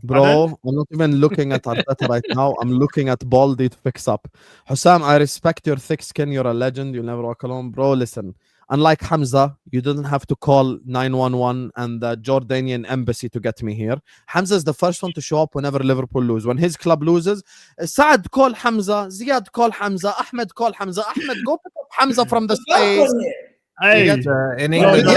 Bro, I'm not even looking at Arteta right now. I'm looking at Baldy to fix up. Husam, I respect your thick skin. You're a legend. You'll never walk alone, bro. Listen. Unlike Hamza, you didn't have to call 911 and the Jordanian embassy to get me here. Hamza is the first one to show up whenever Liverpool lose. When his club loses, Saad call Hamza, Ziad call Hamza, Ahmed call Hamza. Ahmed, go pick up Hamza from the space. Hey, in England,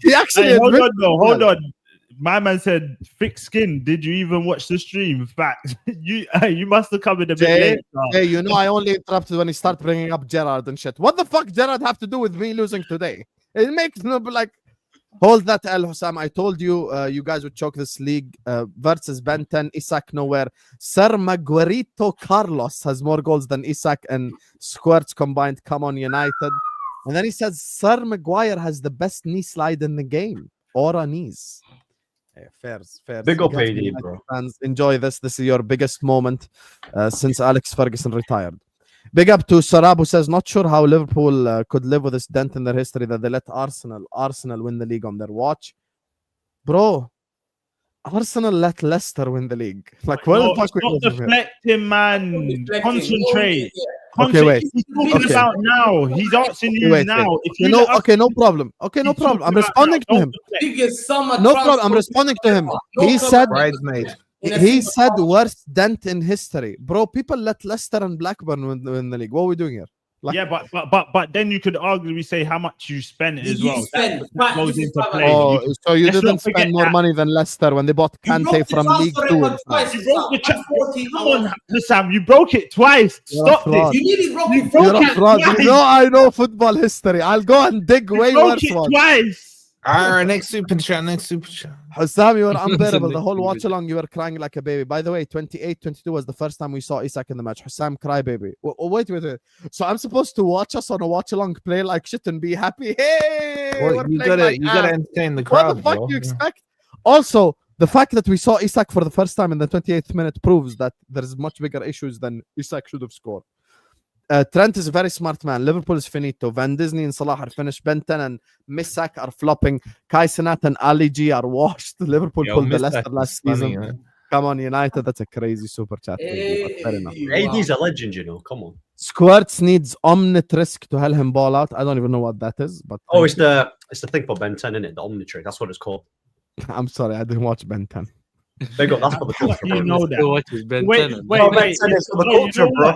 he actually hold on. My man said, thick skin. Did you even watch the stream? Fact. You must have come in a bit late. Hey, you know, I only interrupted when he started bringing up Gerrard and shit. What the fuck Gerrard have to do with me losing today? It makes no, like, hold that L, Husam. I told you, you guys would choke this league. Versus Ben 10, Isak nowhere. Sir Maguirito Carlos has more goals than Isak and Squirts combined. Come on, United. And then he says, Sir Maguire has the best knee slide in the game. Aura knees. Fairs. Big up AD, bro. Fans, enjoy this. This is your biggest moment since Alex Ferguson retired. Big up to Sarab, who says, not sure how Liverpool could live with this dent in their history that they let Arsenal win the league on their watch. Bro, Arsenal let Leicester win the league. Like, what the fuck? Stop deflecting, man. Concentrate. Okay, wait. He's talking about now. He's asking you now. If you no problem. Okay, no problem. I'm responding to him. No problem. I'm responding to him. He said, he said worst dent in history. Bro, people let Leicester and Blackburn win the league. What are we doing here? Like, yeah, but then you could arguably say how much you spent as well. That goes into play. Oh, so you didn't spend more money than Leicester when they bought Kante from League 2. You broke the come on, Sam, you broke it twice. Stop this. You nearly broke it. You're a fraud. You know I know football history. I'll go and dig way worse ones. Twice. Next super chat. Hussam, you were unbearable. The whole watch along, you were crying like a baby. By the way, 28-22 was the first time we saw Isak in the match. Hussam, cry baby. Wait. So I'm supposed to watch us on a watch along, play like shit and be happy. Hey, well, you gotta entertain the crowd. What the fuck do you expect? Also, the fact that we saw Isak for the first time in the 28th minute proves that there's much bigger issues than Isak should have scored. Trent is a very smart man. Liverpool is finito. Van Disney and Salah are finished. Benton and Misak are flopping. Kai Cenat and Ali G are washed. Liverpool pulled the Leicester last season. Come on, United. That's a crazy super chat. Fair enough. AD's a legend, you know. Come on. Squirts needs Omnitrisk to help him ball out. I don't even know what that is. But it's the thing for Ben 10, isn't it? The Omnitrick. That's what it's called. I'm sorry, I didn't watch Ben 10. They got that's what the culture. You know that. Wait. It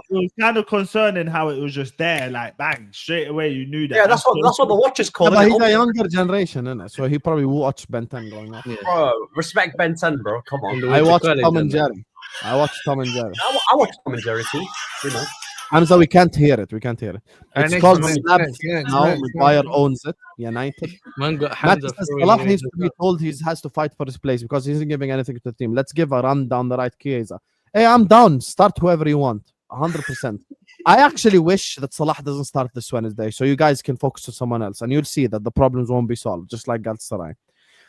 was kind of concerning how it was just there, like bang, straight away. You knew that. Yeah, that's what the watch is called. Yeah, but he's a younger generation, isn't it? So he probably watched Ben 10 growing up. Yeah. Bro, respect Ben 10, bro. Come on. I watched Tom and Jerry. I watched Tom and Jerry too. You know. Hamza, we can't hear it. It's called Snap now. Maguire owns it. United. Matt says Salah needs to be told he has to fight for his place because he isn't giving anything to the team. Let's give a run down the right, Chiesa. Hey, I'm down. Start whoever you want. 100%. I actually wish that Salah doesn't start this Wednesday so you guys can focus on someone else and you'll see that the problems won't be solved, just like Galatasaray.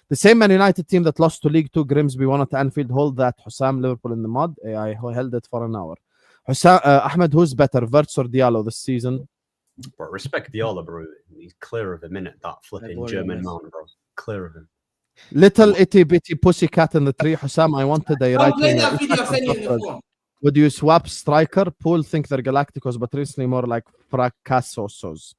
The same Man United team that lost to League 2, Grimsby won at Anfield. Hold that. Husam, Liverpool in the mud. I held it for an hour. Ahmed, who's better, Wirtz or Diallo this season? Bro, respect Diallo, bro. He's clear of him, innit? That flipping German man, bro. Clear of him. Little itty bitty pussycat in the tree. Husam, I wanted a right winger. Would you swap striker? Pool think they're Galacticos, but recently more like Fracassosos.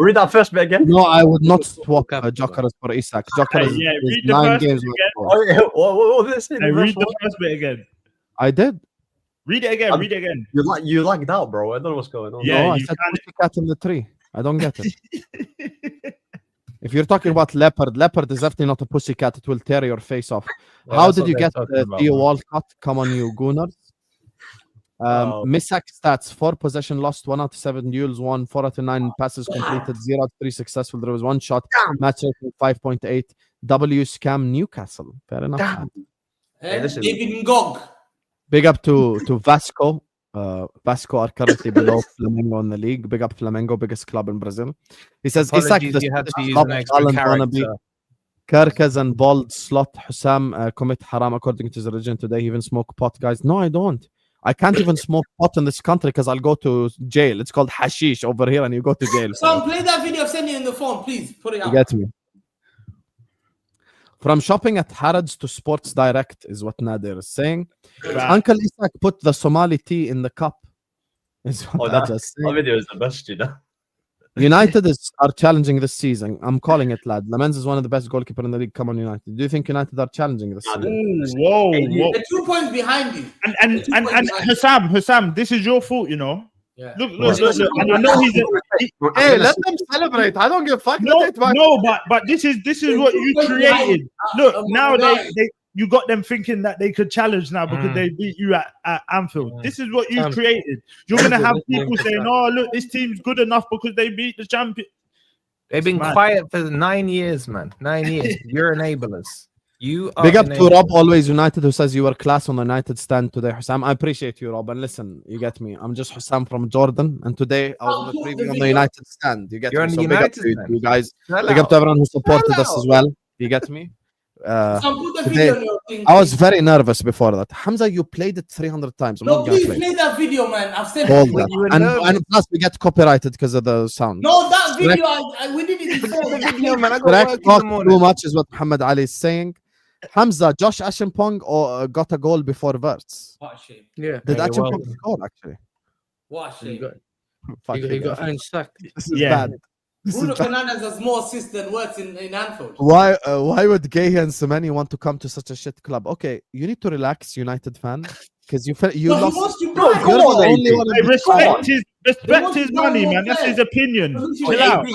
Read that first bit again. No, I would not swap Capital. Jokeris for Isak. Jokeris yeah, is read the 9 first games. bit with Oh, yeah. What was this? Hey, read the first bit again. I did. Read it again. Read it again. You lagged out, bro. I don't know what's going on. Yeah, No, I you said can't- pussycat in the tree. I don't get it. If you're talking about leopard is definitely not a pussycat. It will tear your face off. Yeah, How that's did what you they're get talking the about, Theo man. Walcott? Come on, you gooners. Missack stats: 4 possession lost, 1 out of 7 duels won, 4 out of 9 passes completed, 0 out of 3 successful. There was 1 shot. Match rating 5.8. W scam Newcastle. Fair enough. man. Hey, listen. David Ngog. Big up to Vasco. Vasco are currently below Flamengo in the league. Big up Flamengo, biggest club in Brazil. He says Isak, Apologies, the you had to use flop, an extra Alan wannabe, character. Kerkez and bald slot. Husam commit haram according to his religion today. He even smoke pot, guys. No, I don't. I can't even smoke pot in this country because I'll go to jail. It's called hashish over here, and you go to jail. Sam, play that video. Send it in the phone, please. Put it You out. get me? From shopping at Harrods to Sports Direct is what Nadir is saying. Right. Uncle Isak put the Somali tea in the cup. Is what Oh, I that just saying. video is the best, you know. United are challenging this season. I'm calling it, lad. Lamens is one of the best goalkeeper in the league. Come on, United. Do you think United are challenging this season? Ooh, whoa, whoa. The 2 points behind you. And Husam, this is your fault, you know. Yeah. Look. And I know he's Hey, let them celebrate. I don't give a fuck. but this is what you created. Look, now they you got them thinking that they could challenge now because they beat you at Anfield. This is what you created. You're gonna have people saying, "Oh, look, this team's good enough because they beat the champion." They've been Mad. quiet for 9 years, man. 9 years. You're enablers. You are Big up to enablers. Rob, always United, who says you were class on the United stand today, Hussam. I appreciate you, Rob. And listen, you get me. I'm just Hussam from Jordan, and today I was on the preview on the United stand. You get You're me? on the So big up United to you, stand. you guys. Chill Big up out. to everyone who supported Chill us as out. well. You get me? Sam, put the today- video on your thing. I was please. very nervous before that. Hamza, you played it 300 times. I'm No, not gonna please play. play that video, man. I've said Hold it. that. you were And nervous. plus, we get copyrighted because of the sound. No, that video, we did it before. Video, man. I got Correct. work in Talk the morning. too much is what Muhammad Ali is saying. Hamza, Josh Ashimpong got a goal before Verts. What a shame. Yeah. Did Yeah, you're Ashimpong welcome. score actually? What a He shame. got, Fuck he you got guys. Ange sacked. This is Yeah. bad. This is Bruno bad. Fernandes has more assists than works in Anfield. Why would Gay and Semeni want to come to such a shit club? Okay, you need to relax, United fan, because you No, he lost. wants to You're buy. the only one Hey, in this respect club. respect his money, man. That's his opinion. Chill out.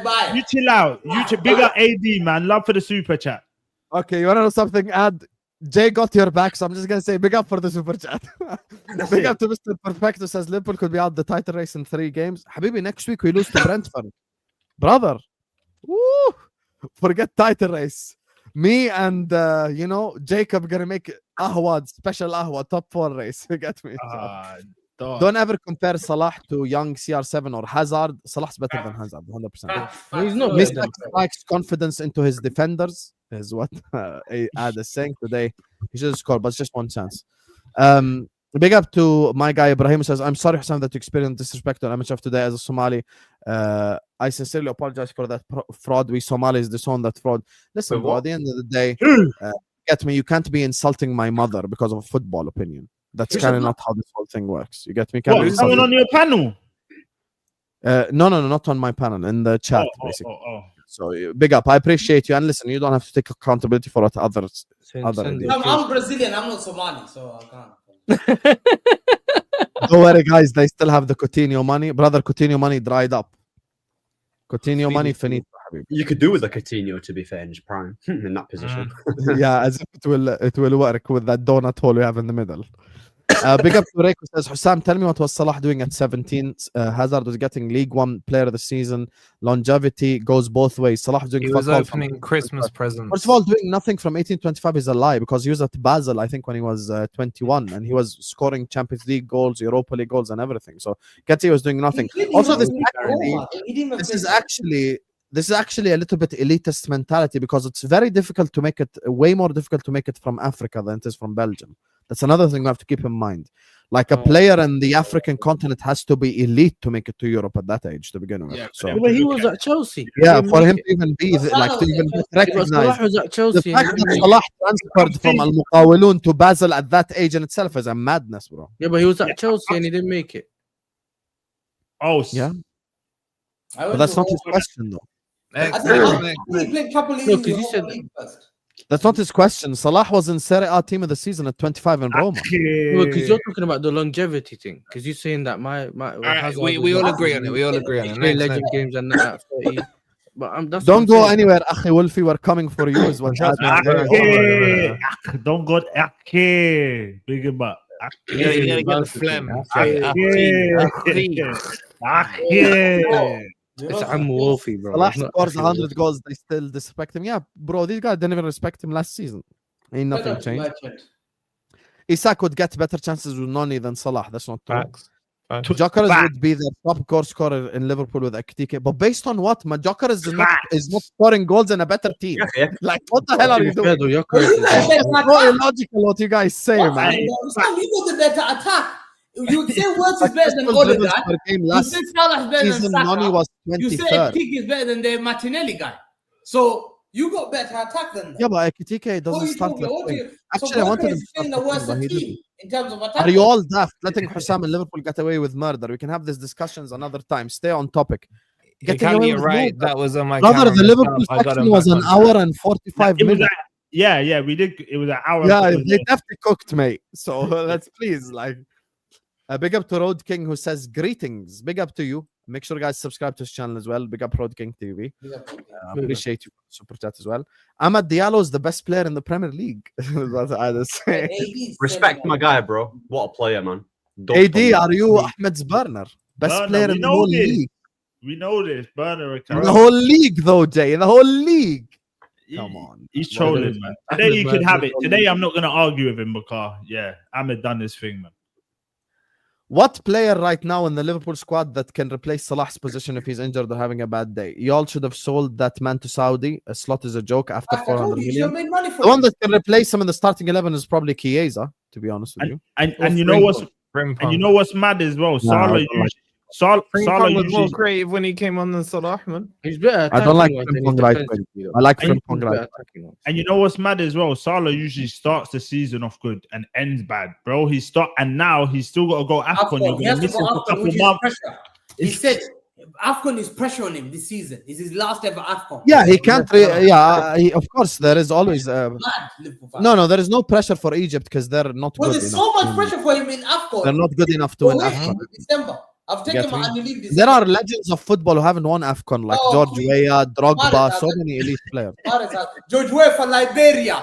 Bye. You chill out. Big up AD, man. Love for the super chat. Okay, you want to know something? Ad, Jay got your back, so I'm just gonna say big up for the super chat. Big up to Mr. Perfecto says Liverpool could be out the title race in 3 games. Habibi, next week we lose to Brentford, brother. Woo! Forget title race. Me and Jacob gonna make Ahwa special Ahwa top 4 race. You get me? Don't ever compare Salah to young CR7 or Hazard. Salah's better than Hazard, 100%. He's not Mr. better. Strikes confidence into his defenders is what Ad is saying today. He should score, but it's just one chance. Big up to my guy Ibrahim, who says, I'm sorry, Husam, that you experienced disrespect on MHF today as a Somali. I sincerely apologize for that fraud. We Somalis disown that fraud. Listen, bro, at the end of the day, get me, you can't be insulting my mother because of a football opinion. That's kind of not how this whole thing works. You get me? Can't be What? Someone on insulting- your panel? No, not on my panel, in the chat, basically. So big up. I appreciate you. And listen, you don't have to take accountability for what others. Send idiots. I'm Brazilian. I'm not Somali, so I can't. Don't worry, guys. They still have the Coutinho money. Brother, Coutinho money dried up. Coutinho money finito, Habib. You could do with a Coutinho, to be fair, in his prime, in that position. Yeah, as if it will work with that donut hole we have in the middle. Big up to Reiko says, Husam, tell me what was Salah doing at 17? Hazard was getting League One Player of the Season. Longevity goes both ways. Salah was doing He fuck was all from- opening Christmas presents. First of all, doing nothing from 1825 is a lie because he was at Basel, I think, when he was 21, and he was scoring Champions League goals, Europa League goals, and everything. So Getty was doing nothing. Also, this is actually a little bit elitist mentality because it's very difficult to make it, way more difficult to make it from Africa than it is from Belgium. That's another thing we have to keep in mind. Like a player in the African continent has to be elite to make it to Europe at that age to begin with. Yeah, So but he was at Chelsea. yeah, He for didn't him make to even be like to even get it. But Salah recognized. was at The Chelsea. fact that Salah transferred from Al Muqawilun to Basel at that age in itself is a madness, bro. Yeah, but he was at Chelsea and he didn't make it. Oh, Yeah. But that's not his question, though. Next, I think next, he next. played Champions No, League 'cause you Europa said- League first. That's not his question. Salah was in Serie A team of the season at 25 in Roma. Because you're talking about the longevity thing. Because you're saying that my Right, Hazard we was all like- agree on it. We all agree on it. play Next, legend next. games and that at 30. But that's Don't what I'm go saying. anywhere, Akhi Wolfie. We're coming for you. Is what Don't go Ake. Big him up. You gotta get the phlegm. It's I'm Wolfie, bro. Salah It's not scores Akhi 100 Wolfie. goals. They still disrespect him. Yeah, bro. These guys didn't even respect him last season. Ain't nothing Penalty changed. merchant. Isak would get better chances with Noni than Salah. That's not true. Facts. Jokeris Facts. would be the top goal scorer in Liverpool with Ekitike. But based on what? Jokeris is not Facts. scoring goals in a better team. Yeah. Like, what the hell are you doing? Pedro, your Well, course you got is- better It's not attack. illogical what you guys say, What? man. Sam, you got the better attack. You would say Words is better than Successful dribbles Odegaard. per game You last say Salah is better than season, Noni Saka. was You say 23rd. Ekitike is better than the Martinelli guy. So you got better attack than them. Yeah, but Ekitike What are doesn't you start talking left about? wing. So Actually, I wanted him Gyökeres to is playing start the left worst wing, but he team didn't. in terms of attack. Are you all daft letting Husam and Liverpool get away with murder? We can have these discussions another time. Stay on topic. Getting away You're with right. murder. That was on my Brother, camera. the messed Liverpool up. I got section him was back an on track. hour and 45 It was minutes. yeah, we did. It was an hour. Yeah, because they definitely cooked, mate. So let's please, like, big up to Road King who says greetings. Big up to you. Make sure guys subscribe to his channel as well. Big up Road King TV. Appreciate you, super chat as well. Ahmad Diallo is the best player in the Premier League. That's what I had to say. Respect my guy, bro. What a player, man. Don't AD, come are you back. Ahmed's burner? Best Burner, player we in the know whole this. league. we know this. Burner In account. the whole league, though, Jay. In the whole league. Come on. He's trolling, man. Today you could have it. Today I'm not gonna argue with him because Ahmed done this thing, man. What player right now in the Liverpool squad that can replace Salah's position if he's injured or having a bad day? Y'all should have sold that man to Saudi. A slot is a joke after I 400 told you, you should have million. made money for The one him. that can replace him in the starting 11 is probably Chiesa, to be honest with you. And you know what's mad as well. Salah Salah Frimpong was more usually creative when he came on than Salah, man. He's better. I don't like attacking Frimpong than right he's wing. defensive, I like And you- Frimpong right. and you know what's mad as well. Salah usually starts the season off good and ends bad, bro. And now he's still got to go AFCON. You're He has gonna to miss him go for a AFCON, couple which is months. pressure. He said AFCON is pressure on him this season. It's his last ever AFCON. Yeah, he can't. Of course, there is always. Mad, Liverpool fan. No, there is no pressure for Egypt because they're not Well, good there's enough. so much to- pressure for him in AFCON. They're not good enough to Go win away AFCON. in December. I've taken Get my me? annual leave this There are legends of football who haven't won AFCON, like Oh, George please. Weah, Drogba, Mahrez so has- many elite players. George Weah for Liberia.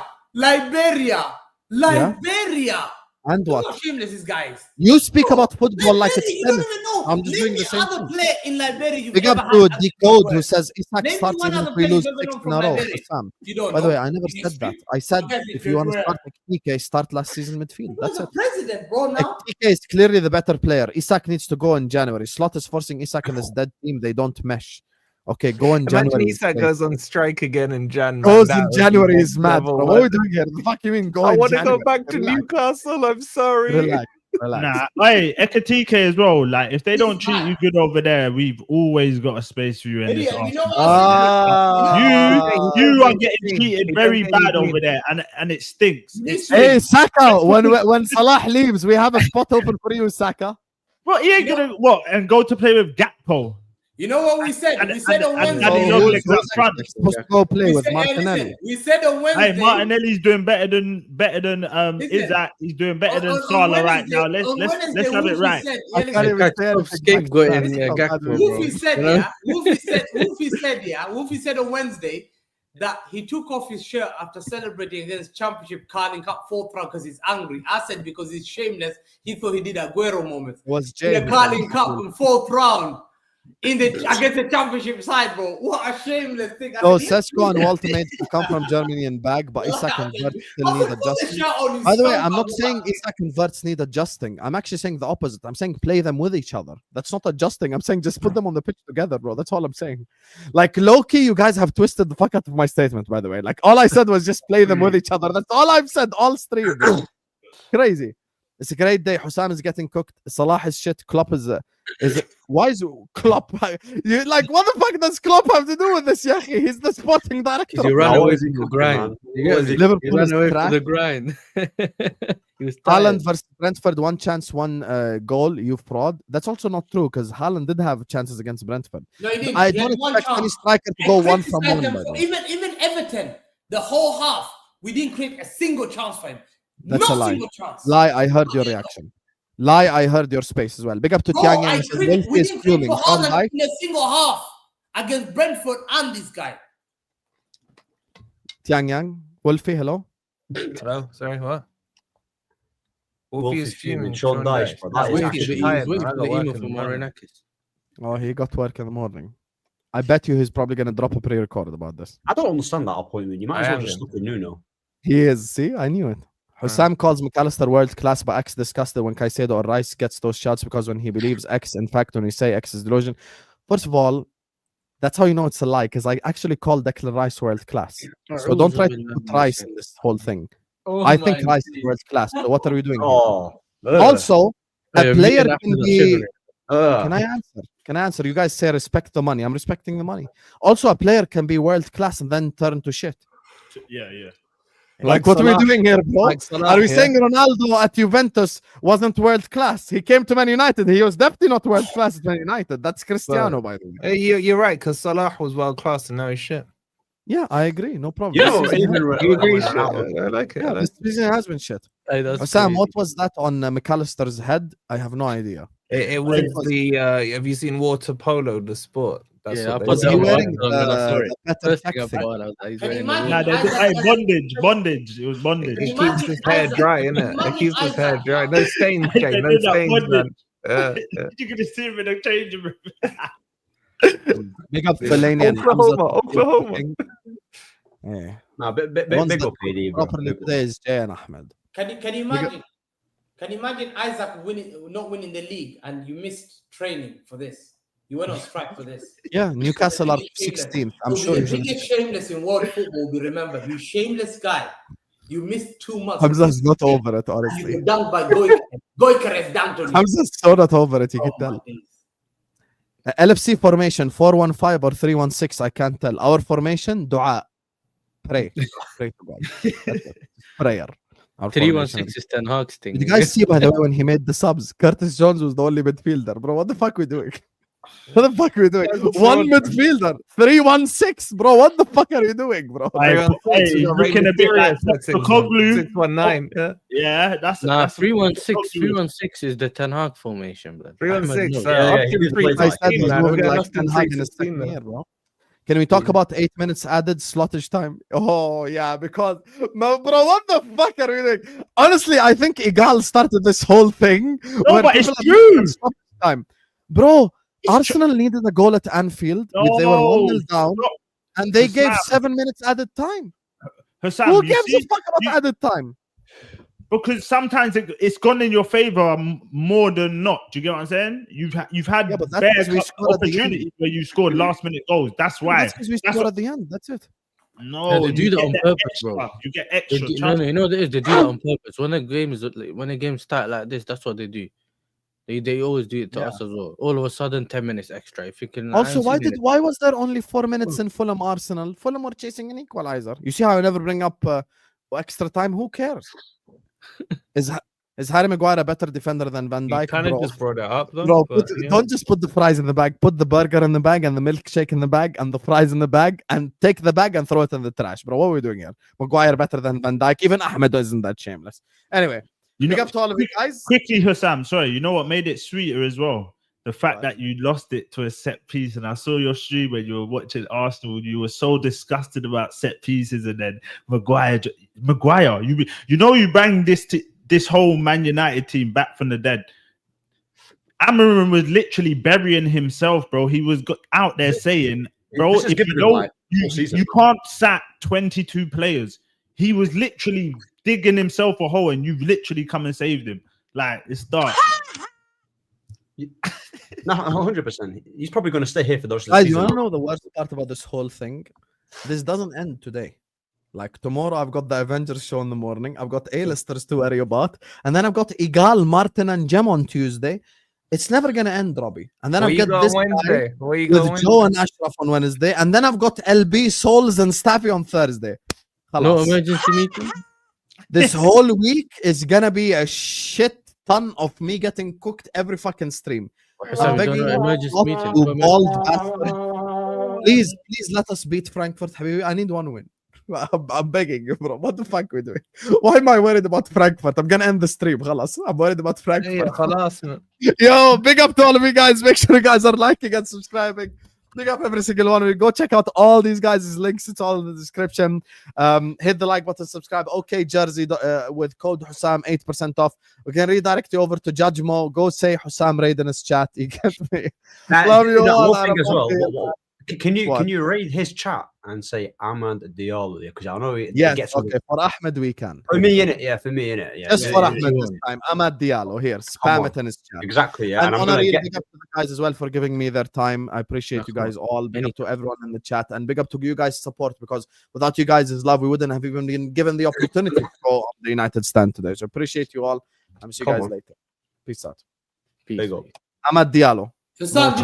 And Look what? how shameless this guy is. You speak about football like it's You don't tennis. even know. I'm just Name doing me the same other thing. player in Liberia you've Big ever up to had as Decode George who Weah. says Isak Name me starts one even other if we player lose you've ever 6 known in from a row. Liberia. Sam. You don't By the know. way, I never You said that. speak. I said You guys if you want to George start TK, start last season midfield. He was That's the it. president, bro, now. TK is clearly the better player. Isak needs to go in January. Slot is forcing Isak in this dead team. They don't mesh. Okay, go in Imagine January. Isak goes on strike again in Jan. man. Goes That in would be January next is mad. level, Bro. man. What are we doing here? The fuck you mean go I in want to January? go back to Relax, Newcastle. I'm sorry. Relax. Relax. Nah, hey, Ekatike as well. Like, if they don't treat you good over there, we've always got a space for you in this. Idiot, you know Arsenal. what? You are He getting doesn't treated think- very he doesn't bad think- over there, and it stinks. It Hey, stinks. Saka, when Salah leaves, we have a spot open for you, Saka. Well, he ain't gonna and go to play with Gakpo. You know what we said? We said on and Wednesday. he's Oh, ugly who's up front. supposed to go play We with said, hey, Martinelli. listen, we said on Wednesday. Hey, Martinelli's doing better than Listen. Isak. He's doing better than on Salah right Wednesday- now. on Let's Wednesday, have it Wolfie right. said, I yeah, can't listen, even say Stop anything scapegoating, back. Gakpo, bro. Wolfie said, You know? yeah. Wolfie said on Wednesday that he took off his shirt after celebrating against Championship Carling Cup 4th round because he's angry. I said because he's shameless. He thought he did a Aguero moment. Was In the James. Carling Cup in 4th round against the Championship side, bro. What a shameless thing. I So said, Sesko and Walter made to come from Germany and back, but Isak and Vert still need adjusting. By the way, I'm not saying Isak and Verts need adjusting. I'm actually saying the opposite. I'm saying play them with each other. That's not adjusting. I'm saying just put them on the pitch together, bro. That's all I'm saying. Like low-key, you guys have twisted the fuck out of my statement, by the way. Like all I said was just play them with each other. That's all I've said, all three of them. Crazy. It's a great day. Husam is getting cooked. Salah is shit. Klopp is why is Klopp? You like what the fuck does Klopp have to do with this? Yeah, he's the sporting director. You ran away from the grind. Liverpool You ran is away trash. from the grind. He was Haaland tired. versus Brentford, one chance, one goal. You fraud. That's also not true because Haaland did have chances against Brentford. No, he didn't. I He had don't one expect any chance. striker to I go one from criticized one. them by the for- way. even Everton, the whole half, we didn't create a single chance for him. That's Not a lie. single chance. Lie, I heard your reaction. Lie, I heard your space as well. Big up to Bro, Tiang I Yang. critic, we Is didn't create fuming. for Van Haaland Dijk. in a single half against Brentford and this guy. Tiang Yang. Wolfie, hello. Hello, sorry, what? Wolfie is fuming. fuming. Sean Dyche, bro. That is Waiting actually- for the- tired, he's waiting man. I for got the work email in from the morning. Marinakis. Oh, he got work in the morning. I bet you he's probably going to drop a pre-record about this. I don't understand that appointment. You might as I well am just him. look at Nuno. He is. See, I knew it. Husam calls McAllister world class, but X disgusted when Caicedo or Rice gets those shots because when he believes X, in fact, when we say X is delusion. First of all, that's how you know it's a lie, because I actually call Declan Rice world class. So don't try to put Rice in this whole thing. I think Rice is world class. So what are we doing here? Oh, Also, a player can be. ugh. Can I answer? Can I answer? You guys say respect the money. I'm respecting the money. Also, a player can be world class and then turn to shit. Yeah, yeah. Like what are we doing here, bro? Like Salah, Are we yeah. saying Ronaldo at Juventus wasn't world class? He came to Man United. He was definitely not world class at Man United. That's Cristiano, by the way. Hey, you're right, because Salah was world class and now he's shit. Yeah, I agree. No problem. You know, This season- You agree? Shit. I like it. yeah, this season has been shit. Hey, that's Sam, crazy. what was that on McAllister's head? I have no idea. It was the. Have you seen water polo, the sport? That's Yeah, what I they Was put he say. that wearing one on when I saw it. the better First tech thing I thing? thought, I was like, he's Can you wearing the imagine- Nah, water. hey, bondage. It was bondage. It Imagine keeps his hair Isaac- dry, innit? It imagine keeps his hair Isaac. dry. No stains, They Jay. No did that stains, man. bondage. Yeah. You could just see him in the changing room. Big up Fellaini and Oklahoma, Hamza. Oklahoma. Yeah. Nah, big Ones up that KD, bro. Properly today is Jay and Ahmed. Can you imagine? Can you imagine Isaac not winning the league and you missed training for this? You went on strike for this. Yeah, Newcastle are Shameless. 16th. I'm You'll sure be you the should. biggest shameless in world football. Be remembered. You shameless guy. You missed 2 months. Hamza's not over it, You honestly. were dunked by Goiker. Goiker has dunked on you. Hamza's so not over it, you Oh can tell. my days. LFC formation 4-1-5 or 3-1-6, I can't tell. Our formation, dua. Pray. Pray to God. That's it. Prayer. Our formation. 316 is Ten Hag's thing. Did you guys see, by the way, when he made the subs? Curtis Jones was the only midfielder. Bro, what the fuck we doing? What the fuck are we doing? One midfielder. 3-1-6. Bro, what the fuck are you doing, bro? Hey, he's looking a bit like Koglu. 619. Yeah. Yeah, that's Nah, that's 316. Koglu. 316 is the Ten Hag formation, blood. 316. Ahmed knows. Yeah, Up he to did play 316, I said he's man. moving We're like up to Ten Hag in his 316 second now. year, bro. Can we talk about 8 minutes added slottage time? Oh, yeah, because, no, bro, what the fuck are we doing? Honestly, I think Igal started this whole thing. No, where but it's people are true. making stoppage time. Bro, Arsenal needed a goal at Anfield. They were 1-0 down, stop. and they gave Husam. 7 minutes added time. Husam, Who you gives see- a fuck about you- added time? because sometimes it's gone in your favor more than not. Do you get what I'm saying? You've had Yeah, but that's bare because we scored at the end. opportunities where you scored last minute goals. That's why. That's because we That's scored what- at the end. That's it. No, Yeah, they do you that get on the purpose, extra. bro. You get They extra. do, no, trust no, you know what it is? They do that on purpose. When a game is when a game start like this, that's what they do. They always do it to Yeah. us as well. All of a sudden, 10 minutes extra. If you can. Also, why was there only 4 minutes in Fulham Arsenal? Fulham were chasing an equalizer. You see how I never bring up extra time? Who cares? Is Harry Maguire a better defender than Van You Dijk? kind of Bro, just brought it up, though. bro but, put- yeah. don't just put the fries in the bag. Put the burger in the bag and the milkshake in the bag and the fries in the bag and take the bag and throw it in the trash, bro. What are we doing here? Maguire better than Van Dijk. Even Ahmed isn't that shameless. Anyway, You big know, up to all of you guys. quickly, Hussam. Sorry, you know what made it sweeter as well? The fact What? that you lost it to a set piece, and I saw your stream when you were watching Arsenal. You were so disgusted about set pieces, and then Maguire, you bang this whole Man United team back from the dead. Amarim was literally burying himself, bro. He was out there saying, bro, This is if giving you him, don't, like, full season. you can't sack 22 players. He was literally digging himself a hole, and you've literally come and saved him. Like, it's dark. No, 100%. He's probably going to stay here for those. Guys, you want to know the worst part about this whole thing? This doesn't end today. Like tomorrow, I've got the Avengers show in the morning. I've got A-listers to worry about, and then I've got Igal, Martin, and Jem on Tuesday. It's never gonna end, Robbie. And then Where I've you got go this on guy Wednesday? Where you with go Joe Wednesday? and Ashraf on Wednesday, and then I've got LB, Souls, and Staffy on Thursday. No Khalas. emergency meeting. This whole week is gonna be a shit ton of me getting cooked every fucking stream. Husam, we begging don't you know emergency not meeting. to No bald emergency- bastard. Please let us beat Frankfurt, Habibi. I need one win. I'm begging you, bro. What the fuck are we doing? Why am I worried about Frankfurt? I'm gonna end the stream. Khalas. I'm worried about Frankfurt. Yeah, خلاص, man. Yo, big up to all of you guys. Make sure you guys are liking and subscribing. Big up every single one of you. Go check out all these guys' links. It's all in the description. Hit the like button, subscribe. Okay, jersey with code Husam 8% off. We can redirect you over to Judge Mo. Go say Husam Raid in his chat. You get me? Love you all. One thing as well. Can What? you read his chat and say Ahmad Diallo? Because I know it Yes, gets okay. For Ahmed, we can. For me, innit? Yeah, for me, innit? Yeah, Just yeah, for yeah, Ahmed yeah. this time. Ahmad Diallo here. Come Spam on. it in his chat. Exactly, yeah. And I'm on a gonna real get. big up to the guys as well for giving me their time. I appreciate That's you guys all. Big Any- up to everyone in the chat, and big up to you guys' support, because without you guys' love, we wouldn't have even been given the opportunity to go on the United stand today. So appreciate you all. I'll see you Come guys on. later. Peace out. Peace. Big up. Ahmad Diallo. Husam,